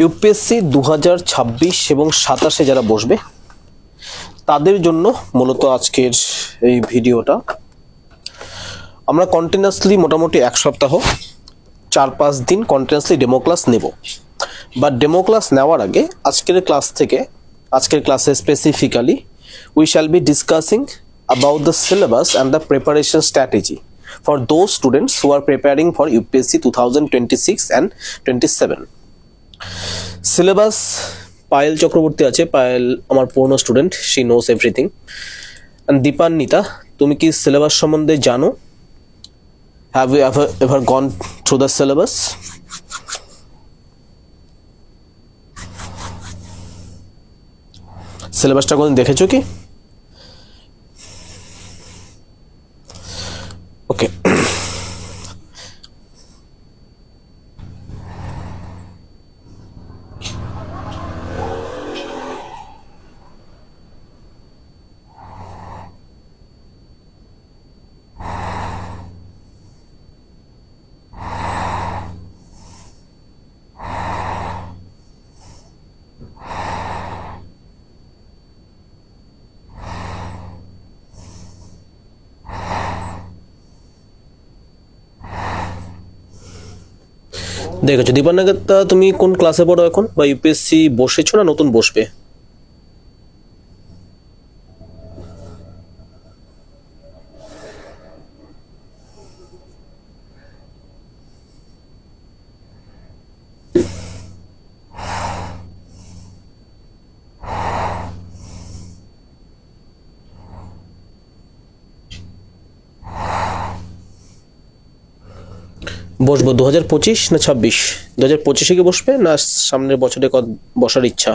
UPSC 2026 এবং 27 যারা বসবে তাদের জন্য মূলত আজকের এই ভিডিওটা। আমরা কন্টিনিউয়াসলি মোটামুটি এক সপ্তাহ 4-5 দিন কন্টিনিউয়াসলি ডেমো ক্লাস নেব। বাট ডেমো ক্লাস নেওয়ার আগে আজকের ক্লাসে specifically we shall be discussing about the syllabus and the preparation strategy for those students who are preparing for UPSC 2026 and 27. Syllabus Payel Chakraborty আছে। পায়েল আমার পুরনো student, she knows everything. And Dipanwita, তুমি কি সিলেবাস সম্বন্ধে জানো? Have you ever gone through the syllabus? সিলেবাসটা কোনদিন দেখেছো কি? ওকে, দেখেছো দীপান্বিতা, তুমি কোন ক্লাসে পড়ো এখন, বা ইউপিএসসি বসেছো না নতুন বসবে? বসবো 2025 না 26? 2025 কি বসবে না সামনের বছরে বসার ইচ্ছা?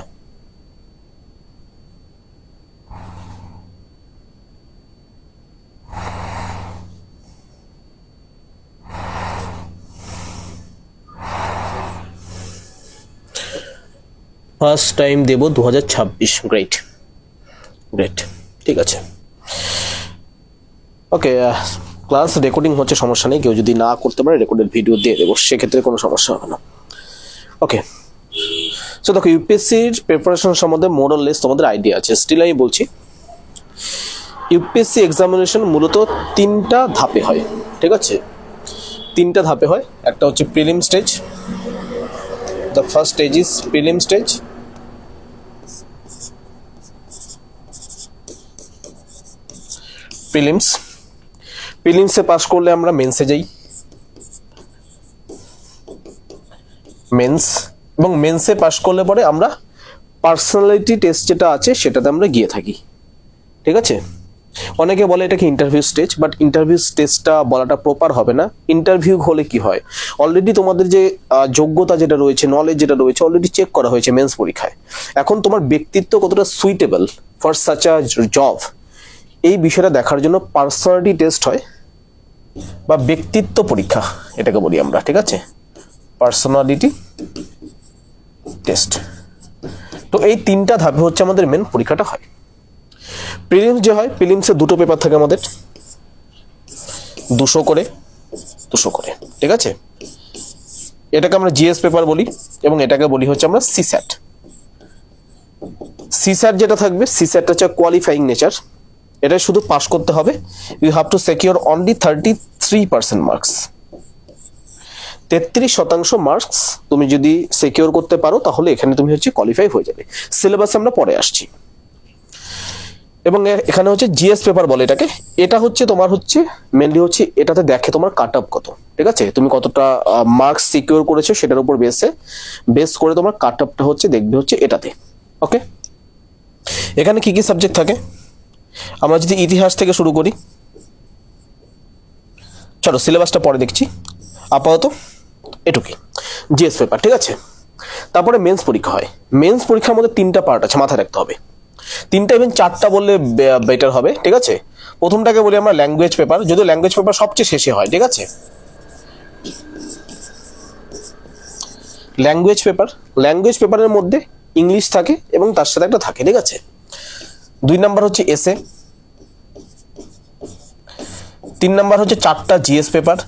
ফার্স্ট টাইম দেব 2026। গ্রেট, ঠিক আছে। ওকে, ক্লাস রেকর্ডিং হচ্ছে, সমস্যা নেই। কেউ যদি না করতে পারে রেকর্ডেড ভিডিও দিয়ে দেবো, সেক্ষেত্রে কোনো সমস্যা হবে না। ওকে, সো দেখো, ইউপিএসসির প্রিপারেশন সম্বন্ধে মোরাললেস তোমাদের আইডিয়া আছে। স্টিল আমি বলছি, ইউপিএসসি এক্সামিনেশন মূলত 3টা ধাপে হয়, ঠিক আছে? 3টা ধাপে হয়। একটা হচ্ছে prelim stage. The first stage is prelim stage. প্রিলিমসে পাস করলে আমরা মেন্সে যাই। এবং মেন্সে পাস করলে পরে আমরা পার্সোনালিটি টেস্ট যেটা আছে সেটাতে আমরা গিয়ে থাকি, ঠিক আছে? অনেকে বলে এটাকে ইন্টারভিউ স্টেজ, বাট ইন্টারভিউ স্টেজটা বলাটা প্রপার হবে না। ইন্টারভিউ হলে কি হয়, অলরেডি তোমাদের যে যোগ্যতা যেটা রয়েছে, নলেজ যেটা রয়েছে, অলরেডি চেক করা হয়েছে মেন্স পরীক্ষায়। এখন তোমার ব্যক্তিত্ব কতটা suitable for such a job, এই বিষয়টা দেখার জন্য পার্সোনালিটি টেস্ট হয় বা ব্যক্তিত্ব পরীক্ষা এটাকে বলি আমরা, ঠিক আছে? Personality test. তো এই 3টা ধাপে হচ্ছে আমাদের মেন পরীক্ষাটা হয়। প্রিলিমস যে হয়, প্রিলিমসে 2টো পেপার থাকে আমাদের, 200 করে, ঠিক আছে? এটাকে আমরা জিএস পেপার বলি এবং এটাকে বলি হচ্ছে আমরা সিস্যাট। সিস্যাট যেটা থাকবে, সিস্যাটটা হচ্ছে কোয়ালিফাইং নেচার। এটা শুধু পাস করতে হবে। You have to secure only 33% marks. 33% marks তুমি যদি সিকিউর করতে পারো তাহলে এখানে তুমি হচ্ছে কোয়ালিফাই হয়ে যাবে। সিলেবাসে আমরা পরে আসছি। এবং এখানে হচ্ছে জিএস পেপার বলে এটাকে। এটা হচ্ছে তোমার হচ্ছে মেনলি হচ্ছে এটাতে দেখে তোমার কাট আপ কত, ঠিক আছে? তুমি কতটা মার্কস সিকিউর করেছো সেটার উপর বেস করে তোমার কাট আপটা হচ্ছে দেখবে হচ্ছে এটাতে। ওকে, এখানে কি কি সাবজেক্ট থাকে আমরা যদি ইতিহাস থেকে শুরু করি, চলো সিলেবাসটা পরে দেখছি, আপাতত এটুকুই জিএস পেপার, ঠিক আছে? তারপরে মেন্স পরীক্ষা হয়। মেন্স পরীক্ষার মধ্যে 3টা পার্ট আছে, মাথায় রাখতে হবে। 3টা ইভেন 4টা বললে বেটার হবে, ঠিক আছে? প্রথমটাকে বলি আমরা ল্যাঙ্গুয়েজ পেপার, যদিও ল্যাঙ্গুয়েজ পেপার সবচেয়ে শেষে হয়, ঠিক আছে? ল্যাঙ্গুয়েজ পেপারের মধ্যে ইংলিশ থাকে এবং তার সাথে একটা থাকে, ঠিক আছে? 2 নাম্বার হচ্ছে এসে, 3 নাম্বার হচ্ছে 4টা জিএস পেপার,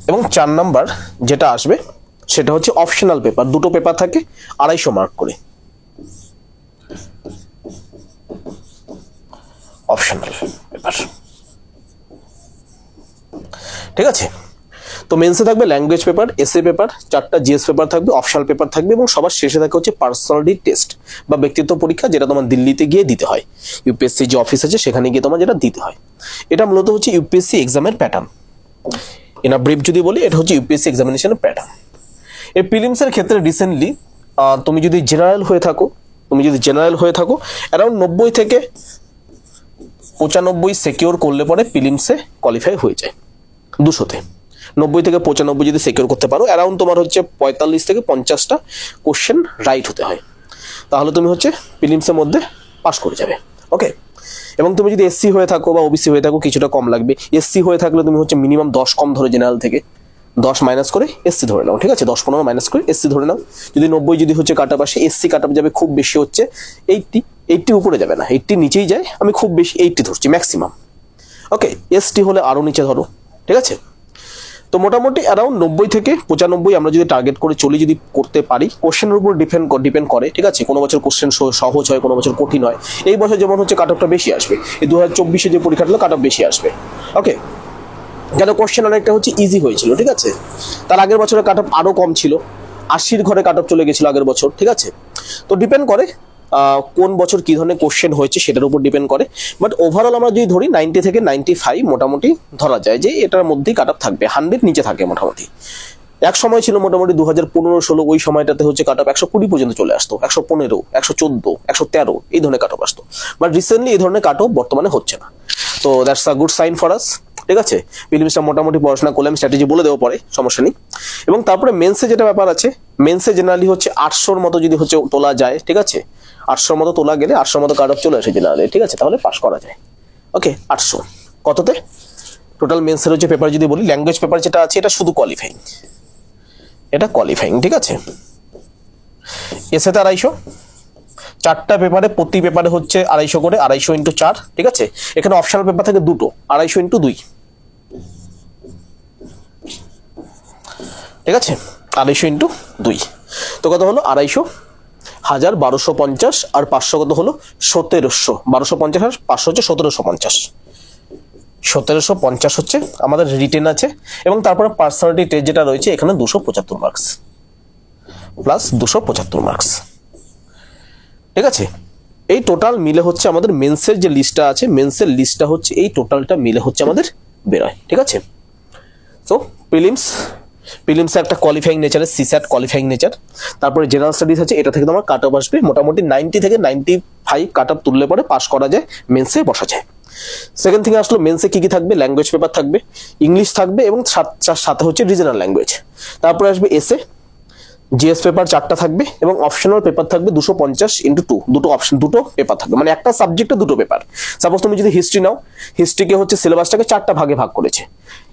এবং 4 নাম্বার যেটা আসবে সেটা হচ্ছে অপশনাল পেপার, দুটো পেপার থাকে 250 মার্ক করে, অপশনাল পেপার। ঠিক আছে, তো মেন্সে থাকবে ল্যাঙ্গুয়েজ পেপার, এসএ পেপার, 4টা জিএস পেপার থাকবে, অপশনাল পেপার থাকবে, এবং সবার শেষে থাকে হচ্ছে পার্সোনালিটি টেস্ট বা ব্যক্তিত্ব পরীক্ষা, যেটা তোমার দিল্লিতে গিয়ে দিতে হয়, ইউপিএসসি যে অফিস আছে সেখানে গিয়ে তোমার যেটা দিতে হয়। এটা মূলত হচ্ছে ইউপিএসসি এক্সামের প্যাটার্ন। এনা ব্রিফ যদি বলি, এটা হচ্ছে ইউপিএসসি এক্সামিনেশনের প্যাটার্ন। এই প্রিলিমসের ক্ষেত্রে রিসেন্টলি তুমি যদি জেনারেল হয়ে থাকো অ্যারাউন্ড 90 থেকে 95 সিকিউর করলে পরে প্রিলিমসে কোয়ালিফাই হয়ে যায়। 200-তে 90 থেকে 95 যদি সিকিউর করতে পারো, অ্যারাউন্ড তোমার হচ্ছে 45 থেকে 50টা কোশ্চেন রাইট হতে হয়, তাহলে তুমি হচ্ছে প্রিলিমসের মধ্যে পাস করে যাবে। ওকে, এবং তুমি যদি এসসি হয়ে থাকো বা ওবিসি হয়ে থাকো কিছুটা কম লাগবে। এসসি হয়ে থাকলে তুমি হচ্ছে মিনিমাম 10 কম ধরো, জেনারেল থেকে 10 মাইনাস করে এসসি ধরে নাও। ঠিক আছে, 10-15 মাইনাস করে এসসি ধরে নাও। যদি 90 যদি হচ্ছে কাট অফ আসে, এসসি কাট অফ যাবে খুব বেশি হচ্ছে 80 উপরে যাবে না, 80 নিচেই যায়, আমি খুব বেশি 80 ধরছি ম্যাক্সিমাম। ওকে, এসটি হলে আরো নিচে ধরো। ঠিক আছে, তো মোটামুটি অ্যারাউন্ড 90 থেকে 95 আমরা যদি টার্গেট করে চলি, যদি করতে পারি, কোশ্চেনের উপর ডিপেন্ড করে। ঠিক আছে, কোনো বছর কোশ্চেন সহজ হয়, কোনো বছর কঠিন হয়। এই বছর যেমন হচ্ছে কাট অফটা বেশি আসবে, এই 2024-এ যে পরীক্ষাটা হলো কাট অফ বেশি আসবে। ওকে, কেন কোশ্চেন অনেকটা হচ্ছে ইজি হয়েছিল। ঠিক আছে, তার আগের বছরের কাট অফ আরো কম ছিল, 80-র ঘরে কাট অফ চলে গেছিল আগের বছর। ঠিক আছে, তো ডিপেন্ড করে কোন বছর কি ধরনের কোশ্চেন হয়েছে সেটার উপর ডিপেন্ড করে। বাট ওভারঅল আমরা যদি ধরি 90 থেকে 95 মোটামুটি ধরা যায় যে এটার মধ্যেই কাট অফ থাকবে, 100 নিচে থাকে মোটামুটি। এক সময় ছিল মোটামুটি 2015-16 ওই সময়টাতে হচ্ছে কাট অফ 120 পর্যন্ত চলে আসতো, 115, 114, 113 এই ধরনের কাট অফ আসতো। বাট রিসেন্টলি এই ধরনের কাট অফ বর্তমানে হচ্ছে না, তো that's a good sign for us. ঠিক আছে, প্রিলিমসটা মোটামুটি পড়াশোনা করলে আমি স্ট্র্যাটেজি বলে দেবো পরে, সমস্যা নেই। এবং তারপরে মেন্সে যেটা ব্যাপার আছে, মেন্সে জেনারেলি হচ্ছে 800-র মতো যদি হচ্ছে তোলা যায়। ঠিক আছে, 800-র মতো তোলা গেলে 800-র মতো কাট অফ চলে আসে জেনারেলি। ঠিক আছে, তাহলে পাস করা যায়। ওকে, 800 কততে টোটাল মেন্সের হচ্ছে পেপার যদি বলি, ল্যাঙ্গুয়েজ পেপার যেটা আছে এটা শুধু কোয়ালিফাইং, এটা কোয়ালিফাইং। ঠিক আছে, এসেতে 250, 4টা পেপারে, প্রতি পেপারে হচ্ছে 250 করে, 250 ইন্টু 4। ঠিক আছে, এখানে অপশনাল পেপার থাকে দুটো, 250 ইন্টু 2। ঠিক আছে, 250 ইন্টু 2, তো কত হলো 250, 1000, 1250, আর 500 কত হলো 1700। 1250 আর 500 হচ্ছে 1750। 1750 হচ্ছে আমাদের রিটেন আছে, এবং তারপরে পার্সোনালিটি টেস্ট যেটা রয়েছে এখানে 275 মার্কস প্লাস 275 মার্কস। ঠিক আছে, এই টোটাল মিলে হচ্ছে আমাদের মেন্সের যে লিস্টটা আছে, মেন্সের লিস্টটা হচ্ছে এই টোটালটা মিলে হচ্ছে আমাদের বেরোয়। ঠিক আছে, তো প্রিলিমসে একটা কোয়ালিফাইং নেচারের সিস্যাট কোয়ালিফাইং নেচার, তারপরে জেনারেল স্টাডিজ আছে, এটা থেকে তোমার কাট অফ আসবে মোটামুটি 90 থেকে 95 কাট অফ তুললে পরে পাস করা যায়, মেন্সে বসা যায়। সেকেন্ড থিং আসলো, মেন্সে কি কি থাকবে, ল্যাঙ্গুয়েজ পেপার থাকবে, ইংলিশ থাকবে, এবং সাথে হচ্ছে রিজনাল ল্যাঙ্গুয়েজ। তারপরে আসবে এসএ, জিএস পেপার 4টা থাকবে, এবং অপশনাল পেপার থাকবে 250 ইন্টু 2, দুটো অপশন, দুটো পেপার থাকবে, মানে একটা সাবজেক্টে দুটো পেপার। সাপোজ তুমি যদি হিস্ট্রি নাও, হিস্ট্রিকে হচ্ছে সিলেবাসটাকে 4টা ভাগে ভাগ করেছে,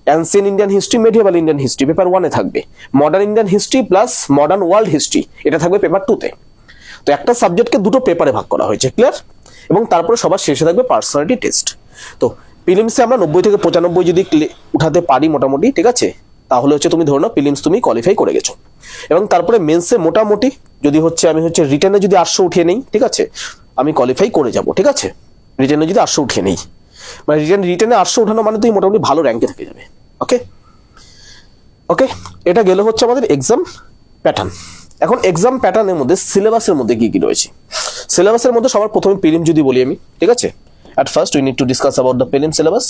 ancient Indian history, medieval Indian history paper 1-এ থাকবে, modern Indian history plus modern world history এটা থাকবে পেপার 2-তে। তো একটা সাবজেক্টকে দুটো পেপারে ভাগ করা হয়েছে, ক্লিয়ার? এবং তারপরে সবার শেষে থাকবে পার্সোনালিটি টেস্ট। তো প্রিলিমসে আমরা 90 থেকে 95 যদি উঠাতে পারি মোটামুটি, ঠিক আছে, তাহলে হচ্ছে তুমি ধরো না প্রিলিমস তুমি কোয়ালিফাই করে গেছো। এবং তারপরে মেন্সে মোটামুটি যদি হচ্ছে আমি হচ্ছে রিটেনে যদি 800 উঠিয়ে নেই, ঠিক আছে, আমি কোয়ালিফাই করে যাব। ঠিক আছে, রিটেনে যদি 800 উঠিয়ে নেই, মানে রিটেনে 800 উঠানো মানে তুমি মোটামুটি ভালো র্যাঙ্কে থেকে যাবে। ওকে ওকে, এটা গেলে হচ্ছে আমাদের এক্সাম প্যাটার্ন। এখন এক্সাম প্যাটার্নের মধ্যে সিলেবাসের মধ্যে কি কি রয়েছে, সিলেবাসের মধ্যে সবার প্রথমে প্রিলিম যদি বলি আমি, ঠিক আছে, at first we need to discuss about the prelim syllabus.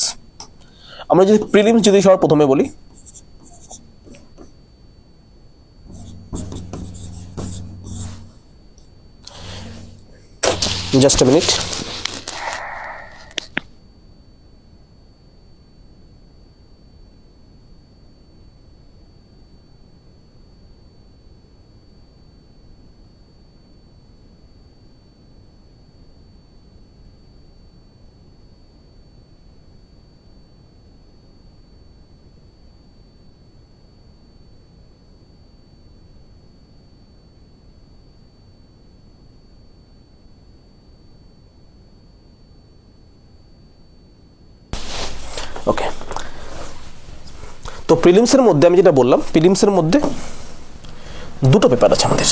আমরা যদি প্রিলিমস যদি সবার প্রথমে বলি, just a minute. ওকে, তো প্রিলিমসের মধ্যে আমি যেটা বললাম, প্রিলিমসের মধ্যে দুটো পেপার আছে আমাদের।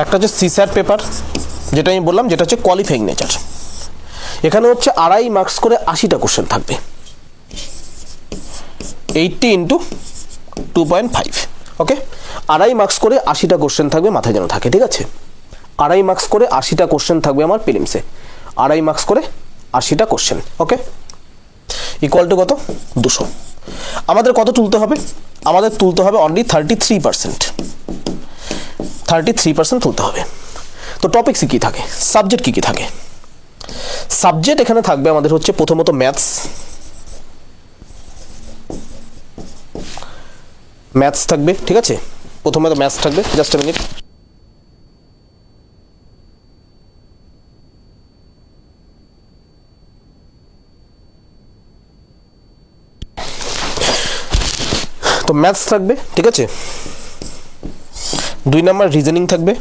একটা হচ্ছে সিস্যাট পেপার, যেটা আমি বললাম, যেটা হচ্ছে কোয়ালিফাইং নেচার। এখানে হচ্ছে 2.5 মার্কস করে 80টা কোশ্চেন থাকবে, 80 ইন্টু 2.5। ওকে, 2.5 মার্কস করে 80টা কোশ্চেন থাকবে, মাথায় যেন থাকে, ঠিক আছে? 2.5 মার্কস করে 80টা কোশ্চেন থাকবে আমার প্রিলিমসে, 2.5 মার্কস করে 80টা কোশ্চেন। ওকে, ইকুয়াল টু কত? 200। আমাদের কত তুলতে হবে? আমাদের তুলতে হবে অনলি 33%। 33% তুলতে হবে। তো টপিকস কী থাকে, সাবজেক্ট কী কী থাকে? সাবজেক্ট এখানে থাকবে আমাদের হচ্ছে প্রথমত ম্যাথস থাকবে, ঠিক আছে? প্রথমে তো ম্যাথস থাকবে, জাস্ট মিনিট। তো ম্যাথস থাকবে, ঠিক আছে? 2 নাম্বার রিজনিং থাকবে,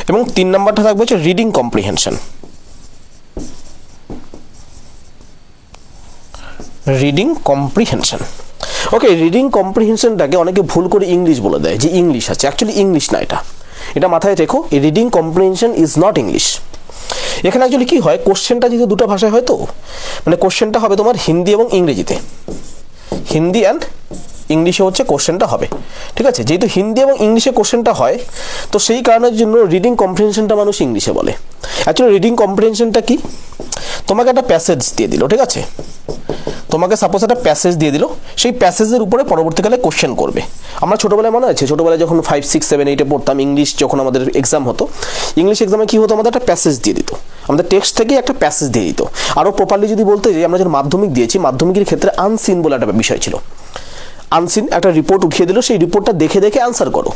এবং 3 নাম্বারটা থাকবে হচ্ছে reading comprehension. Reading comprehension. Okay, reading কম্প্রিহেনশনটাকে অনেকে ভুল করে ইংলিশ বলে দেয়, যে ইংলিশ আছে। অ্যাকচুয়ালি ইংলিশ না, এটা মাথায় রেখো। এই reading comprehension is not English. এখানে অ্যাকচুয়ালি কি হয়, কোশ্চেনটা যেহেতু দুটো ভাষায় হয়, তো মানে কোশ্চেনটা হবে তোমার হিন্দি এবং ইংরেজিতে, হিন্দি অ্যান্ড ইংলিশে হচ্ছে কোশ্চেনটা হবে, ঠিক আছে? যেহেতু হিন্দি এবং ইংলিশে কোশ্চেনটা হয়, তো সেই কারণের জন্য রিডিং কম্প্রিহেনশনটা মানুষ ইংলিশে বলে। অ্যাকচুয়ালি রিডিং কম্প্রিহেনশনটা কি, তোমাকে একটা প্যাসেজ দিয়ে দিল, ঠিক আছে? তোমাকে সাপোজ একটা প্যাসেজ দিয়ে দিল, সেই প্যাসেজের উপরে পরবর্তীকালে কোশ্চেন করবে। আমরা ছোটোবেলায় মনে আছে, ছোটোবেলায় যখন 5, 6, 7, 8-এ পড়তাম, ইংলিশ যখন আমাদের এক্সাম হতো, ইংলিশ এক্সামে কী হতো, আমাদের একটা প্যাসেজ দিয়ে দিত, আমাদের টেক্সট থেকে একটা প্যাসেজ দিয়ে দিত। আরও প্রপারলি যদি বলতে যে আমরা যখন মাধ্যমিক দিয়েছি, মাধ্যমিকের ক্ষেত্রে আনসিন বলে একটা বিষয় ছিল। আনসিন একটা রিপোর্ট উঠিয়ে দিল, সেই রিপোর্টটা দেখে দেখে আনসার করো।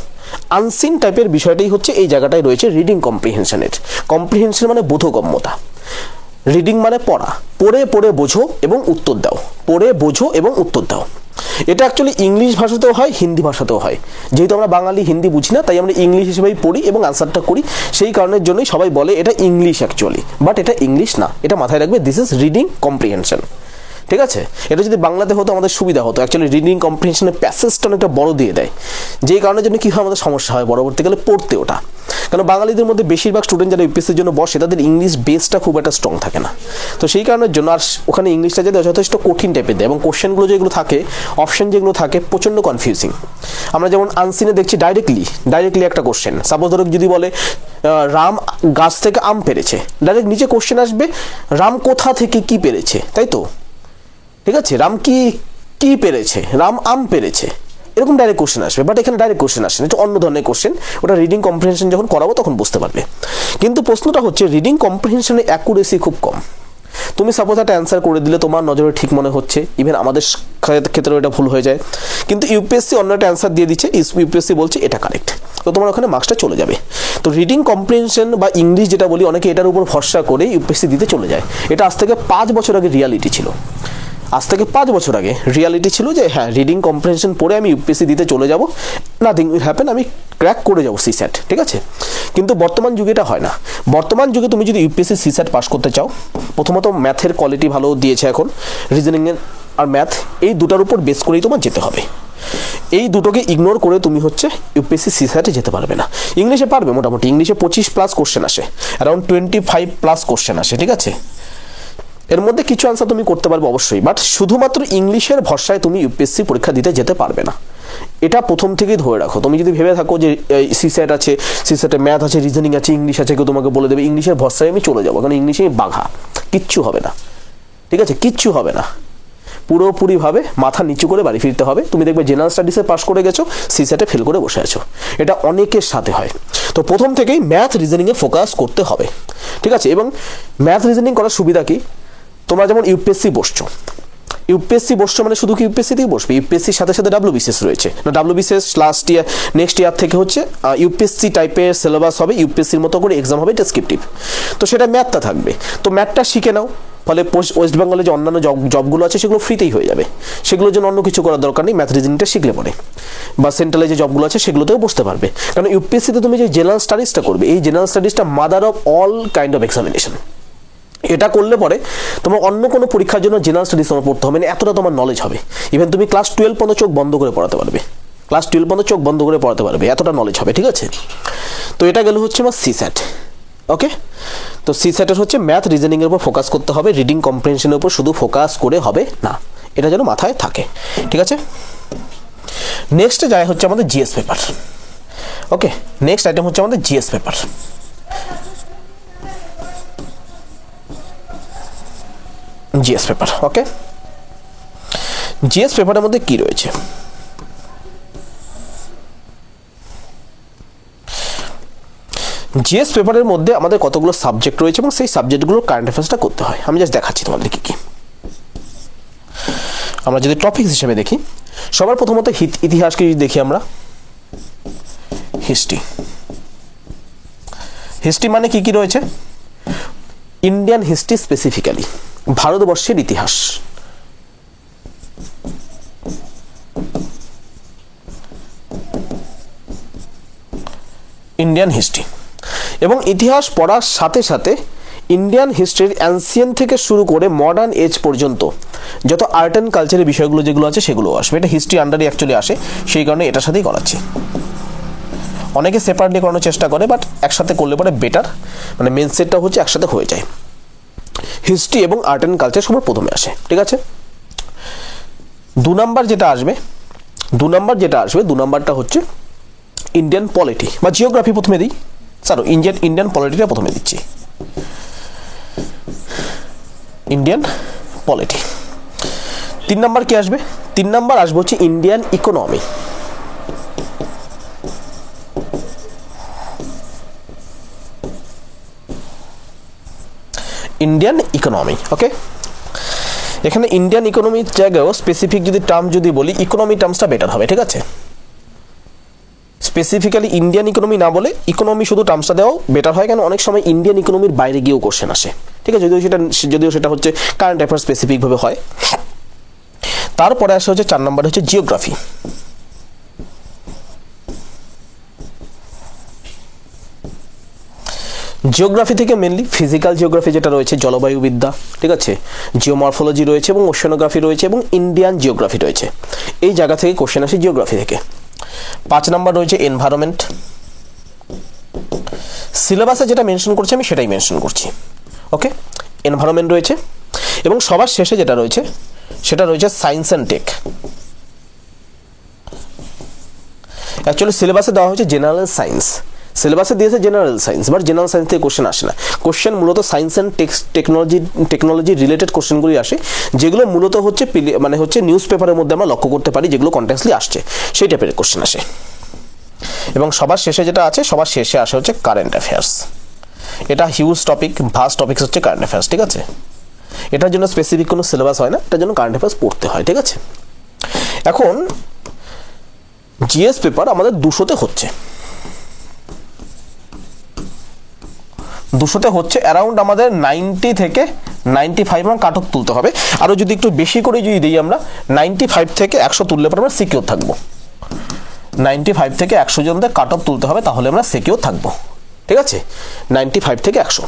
আনসিন টাইপের বিষয়টাই হচ্ছে এই জায়গাটায় রয়েছে রিডিং কম্প্রিহেনশনের। কম্প্রিহেনশন মানে বোধগম্যতা, রিডিং মানে পড়া, পড়ে পড়ে বোঝো এবং উত্তর দাও, পড়ে বোঝো এবং উত্তর দাও। এটা অ্যাকচুয়ালি ইংলিশ ভাষাতেও হয়, হিন্দি ভাষাতেও হয়। যেহেতু আমরা বাঙালি হিন্দি বুঝি না, তাই আমরা ইংলিশ হিসেবেই পড়ি এবং আনসারটা করি। সেই কারণের জন্যই সবাই বলে এটা ইংলিশ অ্যাকচুয়ালি, বাট এটা ইংলিশ না। এটা মাথায় রাখবে, দিস ইজ রিডিং কম্প্রিহেনশন, ঠিক আছে? এটা যদি বাংলাতে হতো আমাদের সুবিধা হতো। অ্যাকচুয়ালি রিডিং কম্প্রিহেনশনের প্যাসেজটা অনেকটা বড় দিয়ে দেয়, যেই কারণের জন্য কী হয়, আমাদের সমস্যা হয় পরবর্তীকালে পড়তে ওটা। কারণ বাঙালিদের মধ্যে বেশিরভাগ স্টুডেন্ট যারা ইউপিএসসির জন্য বসে, তাদের ইংলিশ বেসটা খুব একটা স্ট্রং থাকে না। তো সেই কারণের জন্য আর ওখানে ইংলিশটা যাতে যথেষ্ট কঠিন টাইপের দেয়, এবং কোশ্চেনগুলো যেগুলো থাকে, অপশন যেগুলো থাকে, প্রচণ্ড কনফিউজিং। আমরা যেমন আনসিনে দেখছি ডাইরেক্টলি একটা কোশ্চেন, সাপোজ ধরো যদি বলে রাম গাছ থেকে আম পেরেছে, ডাইরেক্ট নিচে কোশ্চেন আসবে রাম কোথা থেকে কি পেরেছে, তাই তো? ঠিক আছে, রাম কি পেরেছে, রাম আম পেরেছে, এরকম ডাইরেক্ট কোশ্চেন আসবে। বাট এখানে ডাইরেক্ট কোশ্চেন আসে না, এটা অন্য ধরনের কোশ্চেন। ওটা রিডিং কম্প্রিহেনশন যখন করাবো তখন বুঝতে পারবে। কিন্তু প্রশ্নটা হচ্ছে রিডিং কম্প্রিহেনশনের অ্যাকুরেসি খুব কম। তুমি সাপোজ একটা অ্যান্সার করে দিলে, তোমার নজরে ঠিক মনে হচ্ছে, ইভেন আমাদের ক্ষেত্রেও এটা ভুল হয়ে যায়, কিন্তু ইউপিএসসি অন্য একটা অ্যান্সার দিয়ে দিচ্ছে, ইউপিএসসি বলছে এটা কারেক্ট, তো তোমার ওখানে মার্কসটা চলে যাবে। তো রিডিং কম্প্রিহেনশন বা ইংলিশ যেটা বলি, অনেকে এটার উপর ভরসা করে ইউপিএসসি দিতে চলে যায়। এটা আজ থেকে 5 বছর আগে রিয়ালিটি ছিল। আজ থেকে 5 বছর আগে রিয়ালিটি ছিল যে হ্যাঁ, রিডিং কম্প্রিহেনশন পড়ে আমি ইউপিএসসি দিতে চলে যাব, নাথিং উইল হ্যাপেন, আমি ক্র্যাক করে যাবো সিস্যাট, ঠিক আছে? কিন্তু বর্তমান যুগে এটা হয় না। বর্তমান যুগে তুমি যদি ইউপিএসসি সিস্যাট পাস করতে চাও, প্রথমত ম্যাথের কোয়ালিটি ভালো দিয়েছে এখন, রিজনিংয়ের আর ম্যাথ, এই দুটার উপর বেস করেই তোমার যেতে হবে। এই দুটোকে ইগনোর করে তুমি হচ্ছে ইউপিএসসি সিস্যাটে যেতে পারবে না। ইংলিশে পারবে, মোটামুটি ইংলিশে 25+ কোশ্চেন আসে, অ্যারাউন্ড 25+ কোশ্চেন আসে, ঠিক আছে? এর মধ্যে কিছু আনসার তুমি করতে পারবে অবশ্যই, বাট শুধুমাত্র ইংলিশের ভরসায় তুমি ইউপিএসসি পরীক্ষা দিতে যেতে পারবে না। এটা প্রথম থেকেই ধরে রাখো। তুমি যদি ভেবে থাকো যে সিস্যাট আছে, সিস্যাটে ম্যাথ আছে, রিজনিং আছে, ইংলিশ আছে, কেউ তোমাকে বলে দেবে ইংলিশের ভরসায় আমি চলে যাবো, কারণ ইংলিশে বাঘা, কিচ্ছু হবে না, ঠিক আছে? কিচ্ছু হবে না, পুরোপুরিভাবে মাথা নিচু করে বাড়ি ফিরতে হবে। তুমি দেখবে জেনারেল স্টাডিসে পাস করে গেছো, সিস্যাটে ফেল করে বসে আছো। এটা অনেকের সাথে হয়। তো প্রথম থেকেই ম্যাথ রিজনিংয়ে ফোকাস করতে হবে, ঠিক আছে? এবং ম্যাথ রিজনিং করার সুবিধা কি, তোমরা যেমন ইউপিএসসি বসছো মানে শুধু কি ইউপিএসসিতেই বসবে? ইউপিএসসির সাথে সাথে ডাব্লিউবিসিএস রয়েছে না, ডাব্লিউবিসিএস নেক্সট ইয়ার থেকে হচ্ছে ইউপিএসসি টাইপের সিলেবাস হবে, ইউপিএসসির মতো করে এক্সাম হবে ডেসক্রিপটিভ। তো সেটা ম্যাথটা থাকবে, তো ম্যাথটা শিখে নাও, ফলে ওয়েস্ট বেঙ্গলে যে অন্যান্য জবগুলো আছে সেগুলো ফ্রিতেই হয়ে যাবে। সেগুলোর জন্য অন্য কিছু করার দরকার নেই, ম্যাথ রিজনিংটা শিখলে পরে, বা সেন্ট্রালে যে জবগুলো আছে সেগুলোতেও বসতে পারবে। কারণ ইউপিএসসিতে তুমি যে জেনারেল স্টাডিজটা করবে, এই জেনারেল স্টাডিজটা mother of all kind of examination. এটা করলে পরে তোমার অন্য কোনো পরীক্ষার জন্য জেনারেল স্টাডিজ তোমার পড়তে হবে না, এতটা তোমার নলেজ হবে। ইভেন তুমি ক্লাস 12 পর্যন্ত চোখ বন্ধ করে পড়াতে পারবে, ক্লাস 12 পর্যন্ত চোখ বন্ধ করে পড়াতে পারবে, এতটা নলেজ হবে। ঠিক আছে, তো এটা গেল হচ্ছে আমার সিস্যাট। ওকে, তো সিস্যাটের হচ্ছে ম্যাথ রিজনিংয়ের উপর ফোকাস করতে হবে, রিডিং কম্প্রিহেনশনের উপর শুধু ফোকাস করে হবে না, এটা যেন মাথায় থাকে। ঠিক আছে, নেক্সট যায় হচ্ছে আমাদের জিএস পেপার। ওকে, নেক্সট আইটেম হচ্ছে আমাদের জিএস পেপার। জিএস পেপার, ওকে, জিএস পেপারের মধ্যে কি রয়েছে? জিএস পেপারের মধ্যে আমাদের কতগুলো সাবজেক্ট রয়েছে এবং সেই সাবজেক্টগুলোর কারেন্ট অ্যাফেয়ার্সটা করতে হয়। আমি জাস্ট দেখাচ্ছি তোমাদের কি কি। আমরা যদি টপিক হিসেবে দেখি, সবার প্রথমত ইতিহাসকে যদি দেখি আমরা, হিস্ট্রি। হিস্ট্রি মানে কি কি রয়েছে? ইন্ডিয়ান হিস্ট্রি, স্পেসিফিক্যালি ভারতবর্ষের ইতিহাস। ইন্ডিয়ান হিস্ট্রি, এবং ইতিহাস পড়ার সাথে সাথে ইন্ডিয়ান হিস্ট্রির অ্যানসিয়েন্ট থেকে শুরু করে মডার্ন এজ পর্যন্ত যত আর্ট অ্যান্ড কালচারের বিষয়গুলো যেগুলো আছে সেগুলো আসবে। এটা হিস্ট্রি আন্ডারে অ্যাকচুয়ালি আসে, সেই কারণে এটার সাথেই করাচ্ছি। অনেকে সেপারেটলি করানোর চেষ্টা করে, বাট একসাথে করলে পরে বেটার, মানে মেন সেটটা হচ্ছে একসাথে হয়ে যায়। হিস্ট্রি এবং আর্ট অ্যান্ড কালচার সবার প্রথমে আসে। ঠিক আছে, দু নাম্বার যেটা আসবে, দু নাম্বারটা হচ্ছে ইন্ডিয়ান পলিটি বা জিওগ্রাফি প্রথমে দিই, ইন্ডিয়ান পলিটিটা প্রথমে দিচ্ছি। Indian polity. 3 নাম্বার কি আসবে? 3 নাম্বার আসবে হচ্ছে ইন্ডিয়ান ইকোনমি। ইন্ডিয়ান ইকোনমি, ওকে। এখানে ইন্ডিয়ান ইকোনমির জায়গায়ও স্পেসিফিক যদি টার্ম যদি বলি, ইকোনমি টার্মসটা বেটার হবে। ঠিক আছে, স্পেসিফিক্যালি ইন্ডিয়ান ইকোনমি না বলে ইকোনমি শুধু টার্মসটা দেওয়াও বেটার হয়, কেন অনেক সময় ইন্ডিয়ান ইকোনমির বাইরে গিয়েও কোশ্চেন আসে। ঠিক আছে, যদিও সেটা হচ্ছে কারেন্ট অ্যাফেয়ার্স স্পেসিফিকভাবে হয়। তারপরে আসে হচ্ছে 4 নম্বরে হচ্ছে জিওগ্রাফি। জিওগ্রাফি থেকে মেনলি ফিজিক্যাল জিওগ্রাফি যেটা রয়েছে, জলবায়ু বিদ্যা, ঠিক আছে, জিওমরফোলজি রয়েছে এবং ওশেনোগ্রাফি রয়েছে এবং ইন্ডিয়ান জিওগ্রাফি রয়েছে। এই জায়গা থেকে কোশ্চেন আসে জিওগ্রাফি থেকে। 5 নাম্বার রয়েছে এনভায়রনমেন্ট। সিলেবাসে যেটা মেনশন করছি আমি সেটাই মেনশন করছি। ওকে, এনভায়রনমেন্ট রয়েছে এবং সবার শেষে যেটা রয়েছে সেটা রয়েছে সায়েন্স অ্যান্ড টেক। অ্যাকচুয়ালি সিলেবাসে দেওয়া হয়েছে জেনারেল সায়েন্স, সিলেবাসে দিয়েছে general science, but general science থেকে কোশ্চেন আসে না। কোশ্চেন মূলত সায়েন্স অ্যান্ড টেকনোলজি রিলেটেড কোশ্চেনগুলি আসে, যেগুলো মূলত হচ্ছে মানে হচ্ছে নিউজ পেপারের মধ্যে আমরা লক্ষ্য করতে পারি, যেগুলো কন্টিনিউয়াসলি আসছে সেই টাইপের কোশ্চেন আসে। এবং সবার শেষে যেটা আছে, সবার শেষে আসে হচ্ছে কারেন্ট অ্যাফেয়ার্স। এটা হিউজ টপিক, ভাস্ট টপিক হচ্ছে কারেন্ট অ্যাফেয়ার্স। ঠিক আছে, এটার জন্য স্পেসিফিক কোনো সিলেবাস হয় না, এটার জন্য কারেন্ট অ্যাফেয়ার্স পড়তে হয়। ঠিক আছে, এখন জিএস পেপার আমাদের 200তে হচ্ছে, 200তে হচ্ছে অ্যারাউন্ড আমাদের 90 থেকে 95 আমরা কাট অফ তুলতে হবে। আরও যদি একটু বেশি করে যদি দিই আমরা 95 থেকে 100 তুললে পরে আমরা সিকিউর থাকবো। 95 থেকে 100 জনদের কাট অফ তুলতে হবে, তাহলে আমরা সিকিউর থাকবো। ঠিক আছে, 95 থেকে 100।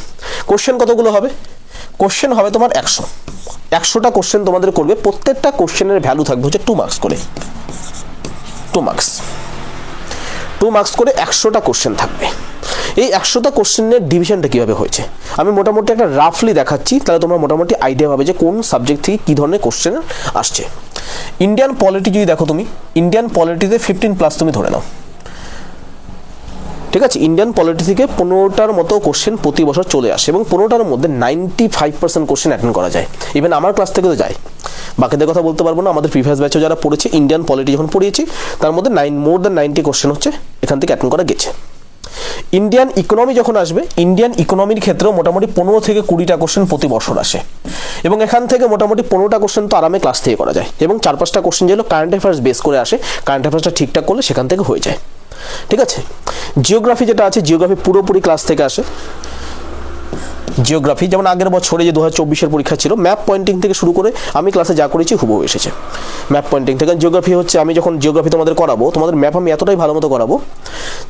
কোশ্চেন কতগুলো হবে? কোশ্চেন হবে তোমার 100টা কোশ্চেন তোমাদের করবে। প্রত্যেকটা কোশ্চেনের ভ্যালু থাকবে হচ্ছে 2 মার্কস করে, 2 মার্কস করে 100টা কোশ্চেন থাকবে। এই 100টা কোশ্চেনের ডিভিশনটা কীভাবে হয়েছে আমি মোটামুটি একটা রাফলি দেখাচ্ছি, তাহলে তোমরা মোটামুটি আইডিয়া পাবে যে কোন সাবজেক্ট থেকে কী ধরনের কোশ্চেন আসছে। ইন্ডিয়ান পলিটি যদি দেখো তুমি, ইন্ডিয়ান পলিটিতে 15+ তুমি ধরে নাও। ঠিক আছে, ইন্ডিয়ান পলিটি থেকে 15টার মতো কোশ্চেন প্রতি বছর চলে আসে এবং 15টার মধ্যে 95% কোশ্চেন অ্যাটেন্ড করা যায়। ইভেন আমার ক্লাস থেকে তো যায়, বাকিদের কথা বলতে পারবো না। আমাদের প্রিভিয়াস ব্যাচে যারা পড়েছে ইন্ডিয়ান পলিটি যখন পড়িয়েছি, তার মধ্যে মোর দ্যান 90 কোশ্চেন হচ্ছে এখান থেকে অ্যাটেন্ড করা গেছে। ইন্ডিয়ান ইকোনমি যখন আসবে, ইন্ডিয়ান ইকোনমির ক্ষেত্রেও মোটামুটি 15 থেকে 20টা কোশ্চেন প্রতি বছর আসে এবং এখান থেকে মোটামুটি 15টা কোশ্চেন তো আরামে ক্লাস থেকে করা যায় এবং 4-5টা কোশ্চেন যেগুলো কারেন্ট অ্যাফেয়ার্স বেস করে আসে, কারেন্ট অ্যাফেয়ার্সটা ঠিকঠাক করলে সেখান থেকে হয়ে যায়। ঠিক আছে, জিওগ্রাফি যেটা আছে, জিওগ্রাফি পুরোপুরি ক্লাস থেকে আসে। জিওগ্রাফি যেমন আগের বছরে যে 2024-এর পরীক্ষা ছিল, ম্যাপ পয়েন্টিং থেকে শুরু করে আমি ক্লাসে যা করেছি হুবহু এসেছে ম্যাপ পয়েন্টিং থেকে। জিওগ্রাফি হচ্ছে আমি যখন জিওগ্রাফি তোমাদের করাবো, তোমাদের ম্যাপ আমি এতটাই ভালো মতো করাবো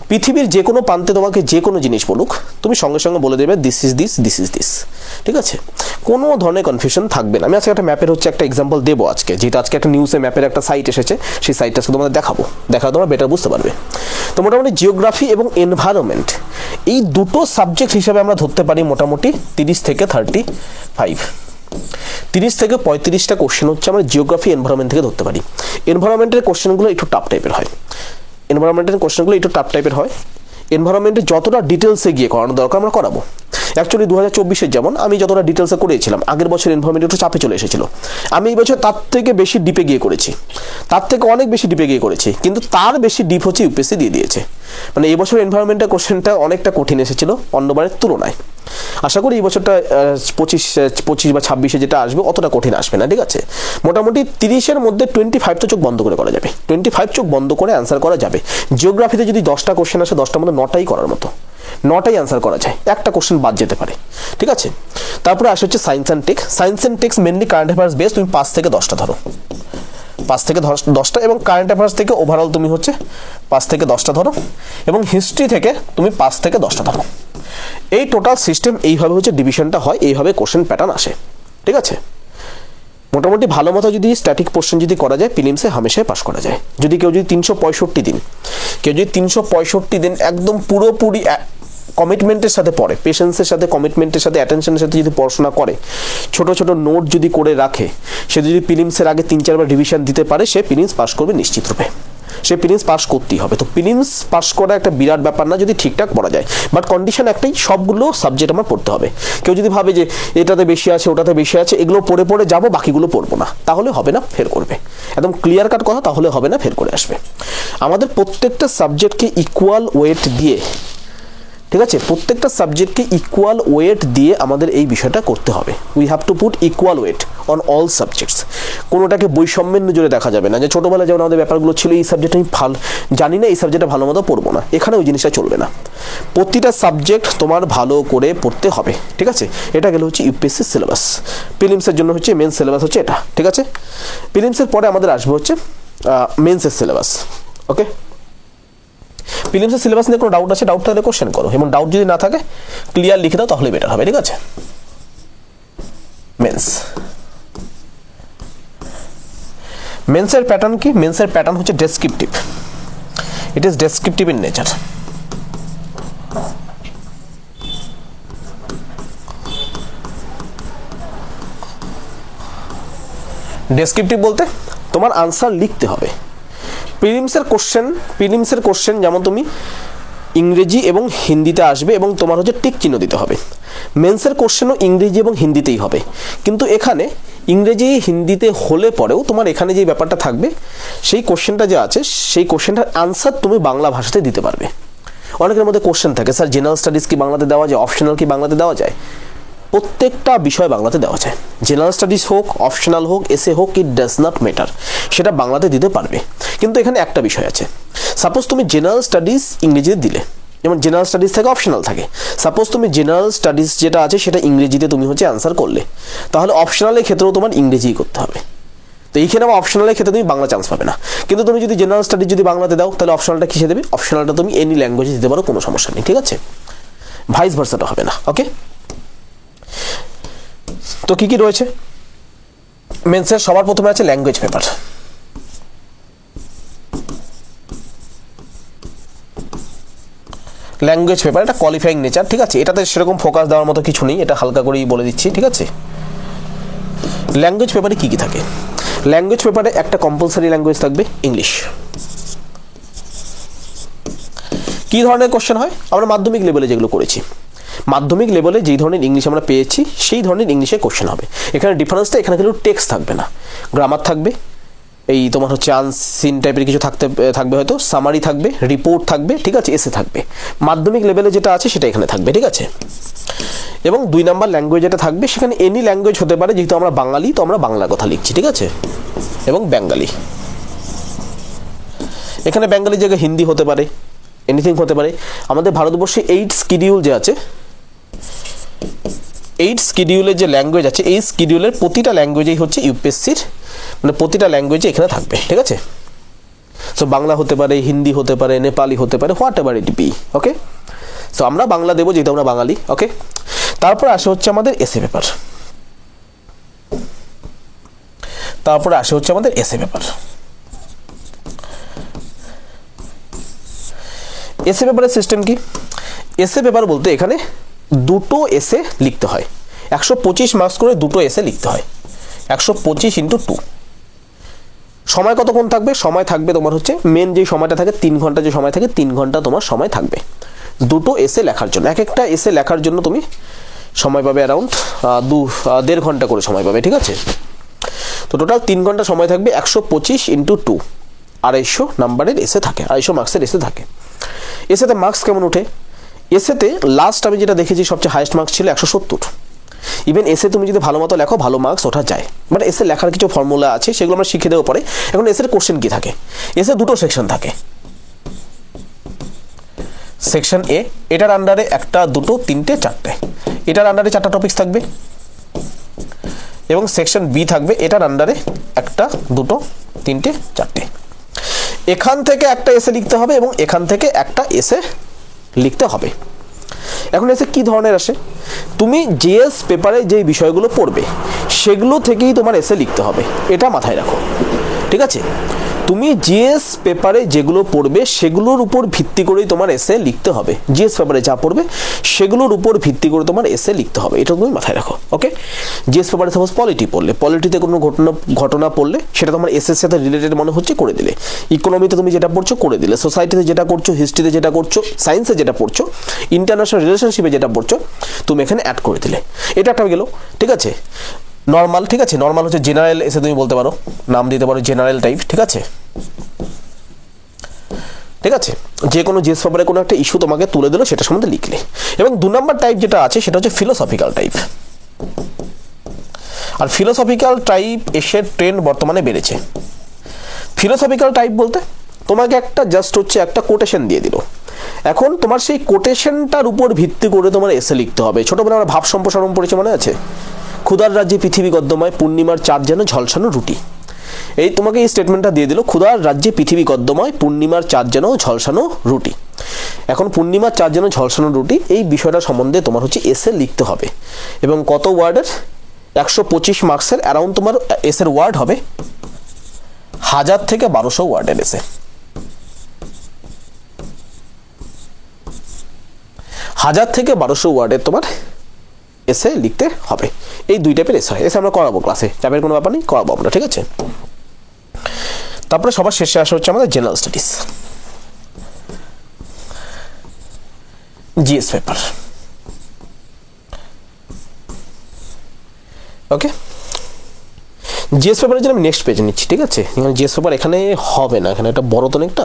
পৃথিবীর যে কোনো প্রান্তে তোমাকে যে কোনো জিনিস বলুক, তুমি সঙ্গে সঙ্গে বলে দেবে this is this, this is this. ঠিক আছে, কোনো ধরনের কনফিউশন থাকবে না। আমি আজকে একটা ম্যাপের একটা এক্সাম্পল দেবো আজকে, যেটা আজকে একটা নিউজে ম্যাপের একটা সাইট এসেছে, সেই সাইটটা শুধু তোমাদের দেখাবো, দেখালে তোমরা বেটার বুঝতে পারবে। তো মোটামুটি জিওগ্রাফি এবং এনভায়রনমেন্ট এই দুটো সাবজেক্ট হিসাবে আমরা ধরতে পারি মোটামুটি 30 থেকে 35, 30 থেকে 35টা কোশ্চেন হচ্ছে আমরা জিওগ্রাফি এনভায়রনমেন্ট থেকে ধরতে পারি। এনভায়রনমেন্টের কোশ্চেনগুলো একটু টাফ টাইপের হয়, এনভায়রনমেন্টে যতটা ডিটেলসে গিয়ে করানো দরকার আমরা করাবো। অ্যাকচুয়ালি 2024-এর যেমন আমি যতটা ডিটেলসে করেছিলাম, আগের বছর এনভায়রনমেন্ট একটু চাপে চলে এসেছিল, আমি এই বছর তার থেকে বেশি ডিপে গিয়ে করেছি, তার থেকে অনেক বেশি ডিপে গিয়ে করেছি, কিন্তু তার বেশি ডিপ হচ্ছে ইউপিএসসি দিয়ে দিয়েছে। মানে এই বছর এনভায়রনমেন্টের কোশ্চেনটা অনেকটা কঠিন এসেছিল অন্যবারের তুলনায়। আশা করি এই বছরটা 25 বা 26-এ যেটা আসবে অতটা কঠিন আসবে না। ঠিক আছে, মোটামুটি 30-এর মধ্যে 25 তো চোখ বন্ধ করে করা যাবে, 25 চোখ বন্ধ করে অ্যান্সার করা যাবে। জিওগ্রাফিতে যদি 10টা কোশ্চেন আসে 10টার মধ্যে 9টাই করার মতো, 9টাই অ্যান্সার করা যায়, একটা কোশ্চেন বাদ যেতে পারে। ঠিক আছে, তারপরে আসে হচ্ছে science and tech mainly current affairs base, তুমি 5 থেকে 10টা ধরো, 5 থেকে 10টা, এবং কারেন্ট অ্যাফেয়ার্স থেকে ওভারঅল তুমি হচ্ছে 5 থেকে 10টা ধরো, এবং হিস্ট্রি থেকে তুমি 5 থেকে 10টা ধরো। এই টোটাল সিস্টেম এইভাবে হচ্ছে ডিভিশনটা হয়, এইভাবে কোশ্চেন প্যাটার্ন আসে। ঠিক আছে, মোটামুটি ভালো মতো যদি স্ট্যাটিক পোর্শন যদি করা যায় প্রিলিমসে হামেশাই পাস করা যায়। যদি কেউ যদি 365 দিন একদম পুরোপুরি কমিটমেন্টের সাথে পড়ে, পেশেন্সের সাথে, কমিটমেন্টের সাথে, অ্যাটেনশনের সাথে যদি পড়াশোনা করে, ছোট ছোট নোট যদি করে রাখে, সে যদি প্রিলিমসের আগে 3-4 বার রিভিশন দিতে পারে, সে প্রিলিমস পাস করবে নিশ্চিত রূপে, সে প্রিলিমস পাস করতেই হবে। তো প্রিলিমস পাস করা একটা বিরাট ব্যাপার না যদি ঠিকঠাক পড়া যায়, বাট কন্ডিশন একটাই, সবগুলো সাবজেক্ট আমার পড়তে হবে। কেউ যদি ভাবে যে এটাতে বেশি আছে ওটাতে বেশি আছে, এগুলো পড়ে পড়ে যাবো বাকিগুলো পড়বো না, তাহলে হবে না, ফেল করবে। একদম ক্লিয়ার কাট কথা, তাহলে হবে না, ফেল করে আসবে। আমাদের প্রত্যেকটা সাবজেক্টকে ইকুয়াল ওয়েট দিয়ে, ঠিক আছে, প্রত্যেকটা সাবজেক্টকে ইকুয়াল ওয়েট দিয়ে আমাদের এই বিষয়টা করতে হবে। We have to put equal weight on all subjects. কোনোটাকে বৈষম্যের নজরে দেখা যাবে না, যে ছোটোবেলায় যেমন আমাদের ব্যাপারগুলো ছিল, এই সাবজেক্ট আমি জানি না, এই সাবজেক্টটা ভালো মতো পড়বো না, এখানে ওই জিনিসটা চলবে না। প্রতিটা সাবজেক্ট তোমার ভালো করে পড়তে হবে। ঠিক আছে, এটা গেলে হচ্ছে ইউপিএসসি সিলেবাস। প্রিলিমসের জন্য হচ্ছে মেন সিলেবাস হচ্ছে এটা। ঠিক আছে, প্রিলিমসের পরে আমাদের আসবে হচ্ছে মেন্সের সিলেবাস। ওকে, প্রিলিমসের সিলেবাস নিয়ে কোনো ডাউট আছে, ডাউট থাকলে কোশ্চেন করো, এবং ডাউট যদি না থাকে ক্লিয়ার লিখে দাও, তাহলে বেটার হবে। ঠিক আছে, মেন্সের প্যাটার্ন কি? মেন্সের প্যাটার্ন হচ্ছে descriptive, it is descriptive in nature. Descriptive বলতে তোমার আনসার লিখতে হবে। প্রিলিমসের কোশ্চেন যেমন তুমি ইংরেজি এবং হিন্দিতে আসবে, এবং তোমার হচ্ছে টিক চিহ্ন দিতে হবে। মেন্সের কোশ্চেনও ইংরেজি এবং হিন্দিতেই হবে, কিন্তু এখানে ইংরেজি হিন্দিতে হলে পরেও তোমার এখানে যে ব্যাপারটা থাকবে, সেই কোশ্চেনটা যে আছে সেই কোশ্চেনটার আনসার তুমি বাংলা ভাষাতে দিতে পারবে। অনেকের মধ্যে কোশ্চেন থাকে, স্যার জেনারেল স্টাডিজ কি বাংলাতে দেওয়া যায়, অপশনাল কি বাংলাতে দেওয়া যায়? প্রত্যেকটা বিষয় বাংলাতে দেওয়া যায়, জেনারেল স্টাডিজ হোক, অপশনাল হোক, এসে হোক, ইট ডাজ নট ম্যাটার, সেটা বাংলাতে দিতে পারবে। কিন্তু এখানে একটা বিষয় আছে, সাপোজ তুমি জেনারেল স্টাডিজ ইংরেজিতে দিলে, যেমন জেনারেল স্টাডিজ থেকে অপশনাল থাকে, সাপোজ তুমি জেনারেল স্টাডিজ যেটা আছে সেটা ইংরেজিতে তুমি হচ্ছে অ্যান্সার করলে, তাহলে অপশনালের ক্ষেত্রেও তোমার ইংরেজিই করতে হবে। তো এইখানে আমার অপশনালের ক্ষেত্রে তুমি বাংলা চান্স পাবে না, কিন্তু তুমি যদি জেনারেল স্টাডিজ যদি বাংলাতে দাও, তাহলে অপশনালটা কিসে দেবে? অপশনালটা তুমি এনি ল্যাঙ্গুয়েজে দিতে পারো, কোনো সমস্যা নেই। ঠিক আছে, ভাইস ভার্সাটা হবে না। ওকে, তো কি কি রয়েছে মেন্সের? সবার প্রথমে আছে ল্যাঙ্গুয়েজ পেপার। ল্যাঙ্গুয়েজ পেপার এটা কোয়ালিফাইং নেচার। ঠিক আছে, এটাতে সেরকম ফোকাস দেওয়ার মতো কিছু নেই, এটা হালকা করেই বলে দিচ্ছি। ঠিক আছে, ল্যাঙ্গুয়েজ পেপারে কি কি থাকে? ল্যাঙ্গুয়েজ পেপারে একটা কম্পালসারি ল্যাঙ্গুয়েজ থাকবে ইংলিশ। কি ধরনের কোশ্চেন হয়? আমরা মাধ্যমিক লেভেলে যেগুলো করেছি, মাধ্যমিক লেভেলে যেই ধরনের ইংলিশ আমরা পেয়েছি সেই ধরনের ইংলিশে কোশ্চেন হবে। এখানে ডিফারেন্সটা, এখানে কিন্তু টেক্সট থাকবে না, গ্রামার থাকবে, এই তোমার হচ্ছে আনসিন টাইপের কিছু থাকবে হয়তো, সামারি থাকবে, রিপোর্ট থাকবে, ঠিক আছে, এসে থাকবে। মাধ্যমিক লেভেলে যেটা আছে সেটা এখানে থাকবে। ঠিক আছে, এবং 2 নাম্বার ল্যাঙ্গুয়েজ যেটা থাকবে, সেখানে এনি ল্যাঙ্গুয়েজ হতে পারে, যেহেতু আমরা বাঙালি তো আমরা বাংলার কথা লিখছি। ঠিক আছে, এবং বেঙ্গলি, এখানে বেঙ্গলি জায়গায় হিন্দি হতে পারে, এনিথিং হতে পারে। আমাদের ভারতবর্ষে 8 শিডিউল যে আছে, 8 শিডিউলের যে ল্যাঙ্গুয়েজ আছে, এই শিডিউলের প্রতিটা ল্যাঙ্গুয়েজেই হচ্ছে ইউপিএসসির, মানে প্রতিটা ল্যাঙ্গুয়েজে এখানে থাকবে। ঠিক আছে, সো বাংলা হতে পারে, হিন্দি হতে পারে, নেপালি হতে পারে, what ever it be. Okay, so আমরা বাংলা দেবো যেহেতু আমরা বাঙালি। ওকে, তারপর আসে হচ্ছে আমাদের এসএ পেপার। এসএ পেপারের সিস্টেম কি? এসএ পেপার বলতে এখানে দুটো এসএ লিখতে হয়, 125 মার্কস করে দুটো এসএ লিখতে হয়, 125 × 2। সময় কতক্ষণ থাকবে? সময় থাকবে তোমার হচ্ছে মেন যে সময়টা থাকে 3 ঘন্টা, যে সময় থাকে 3 ঘন্টা তোমার সময় থাকবে দুটো এসএ লেখার জন্য। এক একটা এসএ লেখার জন্য তুমি সময় পাবে অ্যারাউন্ড 1.5 ঘন্টা করে সময় পাবে। ঠিক আছে, তো টোটাল 3 ঘন্টা সময় থাকবে, 125 × 2, 250 নাম্বারের এসে থাকে, 250 মার্কসের এসে থাকে। এসেতে মার্কস কেমন ওঠে? এসেতে লাস্ট আমি যেটা দেখেছি সবচেয়ে হাইয়েস্ট মার্কস ছিল 170। ইভেন এসে তুমি যদি ভালো মতো লেখো ভালো মার্কস ওঠা যায়, বাট এসে লেখার কিছু ফর্মুলা আছে সেগুলো আমরা শিখে দেবো পরে। এখন এসের কোশ্চেন কি থাকে? এসে দুটো সেকশন থাকে, সেকশন এ, এটার আন্ডারে 1, 2, 3, 4, এটার আন্ডারে 4টা টপিকস থাকবে, এবং সেকশন বি থাকবে, এটার আন্ডারে 1, 2, 3, 4। এখান থেকে একটা এসে লিখতে হবে এবং এখান থেকে একটা এসে লিখতে হবে। এখন এসে কি ধরনের আসে? তুমি জিএস পেপারে যে বিষয়গুলো পড়বে সেগুলো থেকেই তোমার এসে লিখতে হবে, এটা মাথায় রাখো। ঠিক আছে, তুমি জিএস পেপারে যেগুলো পড়বে সেগুলোর উপর ভিত্তি করেই তোমার এসে লিখতে হবে। জিএস পেপারে যা পড়বে সেগুলোর উপর ভিত্তি করে তোমার এসে লিখতে হবে, এটা তুমি মাথায় রাখো। ওকে, জিএস পেপারে সাপোজ পলিটি পড়লে, পলিটিতে কোনো ঘটনা পড়লে সেটা তোমার এসের সাথে রিলেটেড মনে হচ্ছে করে দিলে। ইকোনমিতে তুমি যেটা পড়ছো করে দিলে, সোসাইটিতে যেটা করছো, হিস্ট্রিতে যেটা করছো, সায়েন্সে যেটা পড়ছো, ইন্টারন্যাশনাল রিলেশনশিপে যেটা পড়ছো তুমি এখানে অ্যাড করে দিলে। এটা একটা গেল। ঠিক আছে, নর্মাল। ঠিক আছে, নর্মাল হচ্ছে জেনারেল এসে তুমি বলতে পারো, নাম দিতে পারো জেনারেল টাইপ। ঠিক আছে, ঠিক আছে, যে কোনো জিএস পেপারে কোনো একটা ইস্যু তোমাকে তুলে দিল সেটা সম্বন্ধে লিখলে। এবং 2 নম্বর টাইপ যেটা আছে সেটা হচ্ছে ফিলোসফিক্যাল টাইপ। আর ফিলোসফিক্যাল টাইপ এসের ট্রেন্ড বর্তমানে বেড়েছে। ফিলোসফিক্যাল টাইপ বলতে তোমাকে একটা জাস্ট হচ্ছে একটা কোটেশন দিয়ে দিল, এখন তোমার সেই কোটেশনটার উপর ভিত্তি করে তোমার এসে লিখতে হবে। ছোটবেলায় আমরা ভাব সম্প্রসারণ পড়েছি, মনে আছে? ক্ষুধার রাজ্যে পৃথিবী গদ্যময়, পূর্ণিমার চাঁদ যেন ঝলসানো রুটি। এই তোমাকে এই স্টেটমেন্টটা দিয়ে দিল, ক্ষুধার রাজ্যে পৃথিবী গদ্যময়, পূর্ণিমার চাঁদ যেন ঝলসানো রুটি। এখন পূর্ণিমার চাঁদ যেন ঝলসানো রুটি এই বিষয়টা সম্বন্ধে তোমার হচ্ছে এসে লিখতে হবে। এবং কত ওয়ার্ডের? 125 মার্কসের অ্যারাউন্ড তোমার এসের ওয়ার্ড হবে 1000 থেকে 1200 ওয়ার্ডের এসে। 1000 থেকে 1200 ওয়ার্ডের তোমার এসে লিখতে হবে। এই 2 টাইপের এসে হয়। এসে আমরা করাবো ক্লাসে, চাপের কোনো ব্যাপার নেই, করাবো আমরা। ঠিক আছে, তারপরে সবার শেষে আসা হচ্ছে আমাদের জেনারেল স্টাডিজ, জিএস পেপার। ওকে, জিএস পেপারের জন্য আমি নেক্সট পেজে নিচ্ছি। ঠিক আছে, জিএস পেপার এখানে হবে না, এখানে একটা বড় তো অনেকটা,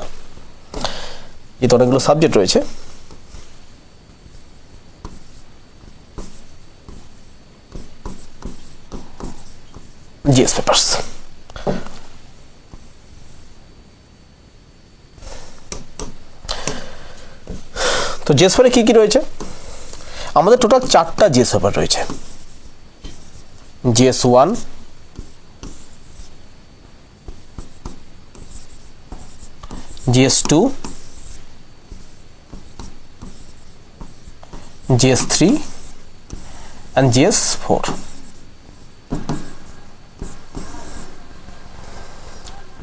এতে অনেকগুলো সাবজেক্ট রয়েছে। জিএস পেপারস, তো জিএস পেপারে কি কি রয়েছে? আমাদের টোটাল 4টা জিএস পেপার রয়েছে। GS 1, GS 2, GS 3 and GS 4।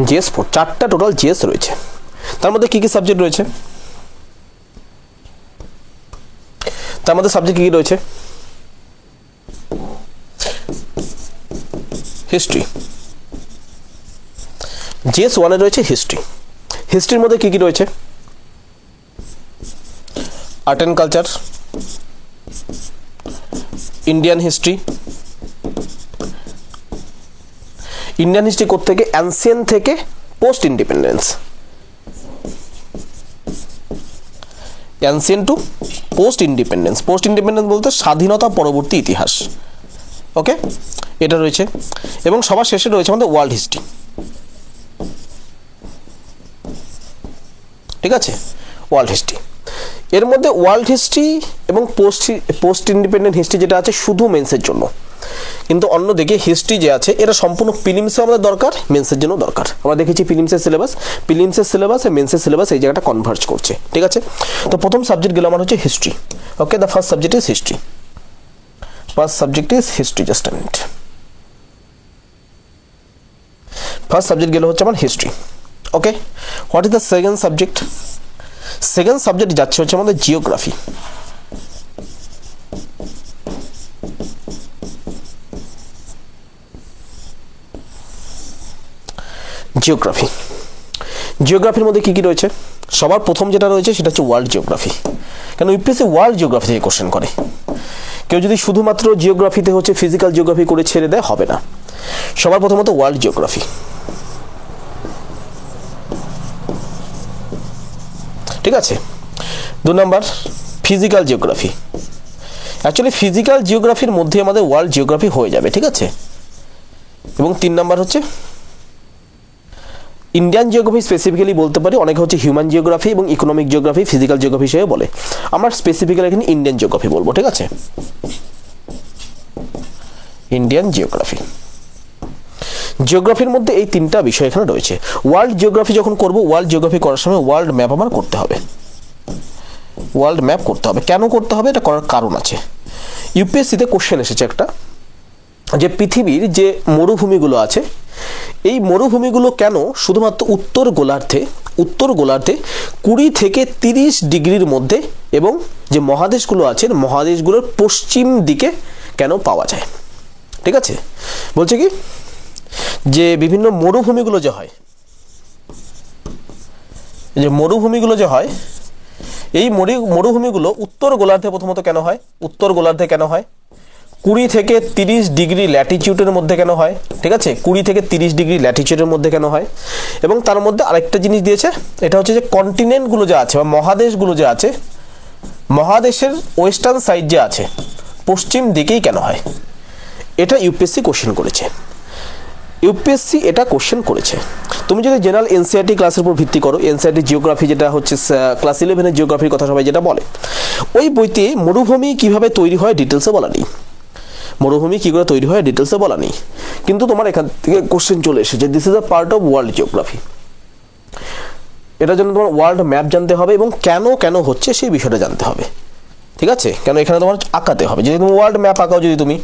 GS 4 4টা টোটাল জিএস রয়েছে। তার মধ্যে কি কি সাবজেক্ট রয়েছে? তার মধ্যে সাবজেক্ট কি কি রয়েছে? হিস্ট্রি। জিএস 1 এ রয়েছে হিস্ট্রি। হিস্ট্রির মধ্যে কি কি রয়েছে? Art and culture, Indian history. Indian history কোত্থেকে? অ্যানসিয়েন্ট থেকে post independence, ancient to post independence. Post independence বলতে স্বাধীনতা পরবর্তী ইতিহাস। ওকে, এটা রয়েছে। এবং সবার শেষে রয়েছে আমাদের ওয়ার্ল্ড হিস্ট্রি। ঠিক আছে, ওয়ার্ল্ড হিস্ট্রি। এর মধ্যে ওয়ার্ল্ড হিস্ট্রি এবং পোস্ট ইন্ডিপেন্ডেন্ট হিস্ট্রি যেটা আছে শুধু মেন্সের জন্য, কিন্তু অন্যদিকে হিস্ট্রি যে আছে এটা সম্পূর্ণ প্রিলিমসে আমাদের দরকার, মেন্সের জন্য দরকার। আমরা দেখেছি প্রিলিমসের সিলেবাস আর মেন্সের সিলেবাস এই জায়গাটা কনভার্জ করছে, ঠিক আছে। তো প্রথম সাবজেক্ট গেল আমার হচ্ছে history. Okay, the first subject is history. Just a minute. First subject গেল হচ্ছে আমার history. Okay, what is the second subject? Second subject যাচ্ছে হচ্ছে আমাদের জিওগ্রাফি। জিওগ্রাফির মধ্যে কি কি রয়েছে? সবার প্রথম যেটা রয়েছে সেটা হচ্ছে ওয়ার্ল্ড জিওগ্রাফি। কেন ইউপিএসসি ওয়ার্ল্ড জিওগ্রাফি থেকে কোশ্চেন করে। কেউ যদি শুধুমাত্র জিওগ্রাফিতে হচ্ছে ফিজিক্যাল জিওগ্রাফি করে ছেড়ে দেয় হবে না। সবার প্রথমত ওয়ার্ল্ড জিওগ্রাফি, ঠিক আছে। 2 number physical geography. Actually physical জিওগ্রাফির মধ্যে আমাদের ওয়ার্ল্ড জিওগ্রাফি হয়ে যাবে, ঠিক আছে। এবং 3 নাম্বার হচ্ছে ইন্ডিয়ান জিওগ্রাফি, স্পেসিফিক্যালি বলতে পারি অনেকে হচ্ছে হিউম্যান জিওগ্রাফি এবং ইকোনমিক জিওগ্রাফি, ফিজিক্যাল জিওগ্রাফি হিসেবে বলে। আমরা স্পেসিফিক্যালি এখানে ইন্ডিয়ান জিওগ্রাফি বলবো, ঠিক আছে। Indian geography. জিওগ্রাফির মধ্যে এই 3টা বিষয় এখানে রয়েছে। ওয়ার্ল্ড জিওগ্রাফি যখন করব, ওয়ার্ল্ড জিওগ্রাফি করার সময় ওয়ার্ল্ড ম্যাপ আমার করতে হবে। কেন করতে হবে? এটা করার কারণ আছে। ইউপিএসসিতে কোশ্চেন এসেছে একটা, যে পৃথিবীর যে মরুভূমিগুলো আছে এই মরুভূমিগুলো কেন শুধুমাত্র উত্তর গোলার্ধে 20 থেকে 30 ডিগ্রির মধ্যে এবং যে মহাদেশগুলো আছে মহাদেশগুলোর পশ্চিম দিকে কেন পাওয়া যায়, ঠিক আছে। বলছে কি যে বিভিন্ন মরুভূমিগুলো যে হয় এই মরুভূমিগুলো উত্তর গোলার্ধে প্রথমত কেন হয়? 20 থেকে 30 ডিগ্রি ল্যাটিটিউডের মধ্যে কেন হয়, ঠিক আছে। 20 থেকে 30 ডিগ্রি ল্যাটিটিউডের মধ্যে কেন হয়? এবং তার মধ্যে আরেকটা জিনিস দিয়েছে, এটা হচ্ছে যে কন্টিনেন্টগুলো যে আছে বা মহাদেশগুলো যে আছে, মহাদেশের ওয়েস্টার্ন সাইড যে আছে পশ্চিম দিকেই কেন হয়? এটা ইউপিএসসি কোশ্চেন করেছে। তুমি যদি জেনারেল এনসিইআরটি ক্লাসের উপর ভিত্তি করো, এনসিইআরটি জিওগ্রাফি যেটা হচ্ছে ক্লাস 11-এর জিওগ্রাফির কথা সবাই যেটা বলে, ওই বইতে মরুভূমি কিভাবে তৈরি হয় ডিটেলসে বলা নেই। কিন্তু তোমার এখান থেকে কোশ্চেন চলে এসেছে, this is a part of world geography. এটার জন্য তোমার ওয়ার্ল্ড ম্যাপ জানতে হবে এবং কেন হচ্ছে সেই বিষয়টা জানতে হবে, ঠিক আছে। কেন এখানে তোমার আঁকাতে হবে। যদি তুমি ওয়ার্ল্ড ম্যাপ আঁকাও, যদি তুমি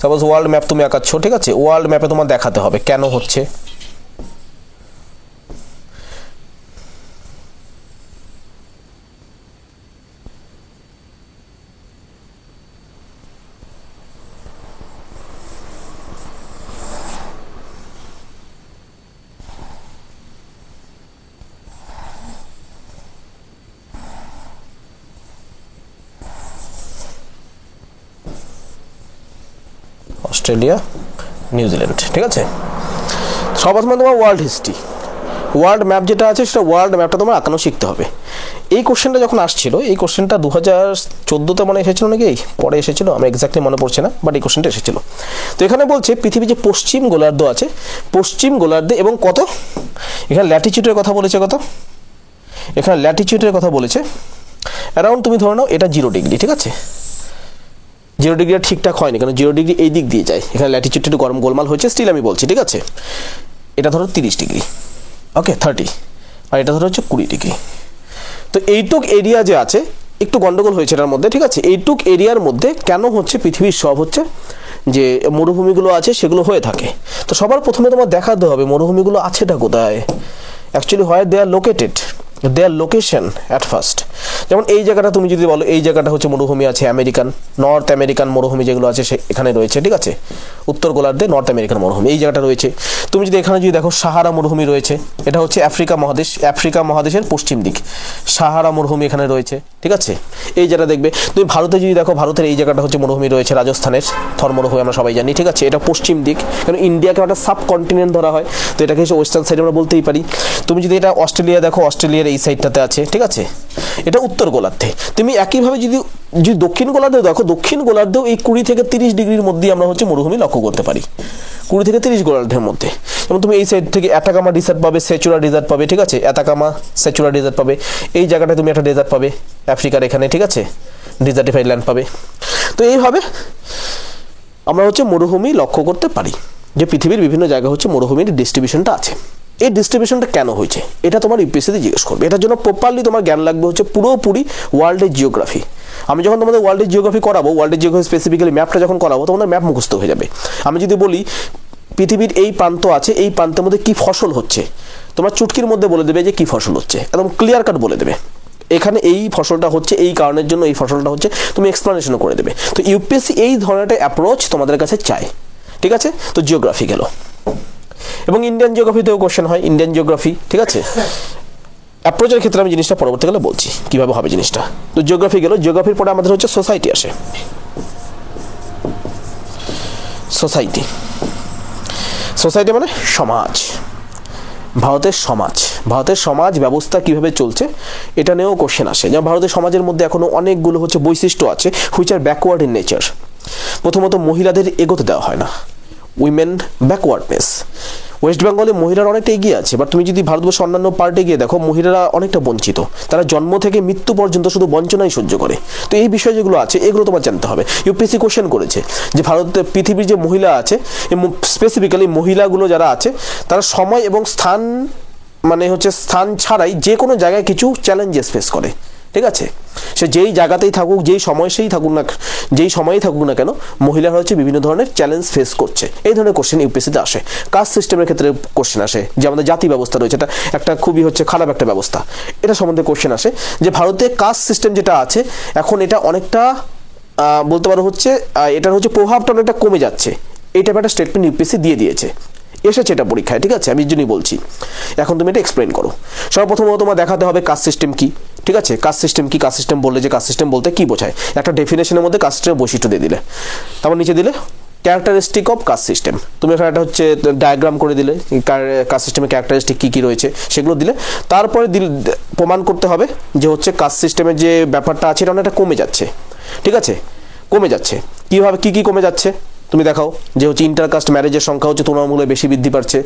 সাপোজ ওয়ার্ল্ড ম্যাপ তুমি আঁকাচ্ছ, ঠিক আছে, ওয়ার্ল্ড ম্যাপে তোমার দেখাতে হবে কেন হচ্ছে। অস্ট্রেলিয়া, নিউজিল্যান্ড, ঠিক আছে। সর্বপ্রথমে তোমার ওয়ার্ল্ড ম্যাপ যেটা আছে সেটা ওয়ার্ল্ড ম্যাপটা তোমার আঁকানো শিখতে হবে। এই কোশ্চেনটা যখন আসছিল, এই কোশ্চেনটা 2014-তে মনে এসেছিল নাকি পরে এসেছিল, আমার এক্স্যাক্টলি মনে পড়ছে না, বাট এই কোশ্চেনটা এসেছিল। তো এখানে বলছে পৃথিবীর যে পশ্চিম গোলার্ধ আছে, পশ্চিম গোলার্ধে এবং কত, এখানে ল্যাটিটিউডের কথা বলেছে, অ্যারাউন্ড তুমি ধরে নাও এটা 0 ডিগ্রি, ঠিক আছে। 0 ডিগ্রি ঠিকঠাক হয়নি, কারণ 0 ডিগ্রি এই দিক দিয়ে যায়, এখানে ল্যাটিটিউডটা একটু গরম গোলমাল হয়েছে, স্টিল আমি বলছি, ঠিক আছে। এটা ধরো 30 ডিগ্রি, ওকে 30, আর এটা ধরো হচ্ছে 20 ডিগ্রি। তো এইটুক এরিয়া যে আছে একটু গন্ডগোল হয়েছে এটার মধ্যে, ঠিক আছে। এইটুক এরিয়ার মধ্যে কেন হচ্ছে পৃথিবীর সব হচ্ছে যে মরুভূমিগুলো আছে সেগুলো হয়ে থাকে। তো সবার প্রথমে তোমার দেখাতে হবে মরুভূমিগুলো আছেটা কোথায়, অ্যাকচুয়ালি হয় they are located, their location at first. যেমন এই জায়গাটা তুমি যদি বলো এই জায়গাটা হচ্ছে মরুভূমি আছে, নর্থ আমেরিকান মরুভূমি যেগুলো আছে এখানে রয়েছে, ঠিক আছে। উত্তর গোলার্ধে নর্থ আমেরিকান মরুভূমি এই জায়গাটা রয়েছে। তুমি যদি এখানে যদি দেখো সাহারা মরুভূমি রয়েছে, এটা হচ্ছে আফ্রিকা মহাদেশের পশ্চিম দিক, সাহারা মরুভূমি এখানে রয়েছে, ঠিক আছে। এই জায়গাটা দেখবে তুমি ভারতে যদি দেখো, ভারতের এই জায়গাটা হচ্ছে মরুভূমি রয়েছে, রাজস্থানের থর মরুভূমি আমরা সবাই জানি, ঠিক আছে। এটা পশ্চিম দিক, কারণ ইন্ডিয়াকে একটা সাবকন্টিনেন্ট ধরা হয়, তো এটাকে হচ্ছে ওয়েস্টার্ন সাইড আমরা বলতেই পারি। তুমি যদি এটা অস্ট্রেলিয়া দেখো, অস্ট্রেলিয়ার এই সাইডটাতে আছে, ঠিক আছে, এটা উত্তর গোলার্ধে। তুমি একইভাবে যদি দক্ষিণ গোলার্ধে দেখো, দক্ষিণ গোলার্ধেও এই 20 থেকে 30 ডিগ্রির মধ্যে আমরা হচ্ছে মরুভূমি লক্ষ্য করতে পারি, 20 থেকে 30 গোলার্ধের মধ্যে। এবং তুমি এই সাইড থেকে অ্যাটাকামা ডেজার্ট পাবে, সেচুরা ডেজার্ট পাবে, ঠিক আছে, সেচুরা ডেজার্ট পাবে। এই জায়গাটায় তুমি একটা ডেজার্ট পাবে আফ্রিকার এখানে, ঠিক আছে, ডিজার্টিফাইড ল্যান্ড পাবে। তো এইভাবে আমরা হচ্ছে মরুভূমি লক্ষ্য করতে পারি যে পৃথিবীর বিভিন্ন জায়গায় হচ্ছে মরুভূমির ডিস্ট্রিবিউশনটা আছে। এই ডিস্ট্রিবিউশনটা কেন হয়েছে এটা তোমার ইউপিএসসিতে জিজ্ঞেস করবে। এটার জন্য প্রপারলি তোমার জ্ঞান লাগবে হচ্ছে পুরোপুরি ওয়ার্ল্ডের জিওগ্রাফি। আমি যখন তোমাদের ওয়ার্ল্ডের জিওগ্রাফি করাবো, ওয়ার্ল্ডের জিওগ্রাফি স্পেসিফিক্যালি ম্যাপটা যখন করাবো, তোমাদের ম্যাপ মুখস্থ হয়ে যাবে। আমি যদি বলি পৃথিবীর এই প্রান্ত আছে, এই প্রান্তের মধ্যে কি ফসল হচ্ছে, তোমার চুটকির মধ্যে বলে দেবে যে কি ফসল হচ্ছে, একদম ক্লিয়ার কাট বলে দেবে। এখানে এই ফসলটা হচ্ছে এই কারণের জন্য, এই ফসলটা হচ্ছে, তুমি এক্সপ্লানেশনও করে দেবে। তো ইউপিএসসি এই ধরনের একটা অ্যাপ্রোচ তোমাদের কাছে চায়, ঠিক আছে। তো জিওগ্রাফি গেল, এবং ইন্ডিয়ান জিওগ্রাফিতেও কোশ্চেন হয়, ইন্ডিয়ান জিওগ্রাফি, ঠিক আছে। অ্যাপ্রোচের ক্ষেত্রে আমি জিনিসটা পরবর্তীকালে বলছি কিভাবে হবে জিনিসটা। তো জিওগ্রাফি গেল, জিওগ্রাফির পরে আমাদের হচ্ছে সোসাইটি আসে। সোসাইটি, সোসাইটি মানে সমাজ, ভারতের সমাজ, ভারতের সমাজ ব্যবস্থা কিভাবে চলছে এটা নিয়েও কোশ্চেন আসে। যেমন ভারতের সমাজের মধ্যে এখনো অনেকগুলো হচ্ছে বৈশিষ্ট্য আছে which are backward in nature. প্রথমত মহিলাদের এগোতে দেওয়া হয় না, উইমেন ব্যাকওয়ার্ডনেস। ওয়েস্ট বেঙ্গলে মহিলারা অনেকটা এগিয়ে আছে, বাট তুমি যদি ভারতবর্ষের অন্যান্য পার্টে গিয়ে দেখো মহিলারা অনেকটা বঞ্চিত, তারা জন্ম থেকে মৃত্যু পর্যন্ত শুধু বঞ্চনাই সহ্য করে। তো এই বিষয় যেগুলো আছে এগুলো তোমার জানতে হবে। ইউপিএসসি কোশ্চেন করেছে যে ভারতে পৃথিবীর যে মহিলা আছে, স্পেসিফিক্যালি মহিলাগুলো যারা আছে তারা সময় এবং স্থান মানে হচ্ছে স্থান ছাড়াই যে কোনো জায়গায় কিছু চ্যালেঞ্জেস ফেস করে, ঠিক আছে। সে যেই জায়গাতেই থাকুক, যেই সময়েই থাকুক না, যেই সময়েই থাকুক না কেন, মহিলারা হচ্ছে বিভিন্ন ধরনের চ্যালেঞ্জ ফেস করছে। এই ধরনের কোশ্চেন ইউপিএসসিতে আসে। কাস্ট সিস্টেমের ক্ষেত্রে কোশ্চেন আসে, যে আমাদের জাতি ব্যবস্থা রয়েছে, এটা একটা খুবই হচ্ছে খারাপ একটা ব্যবস্থা, এটা সম্বন্ধে কোশ্চেন আসে। যে ভারতে কাস্ট সিস্টেম যেটা আছে এখন এটা অনেকটা বলতে পারো হচ্ছে এটার হচ্ছে প্রভাবটা অনেকটা কমে যাচ্ছে, এই টাইপের একটা স্টেটমেন্ট ইউপিএসসি দিয়ে দিয়েছে, এসেছে এটা পরীক্ষায়, ঠিক আছে। আমি এই জন্যই বলছি, এখন তুমি এটা এক্সপ্লেন করো। সর্বপ্রথমত তোমার দেখাতে হবে কাস্ট সিস্টেম কি, ঠিক আছে। কাস্ট সিস্টেম কি, কাস্ট সিস্টেম বললে যে কাস্ট সিস্টেম বলতে কি বোঝায়, একটা ডেফিনেশনের মধ্যে কাস্ট সিস্টেমের বৈশিষ্ট্য দিয়ে দিলে, তারপর নিচে দিলে ক্যারেক্টারিস্টিক অফ কাস্ট সিস্টেম। তুমি এখানে একটা হচ্ছে ডায়াগ্রাম করে দিলে কাস্ট সিস্টেমের ক্যারেক্টারিস্টিক কী কী রয়েছে সেগুলো দিলে, তারপরে প্রমাণ করতে হবে যে হচ্ছে কাস্ট সিস্টেমের যে ব্যাপারটা আছে এটা অনেকটা কমে যাচ্ছে, ঠিক আছে, কমে যাচ্ছে। কীভাবে কী কী কমে যাচ্ছে তুমি দেখাও। যে হচ্ছে ইন্টারকাস্ট ম্যারেজের সংখ্যা হচ্ছে তুলনামূলক বেশি বৃদ্ধি পাচ্ছে।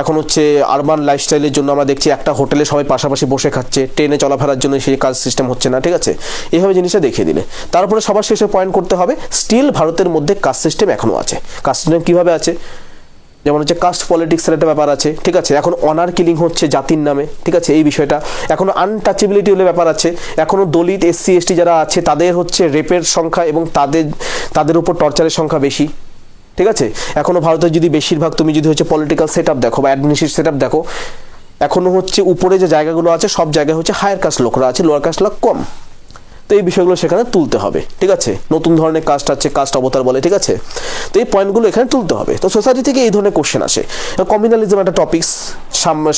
এখন হচ্ছে আরবান লাইফস্টাইলের জন্য আমরা দেখছি একটা হোটেলে সবাই পাশাপাশি বসে খাচ্ছে, ট্রেনে চলাফেরার জন্য সেই কাজ সিস্টেম হচ্ছে না, ঠিক আছে। এইভাবে জিনিসটা দেখিয়ে দিলে তারপরে সবার শেষে পয়েন্ট করতে হবে স্টিল ভারতের মধ্যে কাস্ট সিস্টেম এখনও আছে। কাস্ট সিস্টেম কীভাবে আছে, যেমন হচ্ছে কাস্ট পলিটিক্সের একটা ব্যাপার আছে, ঠিক আছে। এখন অনার কিলিং হচ্ছে জাতির নামে, ঠিক আছে, এই বিষয়টা। এখনো আনটাচেবিলিটি হলে ব্যাপার আছে, এখনো দলিত এসসি এসটি যারা আছে তাদের হচ্ছে রেপের সংখ্যা এবং তাদের উপর টর্চারের সংখ্যা বেশি, ঠিক আছে। এখনো ভারতের যদি বেশিরভাগ তুমি যদি হচ্ছে পলিটিক্যাল সেট আপ দেখো বা অ্যাডমিনিস্ট্রেটিভ সেট আপ দেখো, এখনো হচ্ছে উপরে যে জায়গাগুলো আছে সব জায়গায় হচ্ছে হায়ার কাস্ট লোকরা আছে, লোয়ার কাস্ট লোক কম। তো এই বিষয়গুলো সেখানে তুলতে হবে, ঠিক আছে। নতুন ধরনের কাস্ট আছে, কাস্ট অবতার বলে, ঠিক আছে। তো এই পয়েন্টগুলো এখানে তুলতে হবে। তো সোসাইটি থেকে এই ধরনের কোশ্চেন আসে। কমিউনালিজম একটা টপিকস,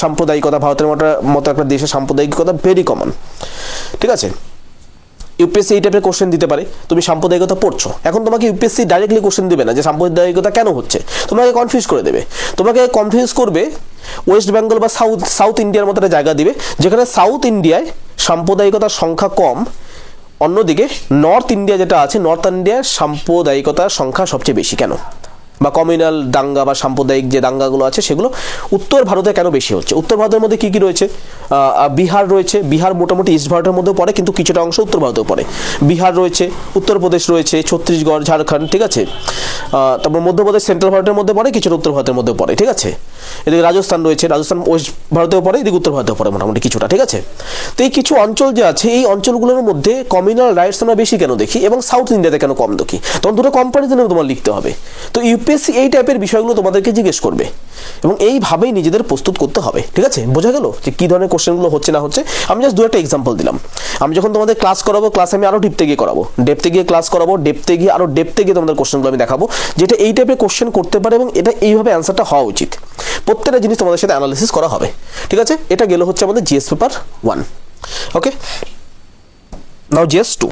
সাম্প্রদায়িকতা, ভারতের মতো একটা দেশের সাম্প্রদায়িকতা ভেরি কমন, ঠিক আছে। ইউপিএসসি এই টাইপের কোশ্চেন দিতে পারে। তুমি সাম্প্রদায়িকতা পড়ছো, এখন তোমাকে ইউপিএসসি ডাইরেক্টলি কোশ্চেন দেবে না যে সাম্প্রদায়িকতা কেন হচ্ছে, তোমাকে কনফিউজ করে দেবে। তোমাকে কনফিউজ করবে ওয়েস্ট বেঙ্গল বা সাউথ ইন্ডিয়ার মতো একটা জায়গা দিবে, যেখানে সাউথ ইন্ডিয়ায় সাম্প্রদায়িকতার সংখ্যা কম, অন্যদিকে নর্থ ইন্ডিয়া যেটা আছে, নর্থ ইন্ডিয়ার সাম্প্রদায়িকতার সংখ্যা সবচেয়ে বেশি কেন, বা কমিউনাল দাঙ্গা বা সাম্প্রদায়িক যে দাঙ্গাগুলো আছে সেগুলো উত্তর ভারতে কেন বেশি হচ্ছে। উত্তর ভারতের মধ্যে কী কী রয়েছে, বিহার রয়েছে, বিহার মোটামুটি ইস্ট ভারতের মধ্যেও পড়ে কিন্তু কিছুটা অংশ উত্তর ভারতেও পড়ে। বিহার রয়েছে, উত্তরপ্রদেশ রয়েছে, ছত্তিশগড়, ঝাড়খণ্ড, ঠিক আছে। তারপর মধ্যপ্রদেশ সেন্ট্রাল ভারতের মধ্যে পড়ে, কিছুটা উত্তর ভারতের মধ্যেও পড়ে, ঠিক আছে। এদিকে রাজস্থান রয়েছে, রাজস্থান ওয়েস্ট ভারতেও পড়ে, এদিকে উত্তর ভারতেও পড়ে মোটামুটি কিছুটা, ঠিক আছে। তো এই কিছু অঞ্চল যে আছে এই অঞ্চলগুলোর মধ্যে কমিউনাল রাইটস আমরা বেশি কেন দেখি এবং সাউথ ইন্ডিয়াতে কেন কম দেখি, তখন দুটো কম্পারিজনে তোমার লিখতে হবে। তো ইউপিএসসি এই টাইপের বিষয়গুলো তোমাদেরকে জিজ্ঞেস করবে এবং এইভাবেই নিজেদের প্রস্তুত করতে হবে, ঠিক আছে। বোঝা গেল যে কী ধরনের কোশ্চেনগুলো হচ্ছে না হচ্ছে। আমি জাস্ট দু একটা এক্সাম্পল দিলাম। আমি যখন তোমাদের ক্লাস করাবো, ক্লাসে আমি আরও ডিপতে গিয়ে করাবো, ডেপতে গিয়ে ক্লাস করাবো, ডেপতে গিয়ে আরও ডেপতে গিয়ে তোমাদের কোশ্চেনগুলো আমি দেখাবো যেটা এই টাইপের কোশ্চেন করতে পারে এবং এটা এইভাবে অ্যান্সারটা হওয়া উচিত। প্রত্যেকটা জিনিস তোমাদের সাথে অ্যানালিসিস করা হবে, ঠিক আছে। এটা গেল হচ্ছে আমাদের জিএস পেপার 1। ওকে, নাও জিএস 2।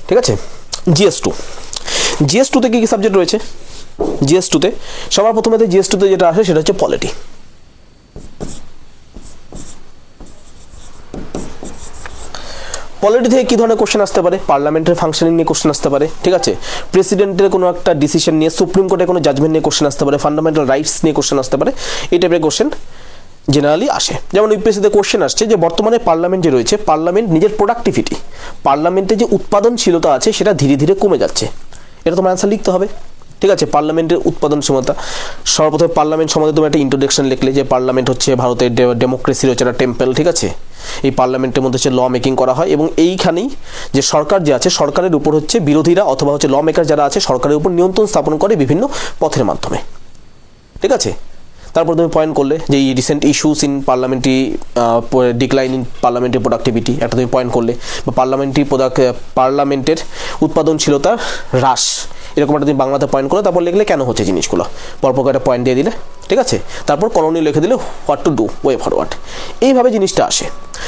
ঠিক আছে, জিএস 2। জিএস 2তে কি কি সাবজেক্ট রয়েছে? জিএস 2তে সবার প্রথমে জিএস 2তে যেটা আসে সেটা হচ্ছে পলিটি। পলিটি থেকে কী ধরনের কোশ্চেন আসতে পারে? পার্লামেন্টের ফাংশনিং নিয়ে কোশ্চেন আসতে পারে, ঠিক আছে, প্রেসিডেন্টের কোনো একটা ডিসিশন নিয়ে, সুপ্রিম কোর্টের কোনো জাজমেন্ট নিয়ে কোশ্চেন আসতে পারে, ফান্ডামেন্টাল রাইটস নিয়ে কোশ্চেন আসতে পারে। এই টাইপের কোশ্চেন জেনারেলি আসে। যেমন ইউপিএসসিতে কোশ্চেন আসছে যে বর্তমানে পার্লামেন্ট যে রয়েছে, পার্লামেন্ট নিজের প্রোডাক্টিভিটি, পার্লামেন্টে যে উৎপাদনশীলতা আছে সেটা ধীরে ধীরে কমে যাচ্ছে, এটা তোমার অ্যান্সার লিখতে হবে, ঠিক আছে। পার্লামেন্টের উৎপাদন ক্ষমতা, সর্বপ্রথম পার্লামেন্ট সম্বন্ধে তুমি একটা ইন্ট্রোডাকশন লিখলে যে পার্লামেন্ট হচ্ছে ভারতের ডেমোক্রেসির হচ্ছে একটা টেম্পল, ঠিক আছে। এই পার্লামেন্টের মধ্যে হচ্ছে ল মেকিং করা হয় এবং এইখানেই যে সরকার যে আছে, সরকারের উপর হচ্ছে বিরোধীরা অথবা হচ্ছে ল মেকার যারা আছে সরকারের উপর নিয়ন্ত্রণ স্থাপন করে বিভিন্ন পথের মাধ্যমে, ঠিক আছে। তারপর তুমি পয়েন্ট করলে যে এই recent issues in parliamentary decline in parliamentary productivity, একটা তুমি পয়েন্ট করলে, বা পার্লামেন্টের উৎপাদনশীলতার হ্রাস, এরকম একটা তুমি বাংলাতে পয়েন্ট করলে, তারপর লিখলে কেন হচ্ছে জিনিসগুলো, পরপর একটা পয়েন্ট দিয়ে দিলে, ঠিক আছে। তারপর করণীয় লিখে দিলে what to do, way forward, এইভাবে জিনিসটা আসে।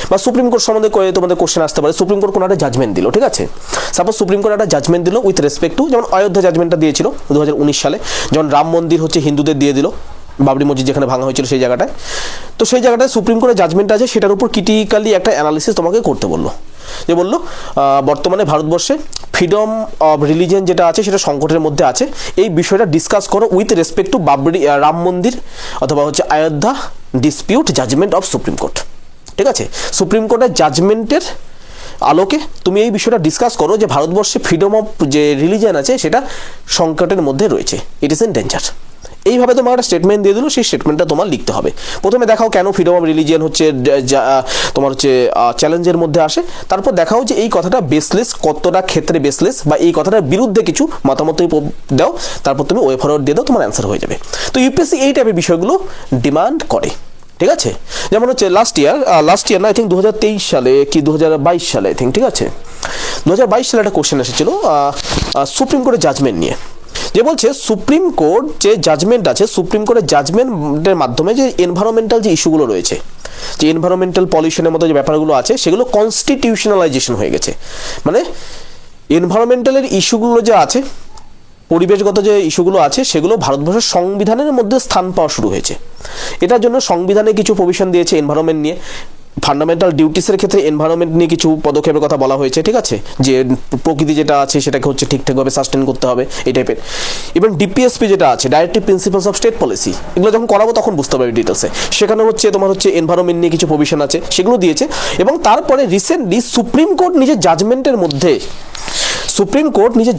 বা সুপ্রিম কোর্ট সম্বন্ধে তোমাদের কোশ্চেন আসতে পারে, সুপ্রিম কোর্ট কোনো একটা জাজমেন্ট দিল, ঠিক আছে। সাপোজ সুপ্রিম কোর্ট একটা জাজমেন্ট দিল উইথ রেসপেক্ট টু, যেমন অযোধ্যা জাজমেন্টটা দিয়েছিল 2019 সালে, যখন রাম মন্দির হচ্ছে হিন্দুদের দিয়ে দিল, বাবরি মসজিদ যেখানে ভাঙা হয়েছিল সেই জায়গাটায়। তো সেই জায়গাটায় সুপ্রিম কোর্টের জাজমেন্ট আছে, সেটার উপর ক্রিটিক্যালি একটা অ্যানালিসিস তোমাকে করতে বললো, যে বললো বর্তমানে ভারতবর্ষে ফ্রিডম অফ রিলিজিয়ন যেটা আছে সেটা সংকটের মধ্যে আছে, এই বিষয়টা ডিসকাস করো with respect two Ram Mandir অথবা হচ্ছে Ayodhya dispute judgement of supreme court, ঠিক আছে। সুপ্রিম কোর্টের জাজমেন্টের আলোকে তুমি এই বিষয়টা ডিসকাস করো যে ভারতবর্ষে ফ্রিডম অফ যে রিলিজিয়ন আছে সেটা সংকটের মধ্যে রয়েছে, ইট ইজ ইন ডেঞ্জার। এইভাবে তোমার একটা স্টেটমেন্ট দিয়ে দিল, সেই স্টেটমেন্টটা তোমার লিখতে হবে। প্রথমে দেখাও কেন ফ্রিডম অফ রিলিজিয়ন হচ্ছে তোমার হচ্ছে চ্যালেঞ্জের মধ্যে আসে, তারপর দেখাও যে এই কথাটা বেসলেস, কতটা ক্ষেত্রে বেসলেস, বা এই কথাটার বিরুদ্ধে কিছু মতামত তুমি দাও, তারপর তুমি ওয়ে ফরওয়ার্ড দিয়ে দাও, তোমার অ্যান্সার হয়ে যাবে। তো ইউপিএসসি এই টাইপের বিষয়গুলো ডিমান্ড করে, ঠিক আছে। যেমন হচ্ছে লাস্ট ইয়ার না, আই থিঙ্ক 2023 সালে কি 2022 সালে আই থিঙ্ক, ঠিক আছে, 2022 সালে একটা কোশ্চেন এসেছিল সুপ্রিম কোর্টের জাজমেন্ট নিয়ে, যে বলছে সুপ্রিম কোর্ট যে জাজমেন্ট আছে, সুপ্রিম কোর্টের জাজমেন্টের মাধ্যমে যে এনভায়রনমেন্টাল যে ইস্যুগুলো রয়েছে, যে এনভায়রনমেন্টাল পলিউশনের মতো যে ব্যাপারগুলো আছে সেগুলো কনস্টিটিউশনালাইজেশন হয়ে গেছে। মানে এনভায়রনমেন্টালের ইস্যুগুলো যে আছে, পরিবেশগত যে ইস্যুগুলো আছে সেগুলো ভারতবর্ষের সংবিধানের মধ্যে স্থান পাওয়া শুরু হয়েছে। এটার জন্য সংবিধানে কিছু প্রভিশন দিয়েছে এনভায়রনমেন্ট নিয়ে, ফান্ডামেন্টাল ডিউটিসের ক্ষেত্রে এনভায়রনমেন্ট নিয়ে কিছু পদক্ষেপের কথা বলা হয়েছে, ঠিক আছে, যে প্রকৃতি যেটা আছে সেটাকে হচ্ছে ঠিকঠাকভাবে সাস্টেন করতে হবে, এই টাইপের। এবং ডিপিএসপি যেটা আছে, directive principles of state policy, এগুলো যখন করাবো তখন বুঝতে পারবে ডিটেলসে, সেখানে হচ্ছে তোমার হচ্ছে এনভায়রনমেন্ট নিয়ে কিছু প্রভিশন আছে, সেগুলো দিয়েছে। এবং তারপরে রিসেন্টলি সুপ্রিম কোর্ট নিজের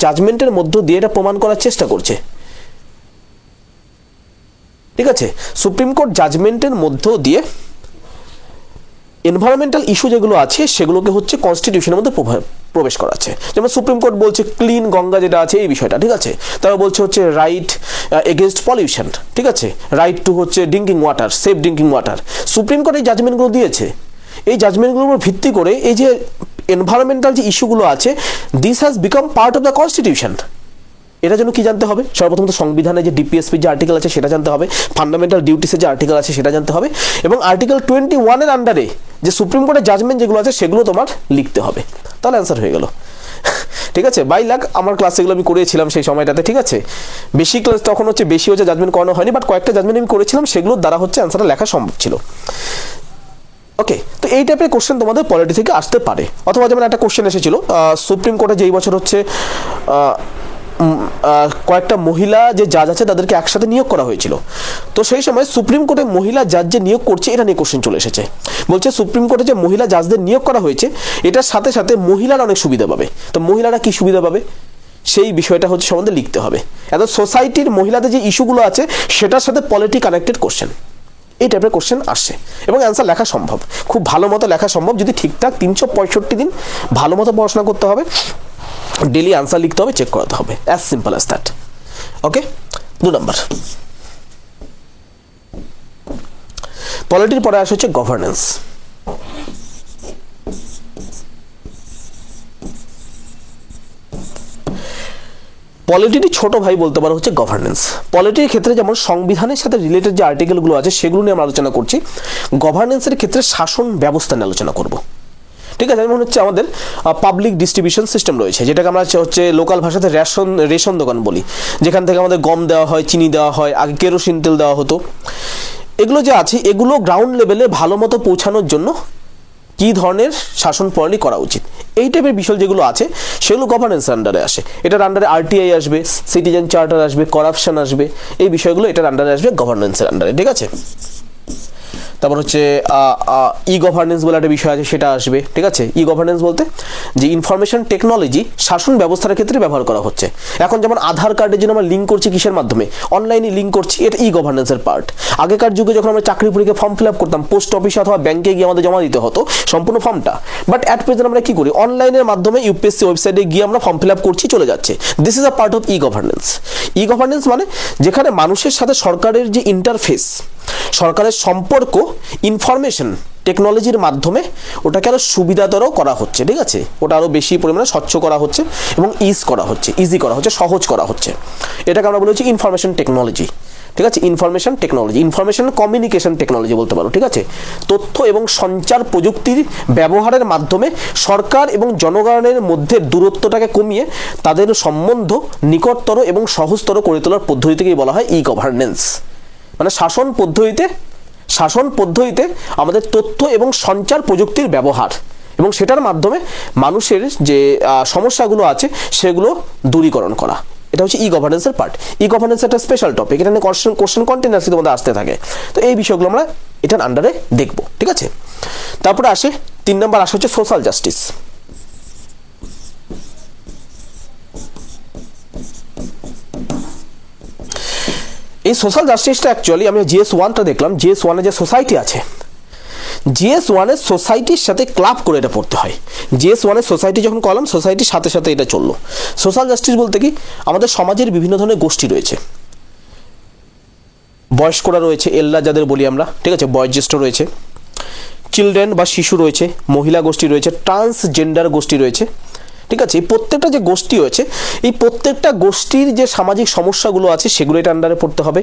জাজমেন্টের মধ্য দিয়ে এটা প্রমাণ করার চেষ্টা করছে, ঠিক আছে। সুপ্রিম কোর্ট জাজমেন্টের মধ্য দিয়ে এনভায়রনমেন্টাল ইস্যু যেগুলো আছে সেগুলোকে হচ্ছে কনস্টিটিউশনের মধ্যে প্রবেশ করাচ্ছে। যেমন সুপ্রিম কোর্ট বলছে ক্লিন গঙ্গা যেটা আছে এই বিষয়টা, ঠিক আছে, তারা বলছে হচ্ছে রাইট এগেনস্ট পলিউশন, ঠিক আছে, রাইট টু হচ্ছে drinking water, safe drinking water. Supreme court এই জাজমেন্টগুলো দিয়েছে, এই জাজমেন্টগুলোর উপর ভিত্তি করে এই যে এনভায়রনমেন্টাল যে ইস্যুগুলো আছে, this has become part of the constitution. এটার জন্য কি জানতে হবে? সর্বপ্রথম তো সংবিধানে যে ডিপিএসপি যে আর্টিকেল আছে সেটা জানতে হবে, ফান্ডামেন্টাল ডিউটিসের যে আর্টিকেল আছে সেটা জানতে হবে, এবং আর্টিকেল 21 আন্ডারে যে সুপ্রিম কোর্টের জাজমেন্ট যেগুলো আছে সেগুলো তোমার লিখতে হবে, তাহলে অ্যান্সার হয়ে গেল, ঠিক আছে। বাই লাক আমার ক্লাস এগুলো আমি করেছিলাম সেই সময়টাতে, ঠিক আছে। বেশি ক্লাস তখন হচ্ছে বেশি হচ্ছে জাজমেন্ট করানো হয়নি, বাট কয়েকটা জাজমেন্ট আমি করেছিলাম, সেগুলোর দ্বারা হচ্ছে অ্যান্সারটা লেখা সম্ভব ছিল। ওকে, তো এই টাইপের কোশ্চেন তোমাদের পলিটি থেকে আসতে পারে। অথবা যেমন একটা কোশ্চেন এসেছিল সুপ্রিম কোর্টে যেই বছর হচ্ছে কয়েকটা মহিলা যে জাজ আছে তাদেরকে একসাথে নিয়োগ করা হয়েছিল, তো সেই সময় সুপ্রিম কোর্টে মহিলা জাজ যে নিয়োগ করছে এটা নিয়ে কোশ্চেন চলে এসেছে। বলছে সুপ্রিম কোর্টে যে মহিলা জাজদের নিয়োগ করা হয়েছে এটার সাথে সাথে মহিলারা অনেক সুবিধা পাবে, তো মহিলারা কি সুবিধা পাবে সেই বিষয়টা হচ্ছে সম্বন্ধে লিখতে হবে। এত সোসাইটির মহিলাদের যে ইস্যুগুলো আছে সেটার সাথে পলিটি কানেক্টেড কোশ্চেন, এই টাইপের কোশ্চেন আসছে এবং অ্যান্সার লেখা সম্ভব, খুব ভালো মতো লেখা সম্ভব যদি ঠিকঠাক 365 দিন ভালো মতো পড়াশোনা করতে হবে, ডেলি আনসার লিখতে হবে, চেক করাতে হবে, অ্যাজ সিম্পল অ্যাজ দ্যাট। ওকে, 2 নম্বর পলিটির পরে আসে হচ্ছে গভর্নেন্স। পলিটির ছোট ভাই বলতে পারো হচ্ছে গভর্নেন্স। পলিটির ক্ষেত্রে যেমন সংবিধানের সাথে রিলেটেড যে আর্টিকেলগুলো আছে সেগুলো নিয়ে আমরা আলোচনা করছি, গভর্নেন্সের ক্ষেত্রে শাসন ব্যবস্থা নিয়ে আলোচনা করব, ঠিক আছে। যেমন হচ্ছে আমাদের পাবলিক ডিস্ট্রিবিউশন সিস্টেম রয়েছে, যেটাকে আমরা হচ্ছে লোকাল ভাষাতে রেশন দোকান বলি, যেখান থেকে আমাদের গম দেওয়া হয়, চিনি দেওয়া হয়, আগে কেরোসিন তেল দেওয়া হতো। এগুলো যে আছে এগুলো গ্রাউন্ড লেভেলে ভালো মতো পৌঁছানোর জন্য কি ধরনের শাসন প্রণালী করা উচিত, এই টাইপের বিষয় যেগুলো আছে সেগুলো গভর্নেন্স আন্ডারে আসে। এটার আন্ডারে আরটিআই আসবে, সিটিজেন চার্টার আসবে, করাপশন আসবে, এই বিষয়গুলো এটার আন্ডারে আসবে গভর্নেন্সের আন্ডারে, ঠিক আছে। তারপর হচ্ছে ই গভর্নেন্স বলে একটা বিষয় আছে, সেটা আসবে, ঠিক আছে। ই গভর্নেন্স বলতে যে ইনফরমেশন টেকনোলজি শাসন ব্যবস্থার ক্ষেত্রে ব্যবহার করা হচ্ছে। এখন যেমন আধার কার্ডের জন্য আমরা লিঙ্ক করছি কিসের মাধ্যমে, অনলাইনে লিঙ্ক করছি, এটা ই গভর্নেন্সের পার্ট। আগেকার যুগে যখন আমরা চাকরি পরীক্ষা ফর্ম ফিল আপ করতাম, পোস্ট অফিসে অথবা ব্যাংকে গিয়ে আমাদের জমা দিতে হতো সম্পূর্ণ ফর্মটা, বাট অ্যাট প্রেজেন্ট আমরা কি করি, অনলাইনের মাধ্যমে ইউপিএসসি ওয়েবসাইটে গিয়ে আমরা ফর্ম ফিল আপ করছি, চলে যাচ্ছে। This is a part of E governance. E governance মানে যেখানে মানুষের সাথে সরকারের যে ইন্টারফেস, সরকারের সম্পর্ক ইনফরমেশন টেকনোলজির মাধ্যমে ওটাকে আরো সুবিধাতর করা হচ্ছে, ঠিক আছে। ওটা আরো বেশি পরিমাণে স্বচ্ছ করা হচ্ছে এবং ইজি করা হচ্ছে, সহজ করা হচ্ছে। এটাকে আমরা বলেছি ইনফরমেশন টেকনোলজি, ঠিক আছে। Information technology, information communication technology বলতে পারো, ঠিক আছে। তথ্য এবং সঞ্চার প্রযুক্তির ব্যবহারের মাধ্যমে সরকার এবং জনগণের মধ্যে দূরত্বটাকে কমিয়ে তাদের সম্বন্ধ নিকটতর এবং সহজতর করে তোলার পদ্ধতিকেই বলা হয় ই গভর্নেন্স। মানে শাসন পদ্ধতিতে আমাদের তথ্য এবং সঞ্চার প্রযুক্তির ব্যবহার এবং সেটার মাধ্যমে মানুষের যে সমস্যাগুলো আছে সেগুলো দূরীকরণ করা, এটা হচ্ছে ই গভর্নেন্সের পার্ট। ই গভর্নেন্স একটা স্পেশাল টপিক, এটা নিয়ে কোশ্চেন কন্টিনিউয়াসলি তোমাদের আসতে থাকে। তো এই বিষয়গুলো আমরা এটার আন্ডারে দেখব, ঠিক আছে। তারপরে আসে 3 নম্বর আসে হচ্ছে সোশ্যাল জাস্টিস। এই সোশ্যাল জাস্টিসটা অ্যাকচুয়ালি আমি GS1টা দেখলাম, GS1 এ যে সোসাইটি আছে, GS1 এর সোসাইটির সাথে ক্লাব করে এটা পড়তে হয়। GS1 এর সোসাইটি যখন করলাম, সোসাইটির সাথে সাথে এটা চললো। সোশ্যাল জাস্টিস বলতে কি, আমাদের সমাজের বিভিন্ন ধরনের গোষ্ঠী রয়েছে, বয়স্করা রয়েছে, এল্লা যাদের বলি আমরা, ঠিক আছে, বয়োজ্যেষ্ঠ রয়েছে, চিলড্রেন বা শিশু রয়েছে, মহিলা গোষ্ঠী রয়েছে, ট্রান্সজেন্ডার গোষ্ঠী রয়েছে, ঠিক আছে। এই প্রত্যেকটা যে গোষ্ঠী হয়েছে, এই প্রত্যেকটা গোষ্ঠীর যে সামাজিক সমস্যাগুলো আছে সেগুলো এটা আন্ডারে পড়তে হবে।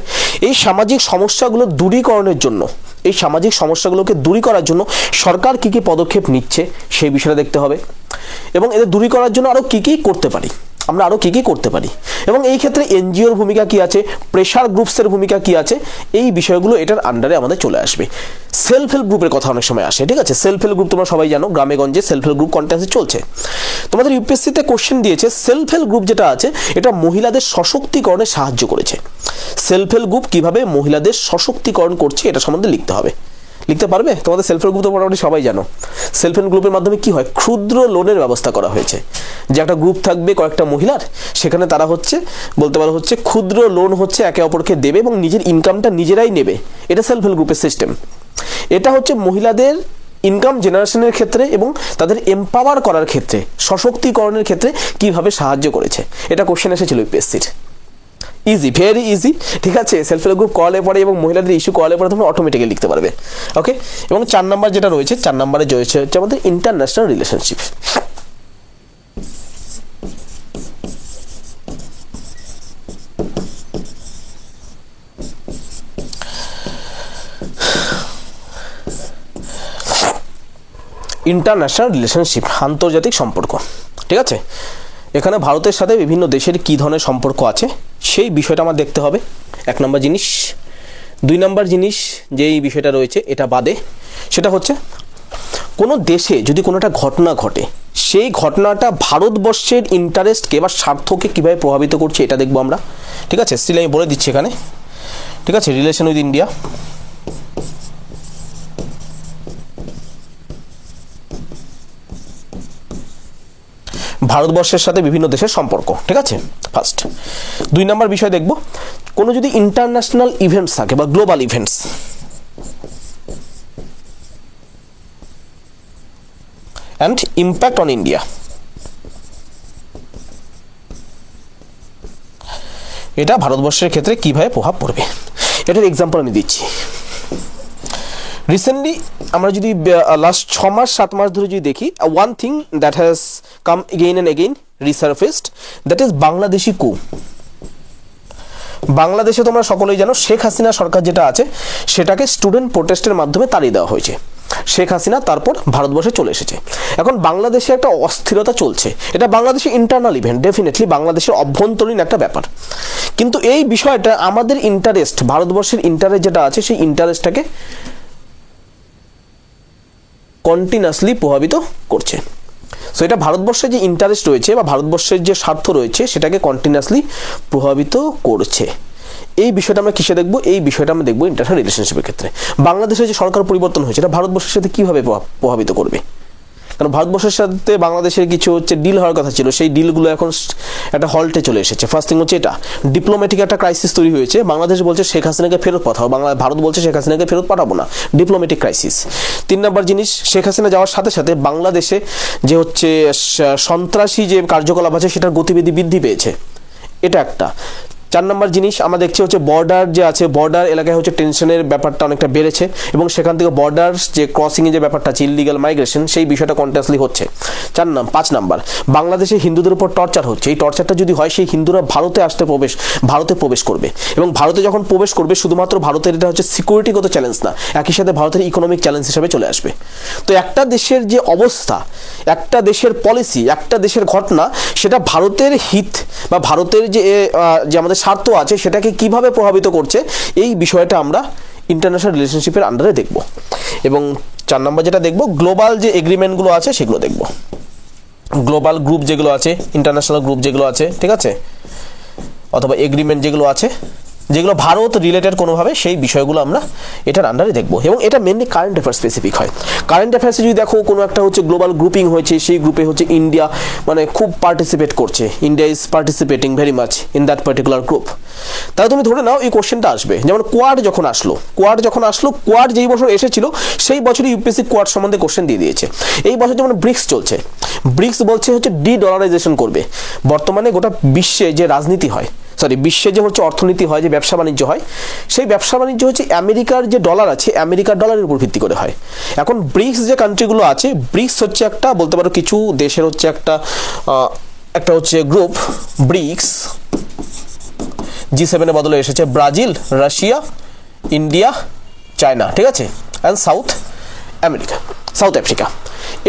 এই সামাজিক সমস্যাগুলো দূরীকরণের জন্য, এই সামাজিক সমস্যাগুলোকে দূরী করার জন্য সরকার কি কি পদক্ষেপ নিচ্ছে সেই বিষয়টা দেখতে হবে, এবং এদের দূরী করার জন্য আরো কি কি করতে পারি, আমরা আরো কি কি করতে পারি, এবং এই ক্ষেত্রে এনজিওর ভূমিকা কি আছে, প্রেশার গ্রুপসের ভূমিকা কি আছে, এই বিষয়গুলো এটার আন্ডারে আমাদের চলে আসবে। সেলফ হেল্প গ্রুপের কথা অনেক সময় আসে, ঠিক আছে। সেলফ হেল্প গ্রুপ তোমরা সবাই জানো, গ্রামে গঞ্জে সেলফ হেল্প গ্রুপ কন্টেন্সে চলছে। তোমাদের ইউপিএসসিতে কোশ্চেন দিয়েছে সেলফ হেল্প গ্রুপ যেটা আছে এটা মহিলাদের সশক্তিকরণে সাহায্য করেছে। সেলফ হেল্প গ্রুপ কিভাবে মহিলাদের সশক্তিকরণ করছে এটা সম্বন্ধে লিখতে হবে। লিখতে পারবে? তোমাদের সেলফ হেল্প গ্রুপ তো মোটামুটি সবাই জানো। সেলফ হেল্প গ্রুপের মাধ্যমে কি হয়, ক্ষুদ্র লোনের ব্যবস্থা করা হয়েছে, যে একটা গ্রুপ থাকবে কয়েকটা মহিলার, সেখানে তারা হচ্ছে বলতে পারো হচ্ছে ক্ষুদ্র লোন হচ্ছে একে অপরকে দেবে এবং নিজের ইনকামটা নিজেরাই নেবে। এটা সেলফ হেল্প গ্রুপের সিস্টেম। এটা হচ্ছে মহিলাদের ইনকাম জেনারেশনের ক্ষেত্রে এবং তাদের এম্পাওয়ার করার ক্ষেত্রে, সশক্তিকরণের ক্ষেত্রে কিভাবে সাহায্য করেছে, এটা কোশ্চেন এসেছিল ইউপিএসসির। ইজি, ভেরি ইজি, ঠিক আছে। সেলফ হেল্প গ্রুপ করালে পরে এবং মহিলাদের ইস্যু করালে পরে তোমরা অটোমেটিক্যালি লিখতে পারবে, ওকে। এবং 4 নাম্বার যেটা রয়েছে, 4 নাম্বারে রয়েছে হচ্ছে আমাদের ইন্টারন্যাশনাল রিলেশনশিপ। ইন্টারন্যাশনাল রিলেশনশিপ, আন্তর্জাতিক সম্পর্ক, ঠিক আছে। এখানে ভারতের সাথে বিভিন্ন দেশের কী ধরনের সম্পর্ক আছে সেই বিষয়টা আমার দেখতে হবে, 1 নম্বর জিনিস। 2 নম্বর জিনিস যেই বিষয়টা রয়েছে এটা বাদে, সেটা হচ্ছে কোনো দেশে যদি কোনো একটা ঘটনা ঘটে, সেই ঘটনাটা ভারতবর্ষের ইন্টারেস্টকে বা স্বার্থকে কীভাবে প্রভাবিত করছে এটা দেখবো আমরা, ঠিক আছে। স্টিল আমি বলে দিচ্ছি এখানে, ঠিক আছে। রিলেশন উইথ ইন্ডিয়া, ভারতবর্ষের সাথে বিভিন্ন দেশের সম্পর্ক, ঠিক আছে, ফার্স্ট। 2 নম্বর বিষয় দেখব, কোনো যদি ইন্টারন্যাশনাল ইভেন্টস থাকে বা global events, and impact on India. এটা ভারতবর্ষের ক্ষেত্রে কিভাবে প্রভাব পড়বে, এটার এক্সাম্পল আমি দিচ্ছি। রিসেন্টলি আমরা যদি লাস্ট 6 মাস 7 মাস ধরে যদি দেখি, one thing that has come again and again resurfaced, that is Bangladeshi coup. বাংলাদেশে তোমরা সকলেই জানো শেখ হাসিনা সরকার যেটা আছে সেটাকে স্টুডেন্ট প্রোটেস্টের মাধ্যমে তাড়িয়ে দেওয়া হয়েছে। শেখ হাসিনা তারপর ভারতবর্ষে চলে এসেছে। এখন বাংলাদেশে একটা অস্থিরতা চলছে, এটা বাংলাদেশের ইন্টারনাল ইভেন্ট, ডেফিনেটলি বাংলাদেশের অভ্যন্তরীণ একটা ব্যাপার। কিন্তু এই বিষয়টা আমাদের ইন্টারেস্ট, ভারতবর্ষের ইন্টারেস্ট যেটা আছে সেই ইন্টারেস্টটাকে কন্টিনিউয়াসলি প্রভাবিত করছে। সো এটা ভারতবর্ষের যে ইন্টারেস্ট রয়েছে বা ভারতবর্ষের যে স্বার্থ রয়েছে সেটাকে কন্টিনিউয়াসলি প্রভাবিত করছে। এই বিষয়টা আমরা কিসে দেখবো? এই বিষয়টা আমরা দেখবো ইন্টারন্যাশনাল রিলেশনশিপের ক্ষেত্রে। বাংলাদেশের যে সরকার পরিবর্তন হয়েছে এটা ভারতবর্ষের সাথে কিভাবে প্রভাবিত করবে? কারণ ভারতবর্ষের সাথে বাংলাদেশের কিছু হচ্ছে ডিল হওয়ার কথা ছিল, সেই ডিলগুলো এখন একটা হল্টে চলে এসেছে। ফার্স্ট থিং হচ্ছে এটা ডিপ্লোম্যাটিক একটা ক্রাইসিস তৈরি হয়েছে। বাংলাদেশ বলছে শেখ হাসিনাকে ফেরত পাঠাও, ভারত বলছে শেখ হাসিনাকে ফেরত পাঠাবো না, ডিপ্লোম্যাটিক ক্রাইসিস। 3 নম্বর জিনিস, শেখ হাসিনা যাওয়ার সাথে সাথে বাংলাদেশে যে হচ্ছে সন্ত্রাসী যে কার্যকলাপ আছে সেটার গতিবিধি বৃদ্ধি পেয়েছে, এটা একটা। 4 নম্বর জিনিস আমরা দেখছি হচ্ছে বর্ডার যে আছে, বর্ডার এলাকায় হচ্ছে টেনশনের ব্যাপারটা অনেকটা বেড়েছে এবং সেখান থেকে বর্ডার যে ক্রসিংয়ে যে ব্যাপারটা আছে ইললিগাল মাইগ্রেশন, সেই বিষয়টা কন্টিনিউয়াসলি হচ্ছে। 5 নম্বর, বাংলাদেশে হিন্দুদের উপর টর্চার হচ্ছে। এই টর্চারটা যদি হয় সেই হিন্দুরা ভারতে প্রবেশ করবে এবং ভারতে যখন প্রবেশ করবে শুধুমাত্র ভারতের এটা হচ্ছে সিকিউরিটিগত চ্যালেঞ্জ না, একই সাথে ভারতের ইকোনমিক চ্যালেঞ্জ হিসেবে চলে আসবে। তো একটা দেশের যে অবস্থা, একটা দেশের পলিসি, একটা দেশের ঘটনা, সেটা ভারতের হিত বা ভারতের যে আমাদের স্বার্থ আছে সেটাকে কিভাবে প্রভাবিত করছে, এই বিষয়টা আমরা ইন্টারন্যাশনাল রিলেশনশিপের আন্ডারে দেখব। এবং 4 নম্বর যেটা দেখব, গ্লোবাল যে এগ্রিমেন্টগুলো আছে সেগুলো দেখব। গ্লোবাল গ্রুপ যেগুলো আছে, ইন্টারন্যাশনাল গ্রুপ যেগুলো আছে, ঠিক আছে, অথবা এগ্রিমেন্ট যেগুলো আছে যেগুলো ভারত রিলেটেড কোনোভাবে, সেই বিষয়গুলো আমরা এটার আন্ডারে দেখবো। এবং এটা মেনলি কারেন্ট অ্যাফেয়ার্স স্পেসিফিক হয়। কারেন্ট অ্যাফেয়ার্সে যদি দেখো কোনো একটা হচ্ছে গ্লোবাল গ্রুপিং হয়েছে, সেই গ্রুপে হচ্ছে ইন্ডিয়া মানে খুব পার্টিসিপেট করছে, India is participating very much in that particular group, তাহলে তুমি ধরে নাও এই কোশ্চেনটা আসবে। যেমন কোয়াড যখন আসলো, কোয়াড যেই বছর এসেছিল সেই বছরই ইউপিএসসি কোয়াড সম্বন্ধে কোশ্চেন দিয়ে দিয়েছে। এই বছর যেমন ব্রিক্স চলছে, ব্রিক্স বলছে হচ্ছে ডলারাইজেশন করবে। বর্তমানে গোটা বিশ্বে যে রাজনীতি হয়, বিশ্বে যে হচ্ছে অর্থনীতি হয়, যে ব্যবসা বাণিজ্য হয়, সেই ব্যবসা বাণিজ্য হচ্ছে আমেরিকার যে ডলার আছে, আমেরিকার ডলারের উপর ভিত্তি করে হয়। এখন ব্রিক্স যে কান্ট্রিগুলো আছে, ব্রিক্স হচ্ছে একটা বলতে পারো কিছু দেশের হচ্ছে একটা হচ্ছে গ্রুপ ব্রিক্স, G7 বদলে এসেছে ব্রাজিল, রাশিয়া, ইন্ডিয়া, চায়না, ঠিক আছে, অ্যান্ড সাউথ আফ্রিকা।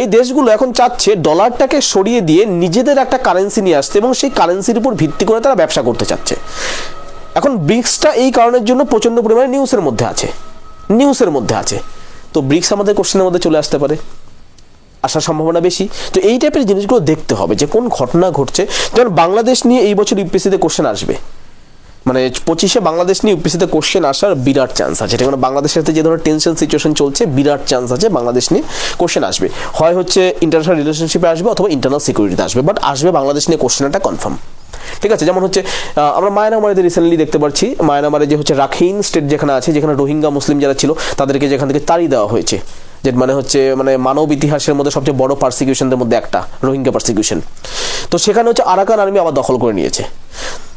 এই দেশগুলো এখন চাচ্ছে ডলারটাকে সরিয়ে দিয়ে নিজেদের একটা কারেন্সি নিয়ে আসতে এবং সেই কারেন্সির উপর ভিত্তি করে তারা ব্যবসা করতে চাচ্ছে। এখন ব্রিক্সটা এই কারণের জন্য প্রচন্ড পরিমাণে নিউজের মধ্যে আছে। তো ব্রিক্স আমাদের কোশ্চেনের মধ্যে চলে আসতে পারে, আসার সম্ভাবনা বেশি। তো এই টাইপের জিনিসগুলো দেখতে হবে যে কোন ঘটনা ঘটছে। যেমন বাংলাদেশ নিয়ে এই বছর ইউপিএসসিতে কোশ্চেন আসবে, মানে 25-এ বাংলাদেশ নিয়ে ইউপিএসসিতে কোশ্চেন আসার বিরাট চান্স আছে। এটা বাংলাদেশের সাথে যে ধরনের টেনশন সিচুয়েশন চলছে, বিরাট চান্স আছে বাংলাদেশ নিয়ে কোশ্চেন আসবে। হয় হচ্ছে ইন্টারন্যাশনাল রিলেশনশিপে আসবে অথবা ইন্টারনাল সিকিউরিটিতে আসবে, বাট আসবে বাংলাদেশ নিয়ে কোশ্চেনটা কনফার্ম, ঠিক আছে। যেমন হচ্ছে আমরা মায়ানমারে রিসেন্টলি দেখতে পাচ্ছি, মায়ানমারে যে হচ্ছে রাখাইন স্টেট যেখানে আছে, যেখানে রোহিঙ্গা মুসলিম যারা ছিল তাদেরকে যেখান থেকে তাড়িয়ে দেওয়া হয়েছে, যে মানে হচ্ছে মানে মানব ইতিহাসের মধ্যে সবচেয়ে বড় পারসিকিউশনদের মধ্যে একটা রোহিঙ্গা পারসিকিউশন। তো সেখানে হচ্ছে আরাকান আর্মি আবার দখল করে নিয়েছে।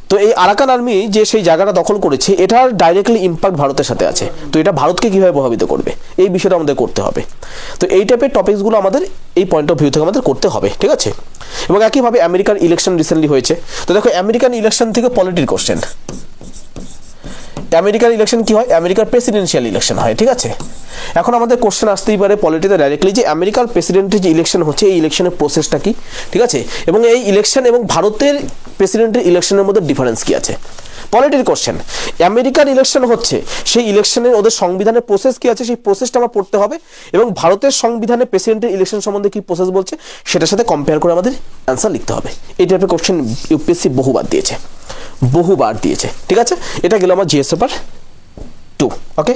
তো এই আরাকান আর্মি যে সেই জায়গাটা দখল করেছে, এটার ডাইরেক্টলি ইম্প্যাক্ট ভারতের সাথে আছে। তো এটা ভারতকে কিভাবে প্রভাবিত করবে, এই বিষয়টা আমাদের করতে হবে। তো এই টাইপের টপিকসগুলো আমাদের এই পয়েন্ট অফ ভিউ থেকে আমাদের করতে হবে, ঠিক আছে। এবং একইভাবে আমেরিকার ইলেকশন রিসেন্টলি হয়েছে। তো দেখো আমেরিকান ইলেকশন থেকে পলিটির কোশ্চেন, আমেরিকার ইলেকশন কি হয়, আমেরিকার প্রেসিডেন্সিয়াল ইলেকশন হয়, ঠিক আছে। এখন আমাদের কোশ্চেন আসতেই পারে পলিটিতে ডাইরেক্টলি যে আমেরিকার প্রেসিডেন্টের যে ইলেকশন হচ্ছে, এই ইলেকশনের প্রসেসটা কি, ঠিক আছে, এবং এই ইলেকশন এবং ভারতের প্রেসিডেন্টের ইলেকশনের মধ্যে ডিফারেন্স কি আছে। পলিটির কোশ্চেন, আমেরিকার ইলেকশন হচ্ছে, সেই ইলেকশনের ওদের সংবিধানের প্রসেস কি আছে, সেই প্রসেসটা আমরা পড়তে হবে এবং ভারতের সংবিধানে প্রেসিডেন্টের ইলেকশন সম্বন্ধে কি প্রসেস বলছে সেটার সাথে কম্পেয়ার করে আমাদের অ্যান্সার লিখতে হবে। এই টাইপের কোশ্চেন ইউপিএসসি বহুবার দিয়েছে, ঠিক আছে। এটা গেল আমার জিএস পেপার 2, ওকে।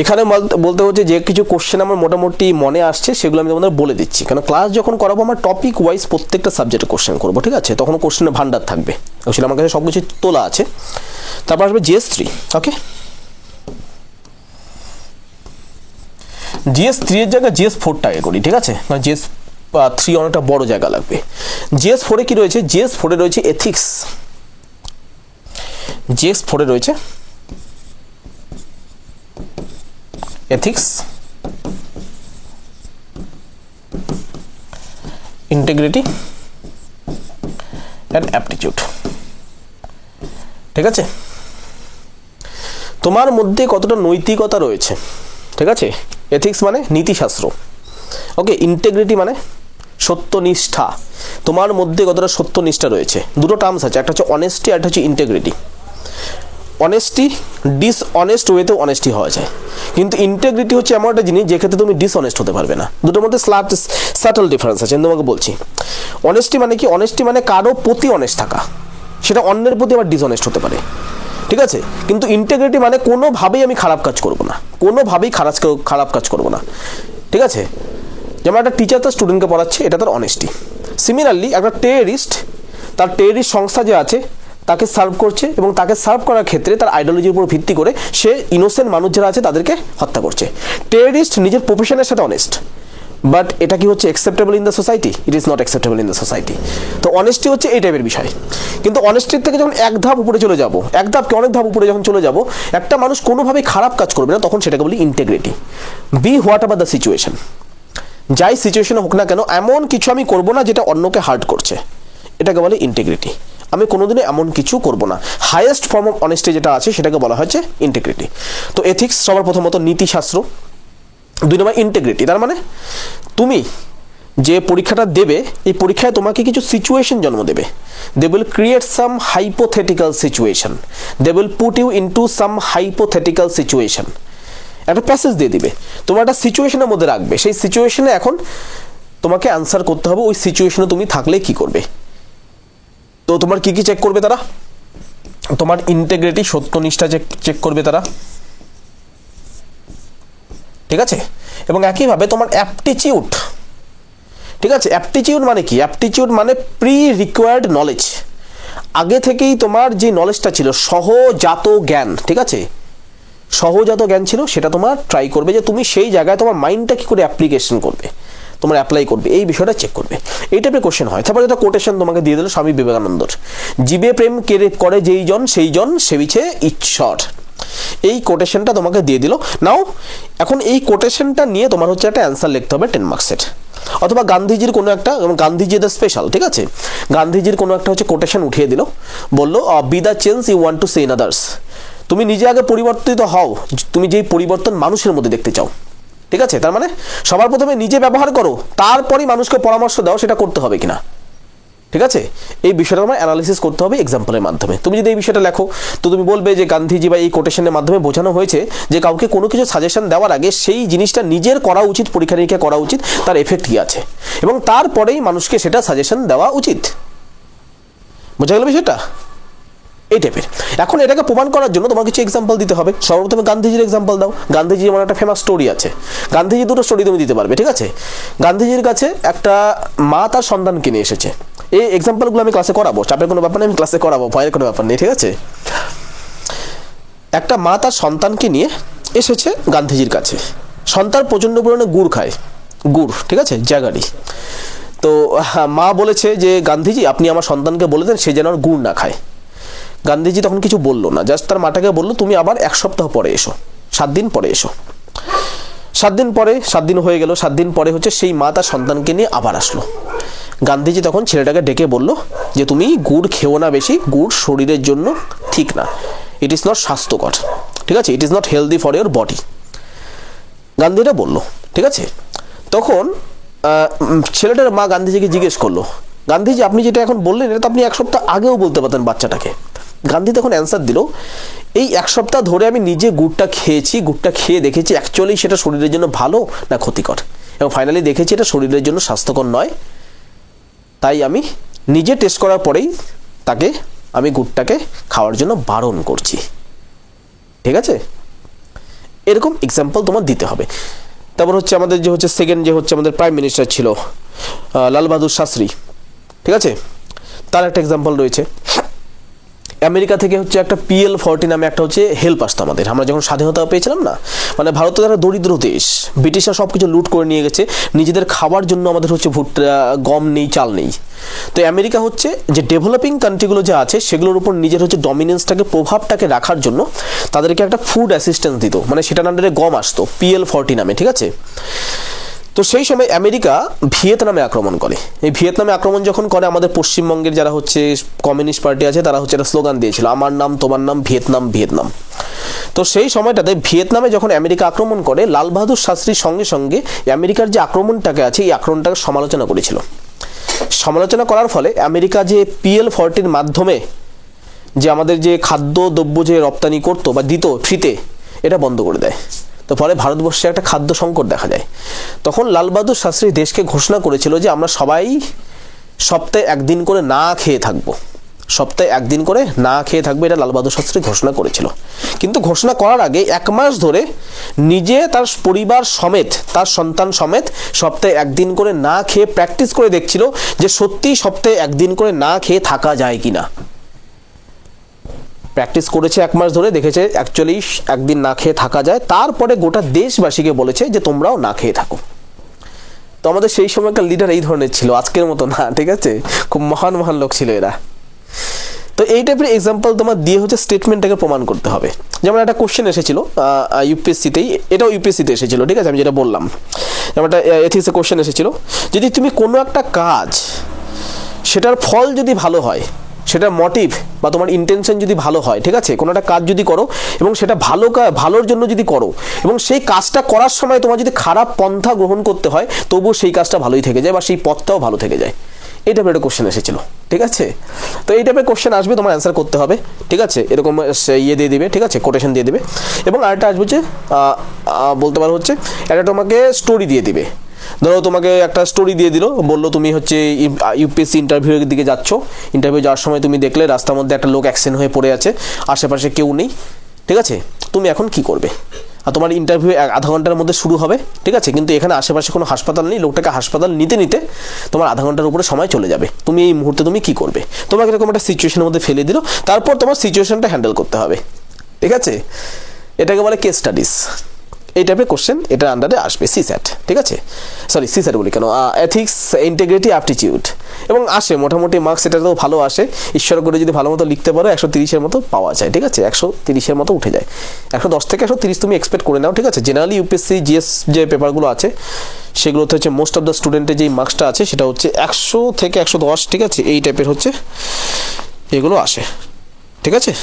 এখানে বলতে হচ্ছে যে কিছু কোশ্চেন আমার মোটামুটি মনে আসছে, সেগুলো আমি তোমাদের বলে দিচ্ছি। কারণ ক্লাস যখন করাবো আমার টপিক ওয়াইজ প্রত্যেকটা সাবজেক্টে কোশ্চেন করবো, ঠিক আছে। তখন কোশ্চেনের ভান্ডার থাকবে, আসলে আমার কাছে সব কিছু তোলা আছে। তারপর আসবে জিএস 3, ওকে। জিএস 3 এর জায়গায় জিএস 4টা আগে করি, ঠিক আছে। কারণ জিএস 3 অনেকটা বড় জায়গা লাগবে। জিএস 4-এ কি রয়েছে, জিএস 4-এ রয়েছে এথিক্স, জিএস 4-এ রয়েছে এথিক্স, ইন্টিগ্রিটি অ্যান্ড অ্যাপটিটিউড, ঠিক আছে। তোমার মধ্যে কতটা নৈতিকতা রয়েছে, ঠিক আছে। এথিক্স মানে নীতিশাস্ত্র, ওকে। ইন্টিগ্রিটি মানে সত্যনিষ্ঠা, তোমার মধ্যে কতটা সত্যনিষ্ঠা রয়েছে। দুটো টার্মস আছে, একটা হচ্ছে অনেস্টি আর একটা হচ্ছে ইন্টিগ্রিটি। অনেস্টি ডিসঅনেস্ট ওয়েতে অনেস্টি হওয়া যায়, কিন্তু ইন্টেগ্রিটি হচ্ছে এমন একটা জিনিস যে ক্ষেত্রে তুমি ডিসঅনেস্ট হতে পারবে না। দুটোর মধ্যে সাটল ডিফারেন্স আছে, আমি তোমাকে বলছি। অনেস্টি মানে কি? অনেস্টি মানে কারো প্রতি অনেস্ট থাকা, সেটা অন্যের প্রতি আবার ডিসঅনেস্ট হতে পারে, ঠিক আছে? কিন্তু ইন্টেগ্রিটি মানে কোনোভাবেই আমি খারাপ কাজ করব না, কোনোভাবেই খারাপ কাজ করব না, ঠিক আছে? যেমন একটা টিচার তার স্টুডেন্টকে পড়াচ্ছে, এটা তার অনেস্টি। সিমিলারলি একটা টেররিস্ট তার টেররিস্ট সংস্থা যে আছে তাকে সার্ভ করছে, এবং তাকে সার্ভ করার ক্ষেত্রে তার আইডিওলজির উপর ভিত্তি করে সে ইনোসেন্ট মানুষ যারা আছে তাদেরকে হত্যা করছে। টেররিস্ট নিজের প্রফেশনের সাথে অনেস্ট, বাট এটা কি হচ্ছে acceptable in the society? It is not acceptable in the society. তো অনেস্টি হচ্ছে এই টাইপের বিষয়। কিন্তু অনেস্টির থেকে যখন এক ধাপ উপরে চলে যাব, এক ধাপ কি অনেক ধাপ উপরে যখন চলে যাব, একটা মানুষ কোনোভাবেই খারাপ কাজ করবে না, তখন সেটাকে বলি integrity. Be whatever the situation, যাই সিচুয়েশন হোক না কেন, এমন কিছু আমি করব না যেটা অন্যকে হার্ট করছে, এটাকে বলে ইন্টেগ্রিটি। আমি কোনোদিনও এমন কিছু করব না। হাইয়েস্ট ফর্ম অফ অনেস্টি যেটা আছে সেটাকে বলা হচ্ছে ইন্টেগ্রিটি। তো এথিক্স সবার প্রথমত নীতিশাস্ত্র, 2 নম্বর ইন্টেগ্রিটি। তার মানে তুমি যে পরীক্ষাটা দেবে, এই পরীক্ষায় তোমাকে কিছু সিচুয়েশন জন্ম দেবে। They will create some hypothetical situation, they will put you into some hypothetical situation. একটা প্যাসেজ দিয়ে দিবে, তোমার একটা সিচুয়েশনের মধ্যে রাখবে, সেই সিচুয়েশনে এখন তোমাকে অ্যান্সার করতে হবে ওই সিচুয়েশনে তুমি থাকলে কি করবে। তো তোমার কি কি চেক করবে তারা? তোমার ইন্টেগ্রিটি, সত্যনিষ্ঠা চেক করবে তারা, ঠিক আছে? এবং একইভাবে তোমার অ্যাপটিটিউড, ঠিক আছে? অ্যাপটিটিউড মানে কি? অ্যাপটিটিউড মানে প্রি রিকোয়ার্ড নলেজ, আগে থেকেই তোমার যে নলেজটা ছিল, সহজাত জ্ঞান, ঠিক আছে? সহজাত জ্ঞান ছিল, সেটা তোমার ট্রাই করবে যে তুমি সেই জায়গায় তোমার মাইন্ডটা কি করে অ্যাপ্লিকেশন করবে, তোমার অ্যাপ্লাই করবে, এই বিষয়টা চেক করবে। এই টাইপের কোশ্চেন হয়। তারপরে একটা কোটেশন তোমাকে দিয়ে দিল স্বামী বিবেকানন্দর, জীবে প্রেম করে যেই জন সেই জন সেবিছে ঈশ্বর। এই কোটেশনটা তোমাকে দিয়ে দিল। নাও এখন এই কোটেশনটা নিয়ে তোমার হচ্ছে একটা অ্যান্সার লিখতে হবে 10 মার্কসের। অথবা গান্ধীজির কোনো একটা, গান্ধীজি দ্য স্পেশাল, ঠিক আছে? গান্ধীজির কোনো একটা হচ্ছে কোটেশন উঠিয়ে দিল, বললো be the change you want to see in others. তুমি নিজে আগে পরিবর্তিত হও, তুমি যেই পরিবর্তন মানুষের মধ্যে দেখতে চাও, ঠিক আছে? তার মানে সবার প্রথমে নিজে ব্যবহার করো, তারপরই মানুষকে পরামর্শ দাও সেটা করতে হবে কিনা, ঠিক আছে? এই বিষয়টা তোমার অ্যানালিসিস করতে হবে এক্সাম্পলের মাধ্যমে। তুমি যদি এই বিষয়টা লেখো, তো তুমি বলবে যে গান্ধীজি বা এই কোটেশনের মাধ্যমে বোঝানো হয়েছে যে কাউকে কোনো কিছু সাজেশন দেওয়ার আগে সেই জিনিসটা নিজের করা উচিত, পরীক্ষা নিরীক্ষা করা উচিত, তার এফেক্ট কি আছে, এবং তারপরেই মানুষকে সেটা সাজেশন দেওয়া উচিত। বোঝা গেল বিষয়টা? এই টাইপের। এখন এটাকে প্রমাণ করার জন্য তোমার কিছু এক্সাম্পল দিতে হবে। সর্বপ্রথমে গান্ধীজির এক্সাম্পল দাও। গান্ধীজি যেমন একটা ফেমাস স্টোরি আছে, গান্ধীজি দুটো স্টোরি তুমি দিতে পারবে, ঠিক আছে? গান্ধীজির কাছে একটা মা তার সন্তানকে নিয়ে এসেছে। এই এক্সাম্পলগুলো আমি ক্লাসে করাবো, চাপের কোনো ব্যাপার নেই, আমি ক্লাসে করাবো, ভয়ের কোনো ব্যাপার নেই, ঠিক আছে? একটা মা তার সন্তানকে নিয়ে এসেছে গান্ধীজির কাছে। সন্তান প্রচণ্ড পরিমাণে গুড় খায়, গুড়, ঠিক আছে, জাগারি। তো মা বলেছে যে গান্ধীজি আপনি আমার সন্তানকে বলে দেন সে যেন আর গুড় না খায়। গান্ধীজি তখন কিছু বললো না, জাস্ট তার মাটাকে বললো তুমি আবার 1 সপ্তাহ পরে এসো, 7 দিন পরে এসো। 7 দিন পরে, 7 দিন হয়ে গেল, 7 দিন পরে হচ্ছে সেই মা তার সন্তানকে নিয়ে আবার আসলো। গান্ধীজি তখন ছেলেটাকে ডেকে বলল যে তুমি গুড় খেও না বেশি, গুড় শরীরের জন্য ঠিক না, ইট ইজ নট স্বাস্থ্যকর, ঠিক আছে? It is not healthy for your body. গান্ধীটা বললো, ঠিক আছে? তখন ছেলেটার মা গান্ধীজিকে জিজ্ঞেস করলো, গান্ধীজি আপনি যেটা এখন বললেন এটা তো আপনি 1 সপ্তাহ আগেও বলতে পারতেন বাচ্চাটাকে। গান্ধী তখন অ্যান্সার দিল, এই 1 সপ্তাহ ধরে আমি নিজে গুড়টা খেয়েছি, গুড়টা খেয়ে দেখেছি অ্যাকচুয়ালি সেটা শরীরের জন্য ভালো না ক্ষতিকর, এবং ফাইনালি দেখেছি এটা শরীরের জন্য স্বাস্থ্যকর নয়। তাই আমি নিজে টেস্ট করার পরেই তাকে আমি গুড়টাকে খাওয়ার জন্য বারণ করছি, ঠিক আছে? এরকম এক্সাম্পল তোমার দিতে হবে। তারপর হচ্ছে আমাদের যে হচ্ছে সেকেন্ড যে হচ্ছে আমাদের প্রাইম মিনিস্টার ছিল লাল বাহাদুর শাস্ত্রী, ঠিক আছে? তার একটা এক্সাম্পল রয়েছে। আমেরিকা থেকে হচ্ছে একটা PL-40 নামে একটা হচ্ছে হেল্প আসতো আমাদের, আমরা যখন স্বাধীনতা পেয়েছিলাম না, মানে ভারত একটা দরিদ্র দেশ, ব্রিটিশরা সব কিছু লুট করে নিয়ে গেছে, নিজেদের খাবার জন্য আমাদের হচ্ছে ভুট্টা, গম নেই, চাল নেই। তো আমেরিকা হচ্ছে যে ডেভেলপিং কান্ট্রিগুলো যা আছে সেগুলোর উপর নিজের হচ্ছে ডমিনেন্সটাকে, প্রভাবটাকে রাখার জন্য তাদেরকে একটা ফুড অ্যাসিস্ট্যান্স দিত, মানে সেটার আন্ডারে গম আসতো PL-40 নামে, ঠিক আছে? তো সেই সময় আমেরিকা ভিয়েতনামে আক্রমণ করে। এই ভিয়েতনামে আক্রমণ যখন করে, আমাদের পশ্চিমবঙ্গের যারা হচ্ছে কমিউনিস্ট পার্টি আছে তারা হচ্ছে একটা স্লোগান দিয়েছিল, আমার নাম তোমার নাম ভিয়েতনাম ভিয়েতনাম। তো সেই সময়টাতে ভিয়েতনামে যখন আমেরিকা আক্রমণ করে, লাল বাহাদুর শাস্ত্রীর সঙ্গে সঙ্গে আমেরিকার যে আক্রমণটাকে আছে এই আক্রমণটাকে সমালোচনা করেছিল। সমালোচনা করার ফলে আমেরিকা যে PL-40 মাধ্যমে যে আমাদের যে খাদ্য দ্রব্য যে রপ্তানি করতো বা দিত ফ্রিতে, এটা বন্ধ করে দেয়। তো ফলে ভারতবর্ষে একটা খাদ্য সংকট দেখা যায়। তখন লাল বাহাদুর শাস্ত্রী দেশকে ঘোষণা করেছিল যে আমরা সবাই সপ্তাহে একদিন করে না খেয়ে থাকবো, সপ্তাহে একদিন করে না খেয়ে থাকবে, এটা লাল বাহাদুর শাস্ত্রী ঘোষণা করেছিল। কিন্তু ঘোষণা করার আগে 1 মাস ধরে নিজে তার পরিবার সমেত, তার সন্তান সমেত সপ্তাহে একদিন করে না খেয়ে প্র্যাকটিস করে দেখছিল যে সত্যি সপ্তাহে একদিন করে না খেয়ে থাকা যায় কিনা। প্র্যাকটিস করেছে 1 মাস ধরে, দেখেছে অ্যাকচুয়ালি একদিন না খেয়ে থাকা যায়। তারপরে গোটা দেশবাসীকে বলেছে যে তোমরাও না খেয়ে থাকো। তো আমাদের সেই সময়কার লিডার এই ধরনের ছিল, আজকের মতো না, ঠিক আছে? খুব মহান মহান লোক ছিল এরা। তো এই টাইপের এক্সাম্পল তোমার দিয়ে হচ্ছে স্টেটমেন্টটাকে প্রমাণ করতে হবে। যেমন একটা কোশ্চেন এসেছিল ইউপিএসসিতেই, এটাও ইউপিএসসিতে এসেছিল, ঠিক আছে? আমি যেটা বললাম, যেমন একটা এথিক্সে কোশ্চেন এসেছিল, যদি তুমি কোনো একটা কাজ, সেটার ফল যদি ভালো হয়, সেটার মোটিভ বা তোমার ইন্টেনশন যদি ভালো হয়, ঠিক আছে? কোনো একটা কাজ যদি করো এবং সেটা ভালোর জন্য যদি করো, এবং সেই কাজটা করার সময় তোমার যদি খারাপ পন্থা গ্রহণ করতে হয়, তবুও সেই কাজটা ভালোই থেকে যায় বা সেই পথটাও ভালো থেকে যায়। এই টাইপের একটা কোশ্চেন এসেছিল, ঠিক আছে? তো এই টাইপের কোশ্চেন আসবে, তোমার অ্যান্সার করতে হবে, ঠিক আছে? এরকম ইয়ে দিয়ে দিবে, ঠিক আছে? কোটেশন দিয়ে দিবে। এবং আরেকটা আসবে যে বলতে পারো হচ্ছে একটা তোমাকে স্টোরি দিয়ে দিবে। ধরো তোমাকে একটা স্টোরি দিয়ে দিল, বললো তুমি হচ্ছে ইউপিএসসি ইন্টারভিউয়ের দিকে যাচ্ছ, ইন্টারভিউ যাওয়ার সময় তুমি দেখলে রাস্তার মধ্যে একটা লোক অ্যাক্সিডেন্ট হয়ে পড়ে আছে, আশেপাশে কেউ নেই, ঠিক আছে? তুমি এখন কি করবে? আর তোমার ইন্টারভিউ 1/2 ঘন্টার মধ্যে শুরু হবে, ঠিক আছে? কিন্তু এখানে আশেপাশে কোনো হাসপাতাল নেই, লোকটাকে হাসপাতাল নিতে নিতে তোমার 1/2 ঘন্টার উপরে সময় চলে যাবে। তুমি এই মুহূর্তে তুমি কি করবে? তোমাকে এরকম একটা সিচুয়েশনের মধ্যে ফেলে দিল, তারপর তোমার সিচুয়েশনটা হ্যান্ডেল করতে হবে, ঠিক আছে? এটাকে বলে কেস স্টাডিজ। এই টাইপের কোশ্চেন এটার আন্ডারে আসবে সিস্যাট, ঠিক আছে? সরি সিস্যাট বলি কেন, এথিক্স, ইন্টিগ্রিটি, অ্যাপটিটিউড, এবং আসে মোটামুটি মার্কস এটাতেও ভালো আসে। ঈশ্বর করে যদি ভালো মতো লিখতে পারো 130-এর মতো পাওয়া যায়, ঠিক আছে? 130-এর মতো উঠে যায়। 110 থেকে 130 তুমি এক্সপেক্ট করে নাও, ঠিক আছে? জেনারেলি ইউপিএসসি জিএস যে পেপারগুলো আছে সেগুলোতে হচ্ছে মোস্ট অফ দ্য স্টুডেন্টের যেই মার্কসটা আছে সেটা হচ্ছে 100 থেকে 110, ঠিক আছে? এই টাইপের হচ্ছে এগুলো আসে, ঠিক আছে?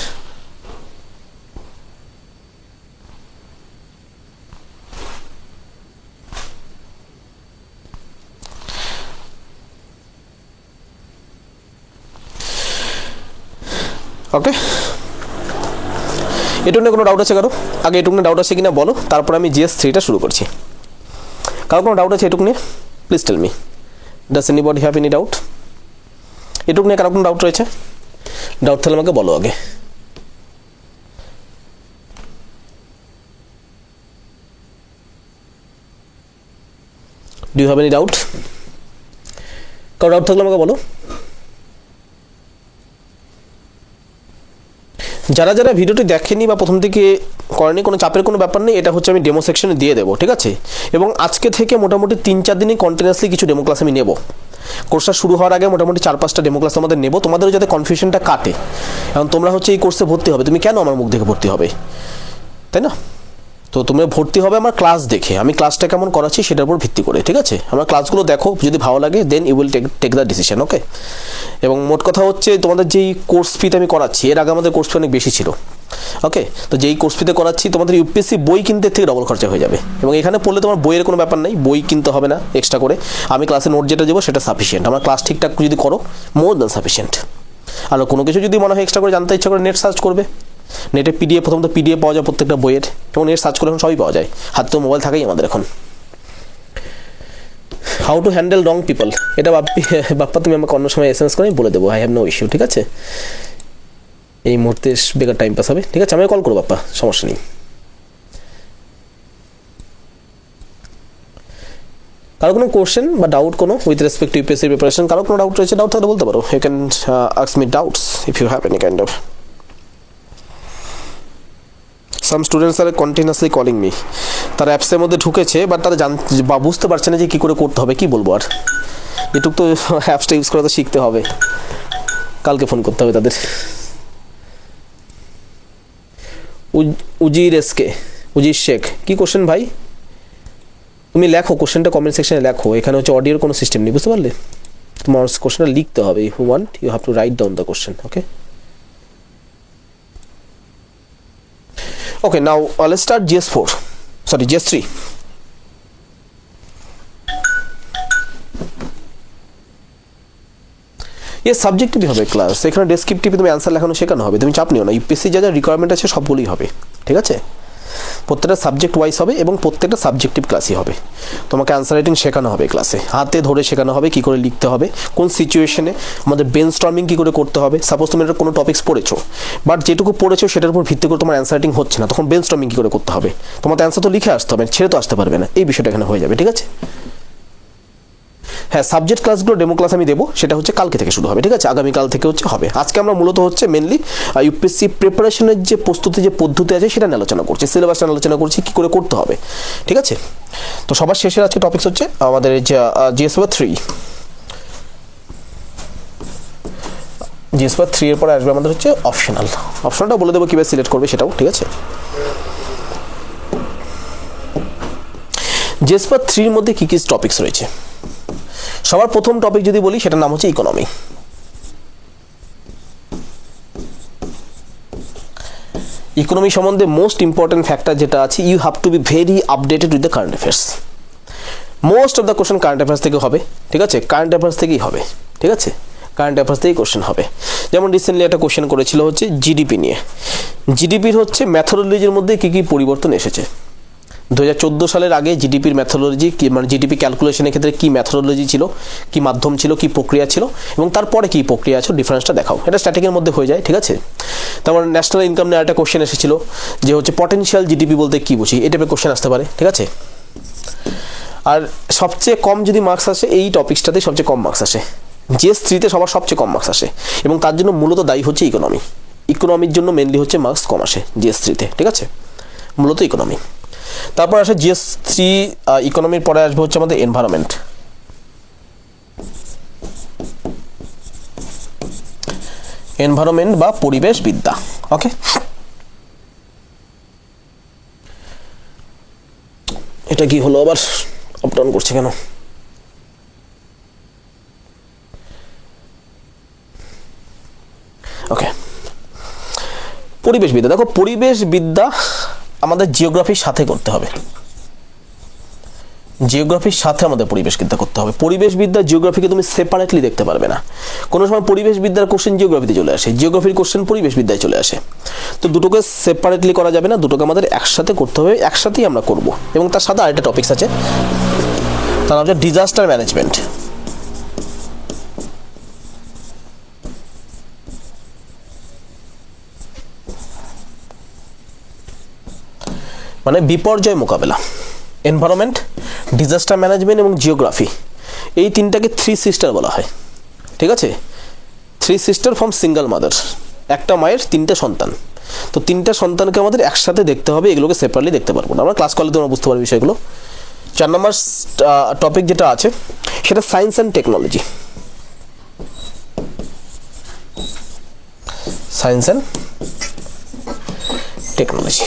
ওকে, এটুকু নিয়ে কোনো ডাউট আছে কারো? আগে এটুকু নিয়ে ডাউট আছে কিনা বলো, তারপর আমি জিএস 3টা শুরু করছি। কারো কোনো ডাউট আছে এটুকু নিয়ে? Please tell me, does anybody have any doubt? এটুকু নিয়ে কারো কোনো ডাউট রয়েছে? ডাউট থাকলে আমাকে বলো আগে। Do you have any doubt? কারো ডাউট থাকলে আমাকে বলো। যারা যারা ভিডিওটি দেখেনি বা প্রথম থেকে করেনি, কোনো চাপের কোনো ব্যাপার নেই, এটা হচ্ছে আমি ডেমো সেকশনে দিয়ে দেবো, ঠিক আছে? এবং আজকে থেকে মোটামুটি 3-4 দিনই কন্টিনিউয়াসলি কিছু ডেমো ক্লাস আমি নেব। কোর্সটা শুরু হওয়ার আগে মোটামুটি 4-5টা ডেমো ক্লাস আমাদের নেব, তোমাদেরও যাতে কনফিউশনটা কাটে। এখন তোমরা হচ্ছে এই কোর্সে ভর্তি হবে, তুমি কেন আমার মুখ দেখে ভর্তি হবে, তাই না? তো তোমরা ভর্তি হবে আমার ক্লাস দেখে, আমি ক্লাসটা কেমন করাচ্ছি সেটার উপর ভিত্তি করে, ঠিক আছে? আমার ক্লাসগুলো দেখো, যদি ভালো লাগে then you will take the decision, okay? এবং মোট কথা হচ্ছে তোমাদের যেই কোর্স ফিতে আমি করাচ্ছি, এর আগে আমাদের কোর্স ফি অনেক বেশি ছিল, ওকে? তো যেই কোর্স ফিতে করাচ্ছি তোমাদের ইউপিএসসি বই কিনতে থেকে ডবল খরচা হয়ে যাবে। এবং এখানে পড়লে তোমার বইয়ের কোনো ব্যাপার নেই, বই কিনতে হবে না এক্সট্রা করে। আমি ক্লাসে নোট যেটা দেবো সেটা সাফিসিয়েন্ট, আমার ক্লাস ঠিকঠাক যদি করো মোর দ্যান সাফিসিয়েন্ট। আর কোনো কিছু যদি মনে হয় এক্সট্রা করে জানতে ইচ্ছা করে নেট সার্চ করবে, নেটে পিডিএফ, প্রথমত পিডিএফ পাওয়া যায় প্রত্যেকটা বইয়ের, এবং নেট সার্চ করে এখন সবই পাওয়া যায়, হাতে তো মোবাইল থাকেই আমাদের এখন। How to handle wrong people, এটা বাপ্পা তুমি আমাকে অন্য সময় এসএমএস করে বলে দেবো, আই হ্যাভ নো ইস্যু, ঠিক আছে? এই মুহূর্তে বেকার টাইম পাস হবে, ঠিক আছে? আমাকে কল করো বাপ্পা, সমস্যা নেই। কারো কোনো কোশ্চেন বা ডাউট কোনো with respect to UPSC preparation, কারো কোনো ডাউট রয়েছে? ডাউট থাকলে বলতে পারো, you can ask me doubts if you have any kind of. Some students are continuously calling me, তারা অ্যাপসের মধ্যে ঢুকেছে বাট তারা বুঝতে পারছে না যে কী করে করতে হবে। কি বলবো আর, এটুক তো অ্যাপসটা ইউজ করা তো শিখতে হবে, কালকে ফোন করতে হবে তাদের। উজির শেখ, কি কোশ্চেন ভাই? তুমি লেখো কোশ্চেনটা, কমেন্ট সেকশনে লেখো। এখানে হচ্ছে অডিওর কোনো সিস্টেম নেই, বুঝতে পারলে? তোমার কোশ্চেনটা লিখতে হবে, if you want you have to write down the question, okay? Okay, now let's start GS4. Sorry, GS3. এর সাবজেক্টিভই হবে ক্লাস, এখানে ডেসক্রিপটিভে তুমি অ্যান্সার লেখানো শেখানো হবে, তুমি চাপ নিও না। ইউপিএসসি যা যা রিকোয়ারমেন্ট আছে সবগুলোই হবে, ঠিক আছে? প্রত্যেকটা সাবজেক্ট ওয়াইজ হবে এবং প্রত্যেকটা সাবজেক্টিভ ক্লাসই হবে। তোমাকে অ্যান্সার রাইটিং শেখানো হবে ক্লাসে, হাতে ধরে শেখানো হবে কী করে লিখতে হবে, কোন সিচুয়েশনে আমাদের ব্রেনস্টর্মিং কী করে করতে হবে। সাপোজ তুমি এটা কোনো টপিক্স পড়েছো, বাট যেটুকু পড়েছো সেটার উপর ভিত্তি করে তোমার অ্যান্সার রাইটিং হচ্ছে না, তখন ব্রেনস্টর্মিং কী করে করতে হবে, তোমার তো অ্যান্সার তো লিখে আসতে হবে, ছেড়ে তো আসতে পারবে না, এই বিষয়টা এখানে হয়ে যাবে, ঠিক আছে? হ্যাঁ, সাবজেক্ট ক্লাসগুলো ডেমো ক্লাস আমি দেবো, সেটা হচ্ছে কালকে থেকে শুরু হবে, ঠিক আছে? আগামীকাল থেকে হবে। আজকে আমরা মূলত হচ্ছে মেনলি ইউপিএসসি প্রিপারেশনের যে প্রস্তুতি যে পদ্ধতি আছে সেটা নিয়ে আলোচনা করছি, সিলেবাসটা আলোচনা করছি, কী করে করতে হবে, ঠিক আছে? তো সবার শেষের আজকে টপিকস হচ্ছে আমাদের যে জিএস পেপার 3, জিএস পেপার 3 এর পরে আসবে আমাদের হচ্ছে অপশনালটা বলে দেবো কীভাবে সিলেক্ট করবে সেটাও, ঠিক আছে? জিএস পেপার 3 এর মধ্যে কী কী টপিকস রয়েছে? সবার প্রথম টপিক যদি বলি সেটার নাম হচ্ছে ইকোনমি। ইকোনমি সম্বন্ধে মোস্ট ইম্পর্টেন্ট ফ্যাক্টর যেটা আছে, you have to be very updated with the current affairs. Most of the question current affairs থেকে হবে, ঠিক আছে? কারেন্ট অ্যাফেয়ার্স থেকেই হবে, ঠিক আছে? কারেন্ট অ্যাফেয়ার্স থেকেই কোশ্চেন হবে। যেমন রিসেন্টলি একটা কোশ্চেন করেছিল হচ্ছে জিডিপি নিয়ে। জিডিপির হচ্ছে ম্যাথোডোলজির মধ্যে কী কী পরিবর্তন এসেছে। 2014 সালের আগে জিডিপির ম্যাথোডোলজি কি, মানে জিডিপি ক্যালকুলেশনের ক্ষেত্রে কী ম্যাথোডোলজি ছিল, কী মাধ্যম ছিল, কী প্রক্রিয়া ছিল, এবং তারপরে কী প্রক্রিয়া আছে, ডিফারেন্সটা দেখাও। এটা স্ট্যাটিকের মধ্যে হয়ে যায়, ঠিক আছে? তারপর ন্যাশনাল ইনকাম নিয়ে একটা কোশ্চেন এসেছিল যে হচ্ছে পটেনশিয়াল জিডিপি বলতে কী বুঝি, এই টাইপের কোশ্চেন আসতে পারে, ঠিক আছে? আর সবচেয়ে কম যদি মার্কস আসে এই টপিক্সটাতে, সবচেয়ে কম মার্কস আসে জিএস 3-তে, সবার সবচেয়ে কম মার্কস আসে, এবং তার জন্য মূলত দায়ী হচ্ছে ইকোনমির জন্য মেনলি হচ্ছে মার্কস কম আসে জিএস 3-তে, ঠিক আছে? মূলত ইকোনমি। তারপর আসে জিএস 3 ইকোনমির পরে আসবে হচ্ছে আমাদের এনভায়রনমেন্ট বা পরিবেশ বিদ্যা, ওকে? এটা কি হলো আবার, আপ ডাউন করছে কেন? ওকে, পরিবেশ বিদ্যা। দেখো, পরিবেশ বিদ্যা আমাদের জিওগ্রাফির সাথে করতে হবে, জিওগ্রাফির সাথে আমাদের পরিবেশ বিদ্যা করতে হবে। পরিবেশ বিদ্যা জিওগ্রাফিকে তুমি সেপারেটলি দেখতে পারবে না। কোনো সময় পরিবেশ বিদ্যার কোশ্চেন জিওগ্রাফিতে চলে আসে, জিওগ্রাফির কোশ্চেন পরিবেশ বিদ্যায় চলে আসে, তো দুটোকে সেপারেটলি করা যাবে না, দুটোকে আমাদের একসাথে করতে হবে, একসাথেই আমরা করব। এবং তার সাথে আরেকটা টপিকস আছে, তার নাম হচ্ছে ডিজাস্টার ম্যানেজমেন্ট। মানে বিপর্যয় মোকাবেলা। এনভায়রনমেন্ট, ডিজাস্টার ম্যানেজমেন্ট এবং জিওগ্রাফি, এই তিনটাকে 3 সিস্টার বলা হয়, ঠিক আছে? 3 সিস্টার ফ্রম সিঙ্গেল মাদার, একটা মায়ের 3টে সন্তান। তো 3টা সন্তানকে আমাদের একসাথে দেখতে হবে, এগুলোকে সেপারেটলি দেখতে পারবো না। আমরা ক্লাস করলে তোমরা বুঝতে পারবে বিষয়গুলো। 4 নম্বর টপিক যেটা আছে সেটা science and technology. Science and technology,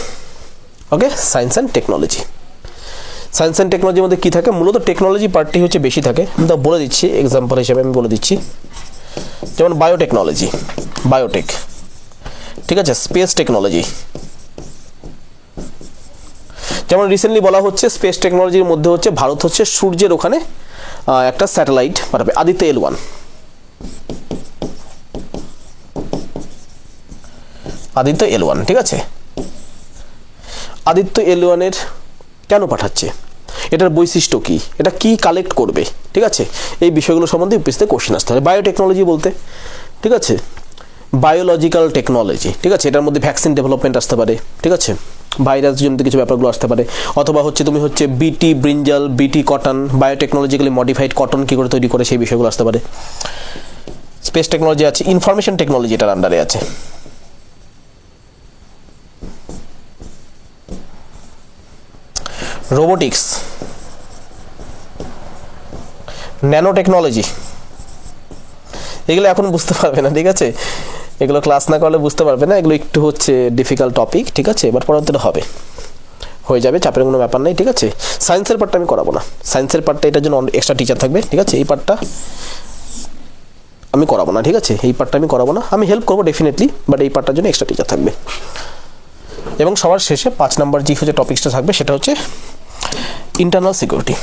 okay? Science and technology. Science and টেকনোলজির মধ্যে কী থাকে? মূলত টেকনোলজি পার্টটি হচ্ছে বেশি থাকে। আমি তো বলে দিচ্ছি, এক্সাম্পল হিসেবে আমি বলে দিচ্ছি, যেমন বায়োটেকনোলজি, বায়োটেক, ঠিক আছে? স্পেস টেকনোলজি, যেমন রিসেন্টলি বলা হচ্ছে স্পেস টেকনোলজির মধ্যে হচ্ছে ভারত হচ্ছে সূর্যের ওখানে একটা স্যাটেলাইট পাঠাবে, আদিত্য L1। আদিত্য L1, ঠিক আছে? আদিত্য L1 এর কেন পাঠাচ্ছে, এটার বৈশিষ্ট্য কি, এটা কি কালেক্ট করবে, ঠিক আছে? এই বিষয়গুলো সম্বন্ধে ইউপিএসসিতে কোশ্চেন আসতে পারে। বায়োটেকনোলজি বলতে, ঠিক আছে, বায়োলজিক্যাল টেকনোলজি, ঠিক আছে? এটার মধ্যে ভ্যাকসিন ডেভেলপমেন্ট আসতে পারে, ঠিক আছে? ভাইরাস জনিত কিছু ব্যাপারগুলো আসতে পারে। অথবা হচ্ছে তুমি হচ্ছে বিটি ব্রিঞ্জাল, বিটি কটন, বায়োটেকনোলজিক্যালি মডিফাইড কটন কী করে তৈরি করে, সেই বিষয়গুলো আসতে পারে। স্পেস টেকনোলজি আছে, ইনফরমেশন টেকনোলজি এটার আন্ডারে আছে। রোবোটিক্স, ন্যানো টেকনোলজি, এগুলো এখন বুঝতে পারবে না, ঠিক আছে? এগুলো ক্লাস না করলে বুঝতে পারবে না, এগুলো একটু হচ্ছে ডিফিকাল্ট টপিক, ঠিক আছে? এবার পরবর্তীতে হয়ে যাবে, চাপের কোনো ব্যাপার নেই, ঠিক আছে? সায়েন্সের পার্টটা আমি করাবো না, সায়েন্সের পার্টটা এটার জন্য এক্সট্রা টিচার থাকবে, ঠিক আছে? এই পার্টটা আমি করাবো না, ঠিক আছে? এই পার্টটা আমি করাবো না, আমি হেল্প করবো ডেফিনেটলি, বাট এই পার্টটার জন্য এক্সট্রা টিচার থাকবে। এবং সবার শেষে 5 নম্বর যে হচ্ছে টপিকসটা থাকবে সেটা হচ্ছে internal security.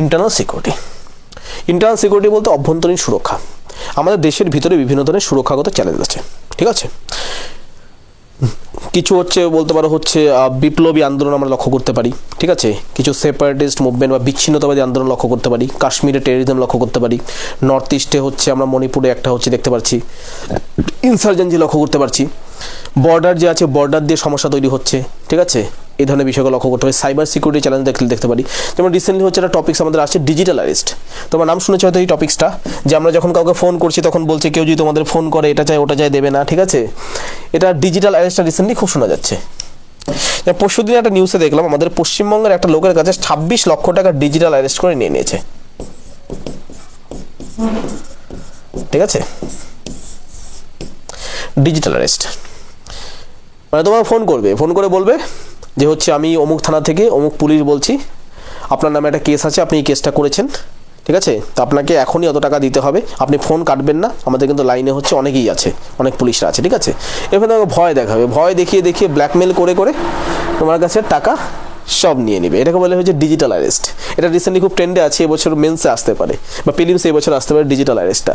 Internal security. Internal security বলতে অভ্যন্তরীণ সুরক্ষা। আমাদের দেশের ভিতরে বিভিন্ন ধরনের সুরক্ষাগত চ্যালেঞ্জ আছে, ঠিক আছে। কিছু হচ্ছে বলতে পারো হচ্ছে বিপ্লবী আন্দোলন আমরা লক্ষ্য করতে পারি, ঠিক আছে। কিছু সেপারেটিস্ট মুভমেন্ট বা বিচ্ছিন্নতাবাদী আন্দোলন লক্ষ্য করতে পারি। কাশ্মীরে টেররিজম লক্ষ্য করতে পারি। নর্থ ইস্টে হচ্ছে আমরা মণিপুরে একটা হচ্ছে দেখতে পাচ্ছি ইনসার্জেন্সি লক্ষ্য করতে পারছি। বর্ডার যে আছে, বর্ডার দিয়ে সমস্যা তৈরি হচ্ছে, ঠিক আছে। এই ধরনের বিষয়গুলো লক্ষ্য করতে পারি। সাইবার সিকিউরিটি চ্যালেঞ্জ দেখতে পারি। যেমন রিসেন্টলি হচ্ছে একটা টপিক্স আমাদের আছে ডিজিটাল অ্যারেস্ট। তোমার নাম শুনেছো হয়তো এই টপিক্সটা, যে আমরা যখন কাউকে ফোন করছি তখন বলছে কেউ যদি তোমাদের ফোন করে এটা চাই ওটা চাই দেবে না, ঠিক আছে। এটা ডিজিটাল অ্যারেস্টটা রিসেন্টলি খুব শোনা যাচ্ছে। পরশুদিন একটা নিউজে দেখলাম আমাদের পশ্চিমবঙ্গের একটা লোকের কাছে 26 লক্ষ টাকা ডিজিটাল অ্যারেস্ট করে নিয়ে নিয়েছে, ঠিক আছে। ডিজিটাল অ্যারেস্ট মানে তোমার ফোন করবে, ফোন করে বলবে যে হচ্ছে আমি অমুক থানা থেকে অমুক পুলিশ বলছি, আপনার নামে একটা কেস আছে, আপনি এই কেসটা করেছেন, ঠিক আছে। তো আপনাকে এখনই অত টাকা দিতে হবে, আপনি ফোন কাটবেন না, আমাদের কিন্তু লাইনে হচ্ছে অনেকেই আছে, অনেক পুলিশরা আছে, ঠিক আছে। এরপর তোমাকে ভয় দেখাবে, ভয় দেখিয়ে দেখিয়ে ব্ল্যাকমেল করে করে তোমার কাছে টাকা সব নিয়ে নেবে। এটাকে বলে হচ্ছে ডিজিটাল অ্যারেস্ট। এটা রিসেন্টলি খুব ট্রেন্ডে আছে, এবছর মেন্সে আসতে পারে বা প্রিলিমসে এবছর আসতে পারে ডিজিটাল অ্যারেস্টটা।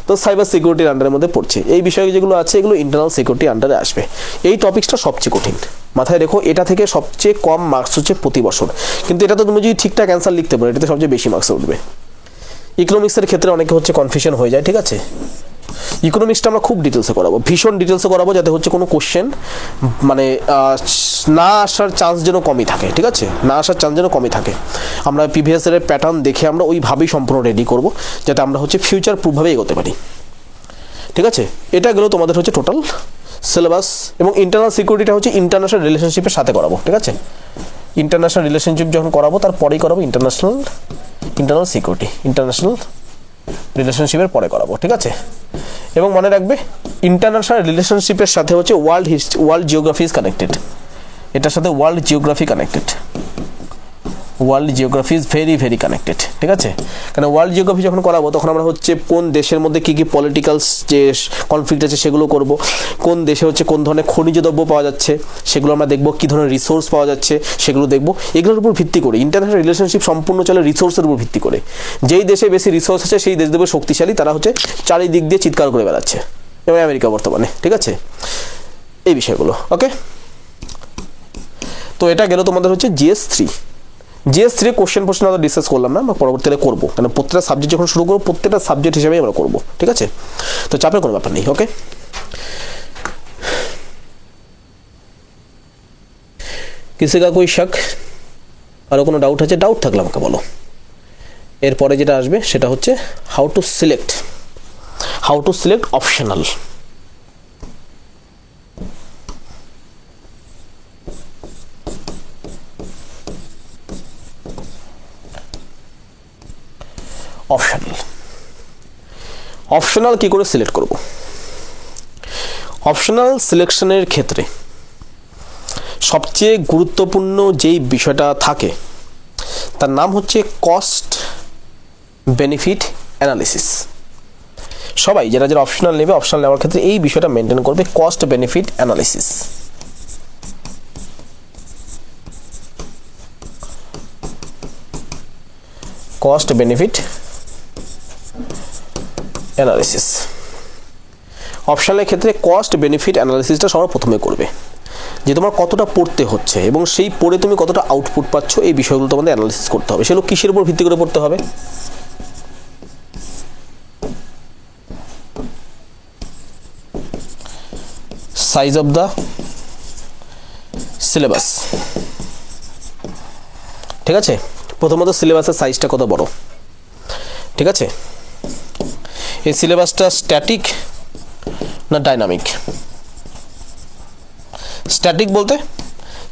তো সাইবার সিকিউরিটির আন্ডারের মধ্যে পড়ছে। এই বিষয় যেগুলো আছে এগুলো ইন্টারনাল সিকিউরিটি আন্ডারে আসবে। এই টপিকসটা সবচেয়ে কঠিন, মাথায় রেখো। এটা থেকে সবচেয়ে কম মার্কস হচ্ছে প্রতি বছর, কিন্তু এটা তো তুমি যদি ঠিকঠাক অ্যান্সার লিখতে পারো এটাতে সবচেয়ে বেশি মার্কস উঠবে। ইকোনমিক্সের ক্ষেত্রে অনেকে হচ্ছে কনফিউশন হয়ে যায়, ঠিক আছে। ইকোনমিক্সটা আমরা খুব ডিটেলসে করাবো, ভীষণ ডিটেলসে করাবো, যাতে হচ্ছে কোনো কোশ্চেন মানে না আসার চান্স যেন কমই থাকে, ঠিক আছে। না আসার চান্স যেন কমই থাকে। আমরা প্রিভিয়াস ইয়ারের প্যাটার্ন দেখে আমরা ওইভাবেই সম্পূর্ণ রেডি করব, যাতে আমরা হচ্ছে ফিউচার প্রুফভাবে এগোতে পারি, ঠিক আছে। এটা গেলো তোমাদের হচ্ছে টোটাল সিলেবাস। এবং ইন্টারনাল সিকিউরিটিটা হচ্ছে ইন্টারন্যাশনাল রিলেশনশিপের সাথে করাবো, ঠিক আছে। ইন্টারন্যাশনাল রিলেশনশিপ যখন করাবো তারপরেই করাবো ইন্টারনাল সিকিউরিটি, ইন্টারন্যাশনাল রিলেশনশিপের পরে করাবো, ঠিক আছে। এবং মনে রাখবে ইন্টারন্যাশনাল রিলেশনশিপের সাথে হচ্ছে ওয়ার্ল্ড জিওগ্রাফি ইজ কানেক্টেড। এটার সাথে world geography connected. World geography is very very connected, ঠিক আছে। কারণ ওয়ার্ল্ড জিওগ্রাফি যখন করাবো তখন আমরা হচ্ছে কোন দেশের মধ্যে কী কী পলিটিক্যাল যে কনফ্লিক্ট আছে সেগুলো করব, কোন দেশে হচ্ছে কোন ধরনের খনিজ দ্রব্য পাওয়া যাচ্ছে সেগুলো আমরা দেখব, কী ধরনের রিসোর্স পাওয়া যাচ্ছে সেগুলো দেখব। এগুলোর উপর ভিত্তি করে ইন্টারন্যাশনাল রিলেশনশিপ সম্পূর্ণ চলে রিসোর্সের উপর ভিত্তি করে। যেই দেশে বেশি রিসোর্স আছে সেই দেশ দেবে শক্তিশালী, তারা হচ্ছে চারিদিক দিয়ে চিৎকার করে বেড়াচ্ছে, এবং আমেরিকা বর্তমানে, ঠিক আছে। এই বিষয়গুলো ওকে। তো এটা গেল তোমাদের হচ্ছে জিএস3 কোশ্চেন আমরা ডিসকাস করলাম না, আমরা পরবর্তীতে করবো, কারণ প্রত্যেকটা সাবজেক্ট যখন শুরু করবো প্রত্যেকটা সাবজেক্ট হিসেবেই আমরা করবো, ঠিক আছে। তো চাপের কোনো ব্যাপার নেই, ওকে। किसी का कोई शक আরো কোনো ডাউট আছে? ডাউট থাকলে আমাকে বলো। এরপরে যেটা আসবে সেটা হচ্ছে how to select optional. Optional কি করে সিলেক্ট করব? অপশনাল সিলেকশনের ক্ষেত্রে সবচেয়ে গুরুত্বপূর্ণ যেই বিষয়টা থাকে তার নাম হচ্ছে কস্ট বেনিফিট অ্যানালিসিস। সবাই যারা অপশনাল নেবে, অপশনাল নেওয়ার ক্ষেত্রে এই বিষয়টা মেনটেন করবে, cost benefit analysis. Cost benefit analysis অপশনালের ক্ষেত্রে কস্ট বেনিফিট অ্যানালিসিসটা সবার প্রথমে করবে, যে তোমার কতটা পড়তে হচ্ছে এবং সেই পড়ে তুমি কতটা আউটপুট পাচ্ছ এই বিষয়গুলো তোমাদের অ্যানালিসিস করতে হবে। সেগুলো কিসের উপর ভিত্তি করে পড়তে হবে? সাইজ অফ দ্য সিলেবাস, ঠিক আছে। প্রথমত সিলেবাসের সাইজটা কত বড়, ঠিক আছে। এই সিলেবাসটা স্ট্যাটিক না ডাইনামিক? স্ট্যাটিক বলতে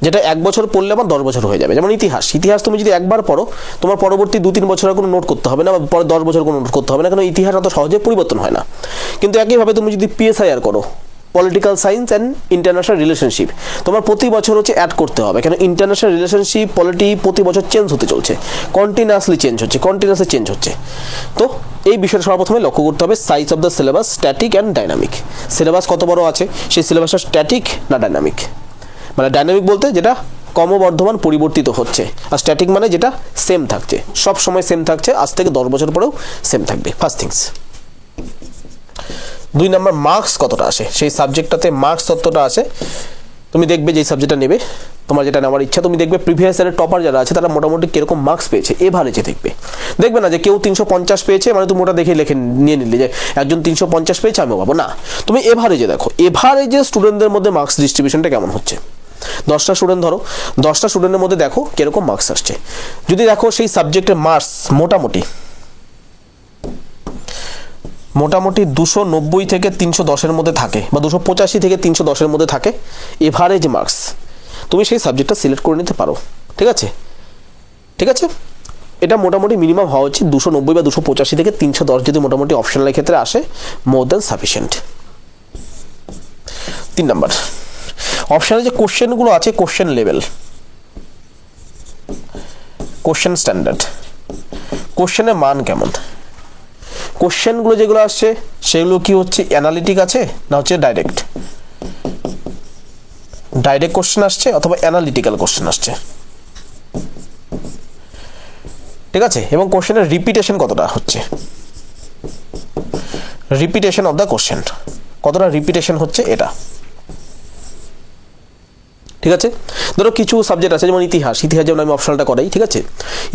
যেটা 1 বছর পড়লে আমার 10 বছর হয়ে যাবে। যেমন ইতিহাস তুমি যদি একবার পড়ো তোমার পরবর্তী 2-3 বছর কোনো নোট করতে হবে না, বা পরে 10 বছর কোনো নোট করতে হবে না, কারণ ইতিহাস অত সহজে পরিবর্তন হয় না। কিন্তু একইভাবে তুমি যদি PSIR করো, political science and international relationship, তোমার প্রতি বছর হচ্ছে অ্যাড করতে হবে, কেন ইন্টারন্যাশনাল রিলেশনশিপ পলিটি প্রতি বছর চেঞ্জ হতে চলছে, কন্টিনিউয়াসলি চেঞ্জ হচ্ছে। তো এই বিষয়টা সবার প্রথমে লক্ষ্য করতে হবে, size of the syllabus static and dynamic. Syllabus কত বড় আছে, সেই সিলেবাসটা স্ট্যাটিক না ডাইনামিক? মানে ডাইনামিক বলতে যেটা ক্রমবর্ধমান পরিবর্তিত হচ্ছে। আর স্ট্যাটিক মানে যেটা সেম থাকছে, সব সময় সেম থাকছে, আজ থেকে 10 বছর পরেও সেম থাকবে। First things. 2 নাম্বার, মার্কস কতটা আসে, সেই সাবজেক্টটাতে মার্কস কতটা আসে। তুমি দেখবে যেই সাবজেক্টটা নেবে, তোমার যেটা নেওয়ার ইচ্ছা, তুমি দেখবে প্রিভিয়াস ইয়ারের টপার যারা আছে তারা মোটামুটি কিরকম মার্কস পেয়েছে, এভারেজে দেখবে। দেখবে না যে কেউ 350 পেয়েছে মানে তুমি ওটা দেখে লিখে নিয়ে নিলে যে একজন 350 পেয়েছে আমিও পাবো, না, তুমি এভারেজে দেখো, এভারেজে স্টুডেন্টদের মধ্যে মার্কস ডিস্ট্রিবিউশনটা কেমন হচ্ছে। 10টা স্টুডেন্ট ধরো, 10টা স্টুডেন্টের মধ্যে দেখো কিরকম মার্কস আসছে। যদি দেখো সেই সাবজেক্টের মার্কস মোটামুটি 290 থেকে 310-এর মধ্যে থাকে, বা 285 থেকে 310-এর মধ্যে থাকে এভারেজ মার্কস, তুমি সেই সাবজেক্টটা সিলেক্ট করে নিতে পারো। ঠিক আছে, ঠিক আছে, এটা মোটামুটি মিনিমাম হওয়া উচিত 290 বা 285 থেকে 310 যদি মোটামুটি অপশনালের ক্ষেত্রে আসে, মোর দ্যান সাফিসিয়েন্ট। 3 নাম্বার, অপশনালে যে কোশ্চেনগুলো আছে, কোশ্চেন লেভেল, কোশ্চেন স্ট্যান্ডার্ড, কোশ্চেনের মান কেমন, কোশ্চেনগুলো যেগুলো আসছে সেগুলো কি হচ্ছে অ্যানালিটিক আছে না হচ্ছে ডাইরেক্ট কোশ্চেন আসছে অথবা অ্যানালিটিক্যাল কোশ্চেন আসছে। ঠিক আছে, এবং কোশ্চেনের রিপিটেশন কতটা হচ্ছে, রিপিটেশন অফ দ্য কোশ্চেন কতটা রিপিটেশন হচ্ছে এটা। ঠিক আছে, ধরো কিছু সাবজেক্ট আছে যেমন ইতিহাস যেমন আমি অপশনালটা করাই। ঠিক আছে,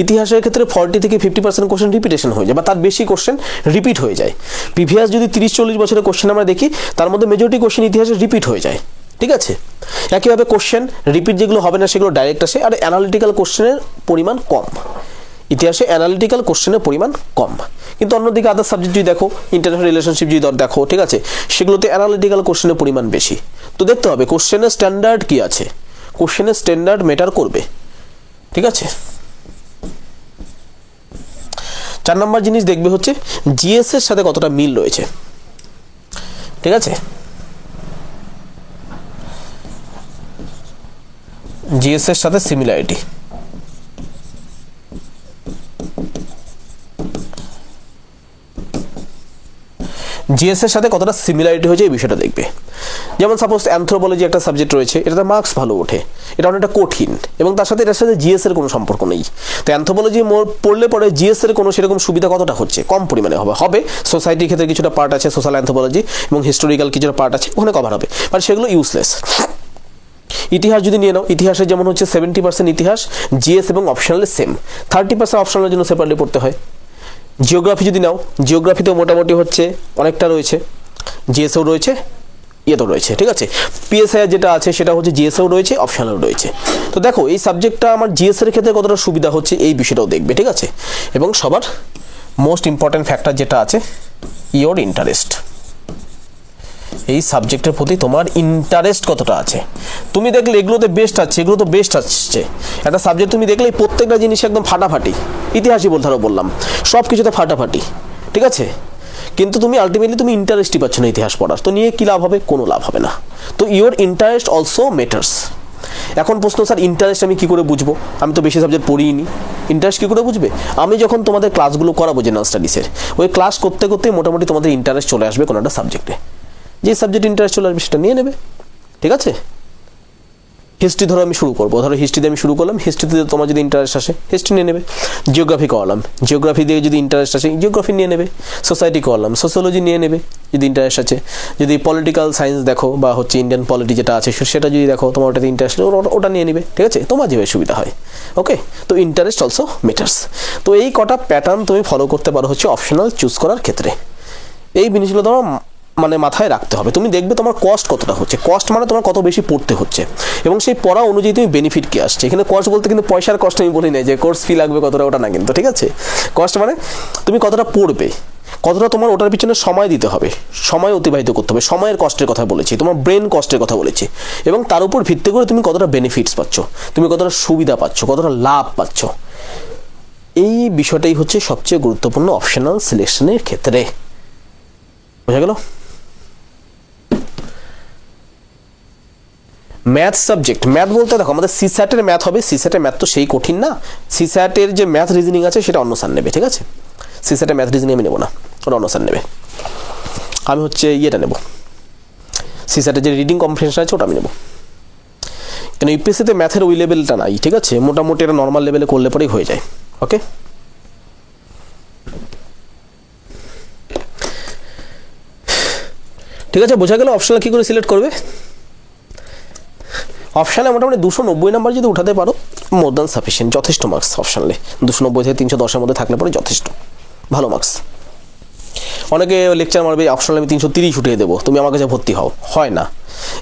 ইতিহাসের ক্ষেত্রে 40 থেকে 50% কোশ্চেন রিপিটেশন হয়ে যায়, বা তার বেশি কোশ্চেন রিপিট হয়ে যায়। প্রিভিয়াস যদি 30-40 বছরের কোশ্চেন আমরা দেখি, তার মধ্যে মেজরিটি কোশ্চেন ইতিহাসে রিপিট হয়ে যায়। ঠিক আছে, একইভাবে কোশ্চেন রিপিট যেগুলো হবে না সেগুলো ডাইরেক্ট আসে, আর অ্যানালিটিক্যাল কোশ্চেনের পরিমাণ কম। ইতিহাসে অ্যানালিটিক্যাল কোশ্চেনের পরিমাণ কম, কিন্তু অন্যদিকে আদার সাবজেক্ট যদি দেখো, ইন্টারন্যাশনাল রিলেশনশিপ যদি দেখো, ঠিক আছে, সেগুলোতে অ্যানালিটিক্যাল কোশ্চেনের পরিমাণ বেশি। তো দেখতে হবে কোশ্চেনের স্ট্যান্ডার্ড কি আছে, কোশ্চেনের স্ট্যান্ডার্ড ম্যাটার করবে। ঠিক আছে, 4 নম্বর জিনিস দেখবে হচ্ছে জিএস এর সাথে কতটা মিল রয়েছে। ঠিক আছে, জিএস এর সাথে সিমিলারিটি, জিএস এর সাথে কতটা সিমিলারিটি হয়েছে এই বিষয়টা দেখবে। যেমন সাপোজ অ্যানথ্রোপোলজি একটা সাবজেক্ট রয়েছে, এটাতে মার্কস ভালো ওঠে, এটা অনেকটা কঠিন, এবং তার সাথে এটার সাথে জিএস এর কোনো সম্পর্ক নেই। তো অ্যানথ্রোপোলজি পড়লে পরে জিএস এর কোনো সেরকম সুবিধা কতটা হচ্ছে, কম পরিমাণে হবে। সোসাইটির ক্ষেত্রে কিছুটা পার্ট আছে, সোশ্যাল অ্যানথ্রোপোলজি এবং হিস্টোরিক্যাল কিছুটা পার্ট আছে, ওখানে কভার হবে, বাট সেগুলো ইউজলেস। ইতিহাস যদি নিয়ে নাও, ইতিহাসে যেমন হচ্ছে 70% ইতিহাস জিএস এবং অপশনালে সেম, 30% অপশনালের জন্য সেপারেটলি পড়তে হয়। জিওগ্রাফি যদি নাও, জিওগ্রাফিতেও মোটামুটি হচ্ছে অনেকটা রয়েছে, জিএসও রয়েছে, ইয়েতেও রয়েছে। ঠিক আছে, পিএসআই যেটা আছে সেটা হচ্ছে জিএসও রয়েছে, অপশনালও রয়েছে। তো দেখো এই সাবজেক্টটা আমার জিএস এর ক্ষেত্রে কতটা সুবিধা হচ্ছে এই বিষয়টাও দেখবে। ঠিক আছে, এবং সবার মোস্ট ইম্পর্টেন্ট ফ্যাক্টর যেটা আছে, ইওর ইন্টারেস্ট, এই সাবজেক্টের প্রতি তোমার ইন্টারেস্ট কতটা আছে। তুমি দেখলে এগুলোতে বেস্ট আছে, এগুলো তো বেস্ট আসছে, একটা সাবজেক্ট তুমি দেখলে প্রত্যেকটা জিনিস একদম ফাটাফাটি, ইতিহাসই ধরো বললাম, সব কিছুতে ফাটাফাটি। ঠিক আছে, কিন্তু তুমি আলটিমেটলি তুমি ইন্টারেস্টই পাচ্ছ না ইতিহাস পড়ার, তো নিয়ে কী লাভ হবে, কোনো লাভ হবে না। তো ইওর ইন্টারেস্ট অলসো ম্যাটার্স। এখন প্রশ্ন, স্যার ইন্টারেস্ট আমি কী করে বুঝবো, আমি তো বেশি সাবজেক্ট পড়িনি, ইন্টারেস্ট কী করে বুঝবে? আমি যখন তোমাদের ক্লাসগুলো করাবো জেনারেল স্টাডিসের, ওই ক্লাস করতে করতে মোটামুটি তোমাদের ইন্টারেস্ট চলে আসবে কোনো একটা সাবজেক্টে, যে সাবজেক্ট ইন্টারেস্ট চলে আসবে সেটা নিয়ে নেবে। ঠিক আছে, হিস্ট্রি ধরো আমি শুরু করবো, ধরো হিস্ট্রিতে আমি শুরু করলাম, হিস্ট্রিতে তোমার যদি ইন্টারেস্ট আসে হিস্ট্রি নিয়ে নেবে। জিওগ্রাফি করলাম, জিওগ্রাফি দিয়ে যদি ইন্টারেস্ট আসে জিওগ্রাফি নিয়ে নেবে। সোসাইটি করলাম, সোশিওলজি নিয়ে নেবে যদি ইন্টারেস্ট আছে। যদি পলিটিক্যাল সায়েন্স দেখো বা হচ্ছে ইন্ডিয়ান পলিটি যেটা আছে সেটা যদি দেখো, তোমার ওটাতে ইন্টারেস্ট ওটা নিয়ে নেবে। ঠিক আছে, তোমার যেভাবে সুবিধা হয়। ওকে, তো ইন্টারেস্ট অলসো ম্যাটার্স। তো এই কটা প্যাটার্ন তুমি ফলো করতে পারো হচ্ছে অপশনাল চুজ করার ক্ষেত্রে। এই জিনিসগুলো তোমার মানে মাথায় রাখতে হবে। তুমি দেখবে তোমার কস্ট কতটা হচ্ছে, কস্ট মানে তোমার কত বেশি পড়তে হচ্ছে, এবং সেই পড়া অনুযায়ী তুমি বেনিফিট কি আসছে। এখানে কস্ট বলতে কিন্তু পয়সার কষ্ট আমি বলি না, যে কোর্স ফি লাগবে কতটা, ওটা না কিন্তু। ঠিক আছে, কস্ট মানে তুমি কতটা পড়বে, কতটা তোমার ওটার পিছনে সময় দিতে হবে, সময় অতিবাহিত করতে হবে, সময়ের কষ্টের কথা বলেছি, তোমার ব্রেন কষ্টের কথা বলেছি, এবং তার উপর ভিত্তি করে তুমি কতটা বেনিফিটস পাচ্ছ, তুমি কতটা সুবিধা পাচ্ছ, কতটা লাভ পাচ্ছ। এই বিষয়টাই হচ্ছে সবচেয়ে গুরুত্বপূর্ণ অপশনাল সিলেকশনের ক্ষেত্রে। বোঝা গেল? ম্যাথ সাবজেক্ট, ম্যাথ বলতে দেখো আমাদের সিস্যাটের ম্যাথ হবে, সিস্যাটের ম্যাথ তো সেই কঠিন না, সিস্যাটের যে ম্যাথ রিজনিং আছে সেটা অন্য স্যার নেবে। ঠিক আছে, সিস্যাটের ম্যাথ রিজনিং আমি নেবো না, ওটা অন্য স্যার নেবে, আমি হচ্ছে ইয়েটা নেব, সিস্যাটের যে রিডিং কম্প্রিহেনশন আছে ওটা আমি নেব। কেন ইউপিএসসিতে ম্যাথের ওই লেভেলটা নাই, ঠিক আছে, মোটামুটি এটা নর্মাল লেভেলে করলে পরেই হয়ে যায়। ওকে, ঠিক আছে, বোঝা গেল অপশনাল কী করে সিলেক্ট করবে। অপশানে মোটামুটি 290 নাম্বার যদি উঠাতে পারো মোর দ্যান সাফিসিয়েন্ট, যথেষ্ট মার্কস। অপশানে 290 থেকে 310-এর মধ্যে থাকলে পরে যথেষ্ট ভালো মার্কস। অনেকে লেকচার মারবে অপশনাল আমি 330 উঠিয়ে দেবো, তুমি আমার কাছে ভর্তি হও, হয় না,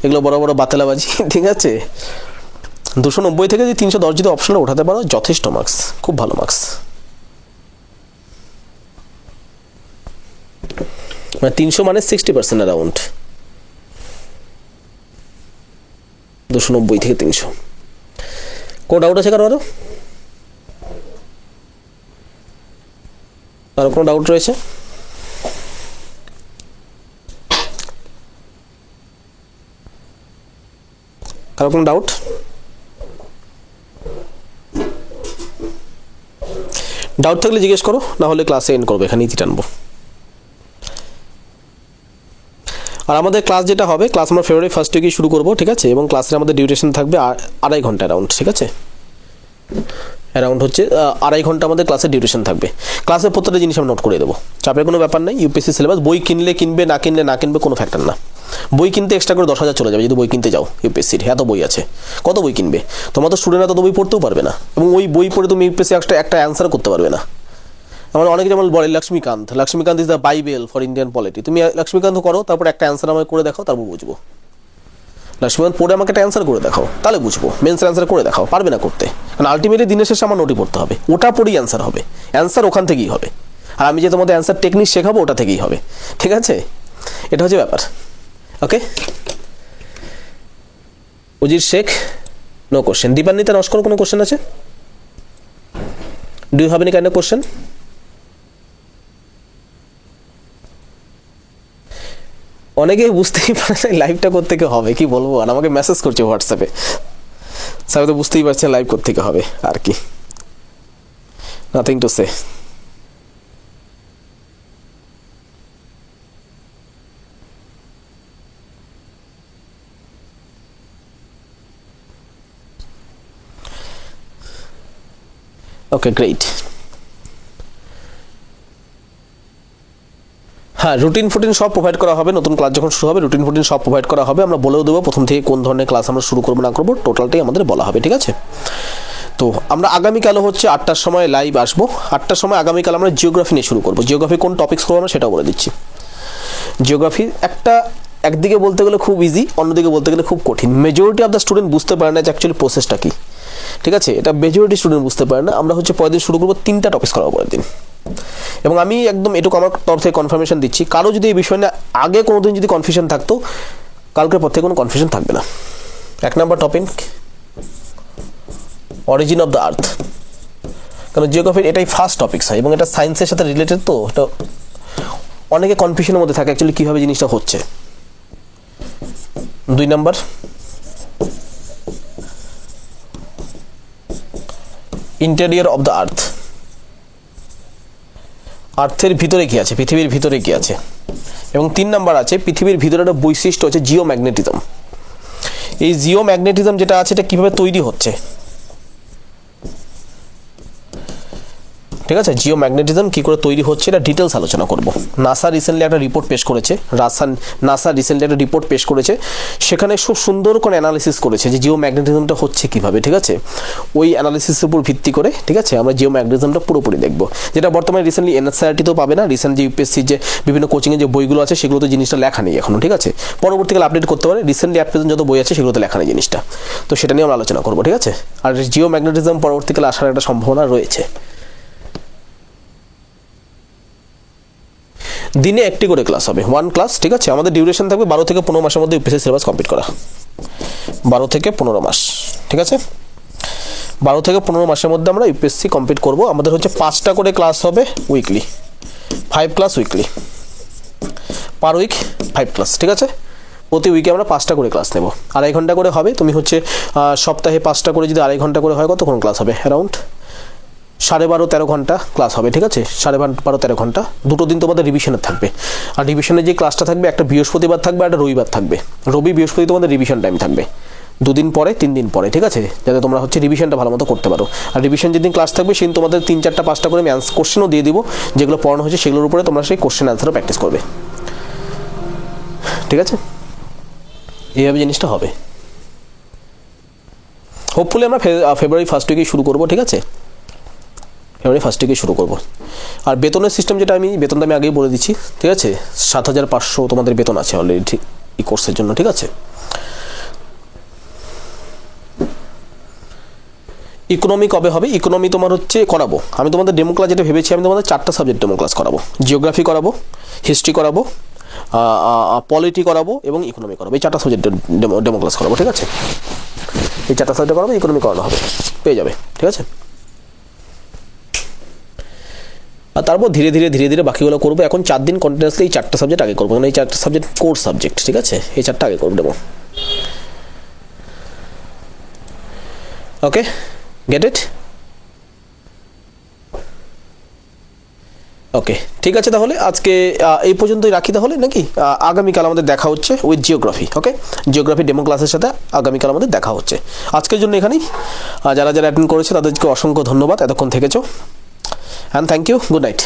এগুলো বড় বড় বাতেলাবাজি, ঠিক আছে। 290 থেকে যদি 310 যদি অপশনাল উঠাতে পারো যথেষ্ট মার্কস, খুব ভালো মার্কস। 300 মানে 60% অ্যারাউন্ড, 290 থেকে 300। কোনো ডাউট আছে কারো? আরো কোনো ডাউট রয়েছে? কারো কোনো ডাউট? ডাউট থাকলে জিজ্ঞেস করো, না হলে ক্লাসে এন্ড করবো, এখানে ইতি টানবো। আর আমাদের ক্লাস যেটা হবে, ক্লাস আমরা ফেব্রুয়ারি 1 উইকে শুরু করবো, ঠিক আছে, এবং ক্লাসের আমাদের ডিউরেশন থাকবে 2.5 ঘন্টা অ্যারাউন্ড, ঠিক আছে, অ্যারাউন্ড হচ্ছে 2.5 ঘন্টা আমাদের ক্লাসের ডিউরেশন থাকবে। ক্লাসের প্রত্যেকটা জিনিস আমরা নোট করে দেবো, চাপের কোনো ব্যাপার নেই। ইউপিএসসি সিলেবাস, বই কিনলে কিনবে, না কিনবে কোনো ফ্যাক্টর না। বই কিনতে এক্সট্রা করে 10,000 চলে যাবে যদি বই কিনতে যাও। ইউপিএসসির এত বই আছে, কত বই কিনবে? তোমার তো স্টুডেন্টরা তত বই পড়তেও পারবে না, এবং ওই বই পড়ে তুমি ইউপিএসসি একটা অ্যান্সার করতে পারবে না। আমার অনেকে যেমন বলে Lakshmikanth is the Bible for Indian polity. তুমি লক্ষ্মীকান্ত করো, তারপর একটা অ্যান্সার আমাকে করে দেখাও, তারপর বুঝবো। লক্ষ্মীকান্ত পড়ে আমাকে একটা অ্যান্সার করে দেখাও, তাহলে বুঝবো। মেন্সের অ্যান্সার করে দেখাও, পারবে না করতে, কারণ আলটিমেটলি দিনের শেষে আমার নোটই পড়তে হবে, ওটা পড়েই অ্যান্সার হবে, অ্যান্সার ওখান থেকেই হবে। আর আমি যে তোমাদের অ্যান্সার টেকনিক শেখাবো ওটা থেকেই হবে, ঠিক আছে, এটা হচ্ছে ব্যাপার। Okay, Uzir Sheikh no question. Dipanwita Naskar কোনো কোশ্চেন আছে? Do you have any kind of question? অনেকেই বুঝতেই পারে না লাইভটা কোত্থেকে হবে, কি বলবো। আর আমাকে মেসেজ করছে হোয়াটসঅ্যাপে, স্যার তো বুঝতেই পারছেন লাইভ কোত্থেকে হবে, আর কি, nothing to say. Okay, great. হ্যাঁ, রুটিন সব প্রোভাইড করা হবে, নতুন ক্লাস যখন শুরু হবে রুটিন সব প্রোভাইড করা হবে। আমরা বলেও দেবো প্রথম থেকে কোন ধরনের ক্লাস আমরা শুরু করবো না করবো, টোটালটাই আমাদের বলা হবে, ঠিক আছে। তো আমরা আগামীকালও হচ্ছে 8টার সময় লাইভ আসবো। 8টার সময় আগামীকাল আমরা জিওগ্রাফি নিয়ে শুরু করবো। জিওগ্রাফি কোন টপিক্স করবো আমরা সেটাও বলে দিচ্ছি। জিওগ্রাফি একদিকে বলতে গেলে খুব ইজি, অন্যদিকে বলতে গেলে খুব কঠিন। মেজরিটি অফ দ্য স্টুডেন্ট বুঝতে পারে না যে অ্যাকচুয়ালি প্রসেসটা কি, ঠিক আছে, এটা মেজরিটি স্টুডেন্ট বুঝতে পারে না। আমরা হচ্ছে পরের দিন শুরু করবো, 3টা টপিক্স করাবো পরের দিন। এবং আমি একদম এটুকু আমার তরফ থেকে কনফার্মেশন দিচ্ছি, কারো যদি এই বিষয় নিয়ে আগে কোনোদিন যদি কনফিউশন থাকতো, কালকের পর থেকে কোনো কনফিউশন থাকবে না। 1 number topic origin of the earth, কারণ জিওগ্রাফির এটাই ফার্স্ট টপিকস হয় এবং এটা সায়েন্সের সাথে রিলেটেড, তো এটা অনেকে কনফিউশনের মধ্যে থাকে অ্যাকচুয়ালি কীভাবে জিনিসটা হচ্ছে। 2 নম্বর ইন্টেরিয়র অফ দ্য আর্থ, আর্থের ভিতরে কি আছে, পৃথিবীর ভিতরে কি আছে। এবং 3 নম্বর আছে পৃথিবীর ভিতরে একটা বৈশিষ্ট্য হচ্ছে জিওম্যাগনেটিজম। এই জিওম্যাগনেটিজম যেটা আছে এটা কিভাবে তৈরি হচ্ছে, ঠিক আছে, জিওম্যাগনেটিজম কী করে তৈরি হচ্ছে এটা ডিটেলস আলোচনা করব। নাসা রিসেন্টলি একটা রিপোর্ট পেশ করেছে, সেখানে খুব সুন্দর করে অ্যানালিসিস করেছে যে জিওম্যাগনেটিজমটা হচ্ছে কীভাবে, ঠিক আছে। ওই অ্যানালিসিসের উপর ভিত্তি করে, ঠিক আছে, আমরা জিওম্যাগনেটিজমটা পুরোপুরি দেখব, যেটা বর্তমানে রিসেন্টলি এনএসআরটিতেও পাবে না। রিসেন্ট যে ইউপিএসসির যে বিভিন্ন কোচিংয়ের যে বইগুলো আছে সেগুলোতে জিনিসটা লেখা নেই এখনও, ঠিক আছে, পরবর্তীকালে আপডেট করতে পারে। রিসেন্টলি অ্যাট প্রেজেন্ট যত বই আছে সেগুলোতে লেখা নেই জিনিসটা, তো সেটা নিয়ে আমরা আলোচনা করবো, ঠিক আছে। আর জিওম্যাগনেটিজম পরবর্তীকালে আসার একটা সম্ভাবনা রয়েছে। দিনে 1টি করে ক্লাস হবে, 1 ক্লাস, ঠিক আছে। আমাদের ডিউরেশন থাকবে 12 থেকে 15 মাসের মধ্যে ইউপিএসসি সিলেবাস কমপ্লিট করা, 12 থেকে 15 মাস, ঠিক আছে। 12 থেকে 15 মাসের মধ্যে আমরা ইউপিএসসি কমপ্লিট করব। আমাদের হচ্ছে 5টা করে ক্লাস হবে weekly, 5 class weekly, per week 5 class, ঠিক আছে। প্রতি উইকে আমরা 5টা করে ক্লাস নেব, 2.5 ঘন্টা করে হবে। তুমি হচ্ছে সপ্তাহে 5টা করে যদি 2.5 ঘন্টা করে হয় কতক্ষণ ক্লাস হবে, অ্যারাউন্ড 12.5-13 ঘন্টা ক্লাস হবে, ঠিক আছে। 12.5-13 ঘন্টা, 2টো দিন তোমাদের রিভিশনের থাকবে। আর রিভিশনের যে ক্লাসটা থাকবে একটা বৃহস্পতিবার থাকবে, একটা রবিবার থাকবে। রবি বৃহস্পতি তোমাদের রিভিশন টাইম থাকবে, 2 দিন পরে 3 দিন পরে, ঠিক আছে, যাতে তোমরা হচ্ছে রিভিশনটা ভালো মতো করতে পারো। আর রিভিশন যেদিন ক্লাস থাকবে সেদিন তোমাদের 3, 4টা 5টা করে আমি কোশ্চেনও দিয়ে দিব, যেগুলো পড়ানো হয়েছে সেগুলোর উপরে তোমরা সেই কোশ্চেন অ্যান্সারও প্র্যাকটিস করবে, ঠিক আছে। এইভাবে জিনিসটা হবে। হোপফুলি আমরা ফেব্রুয়ারি 1st উইকেই শুরু করবো, ঠিক আছে, ফেব্রুয়ারি 1st উইকেই শুরু করবো। আর বেতনের সিস্টেম যেটা বেতনটা আমি আগেই বলে দিচ্ছি, ঠিক আছে, 7,500 তোমাদের বেতন আছে অলরেডি এই কোর্সের জন্য, ঠিক আছে। ইকোনমি কবে হবে? ইকোনমি তোমার হচ্ছে করাবো, আমি তোমাদের ডেমো ক্লাস যেটা ভেবেছি, আমি তোমাদের 4টা সাবজেক্ট ডেমো ক্লাস করাবো। জিওগ্রাফি করাবো, হিস্ট্রি করাবো, পলিটি করাবো এবং ইকোনমি করাবো। এই 4টা সাবজেক্ট ডেমো ক্লাস করাবো, ঠিক আছে। এই 4টা সাবজেক্ট করাবো, ইকোনমি করানো হবে, পেয়ে যাবে, ঠিক আছে। আর তারপর ধীরে ধীরে বাকিগুলো করবো। এখন 4 দিন কন্টিনিউয়াসলি এই 4টা সাবজেক্ট আগে করবো, মানে এই 4টা সাবজেক্ট কোর্স সাবজেক্ট, ঠিক আছে, এই 4টা আগে করবো ডেমো। Okay, get it? ওকে, ঠিক আছে, তাহলে আজকে এই পর্যন্তই রাখি তাহলে, নাকি? আগামীকাল আমাদের দেখা হচ্ছে with geography. Okay, geography demo ক্লাসের সাথে আগামীকাল আমাদের দেখা হচ্ছে। আজকের জন্য এখানেই। যারা অ্যাটেন্ড করেছে তাদেরকে অসংখ্য ধন্যবাদ, এতক্ষণ থেকেছো, and thank you, good night.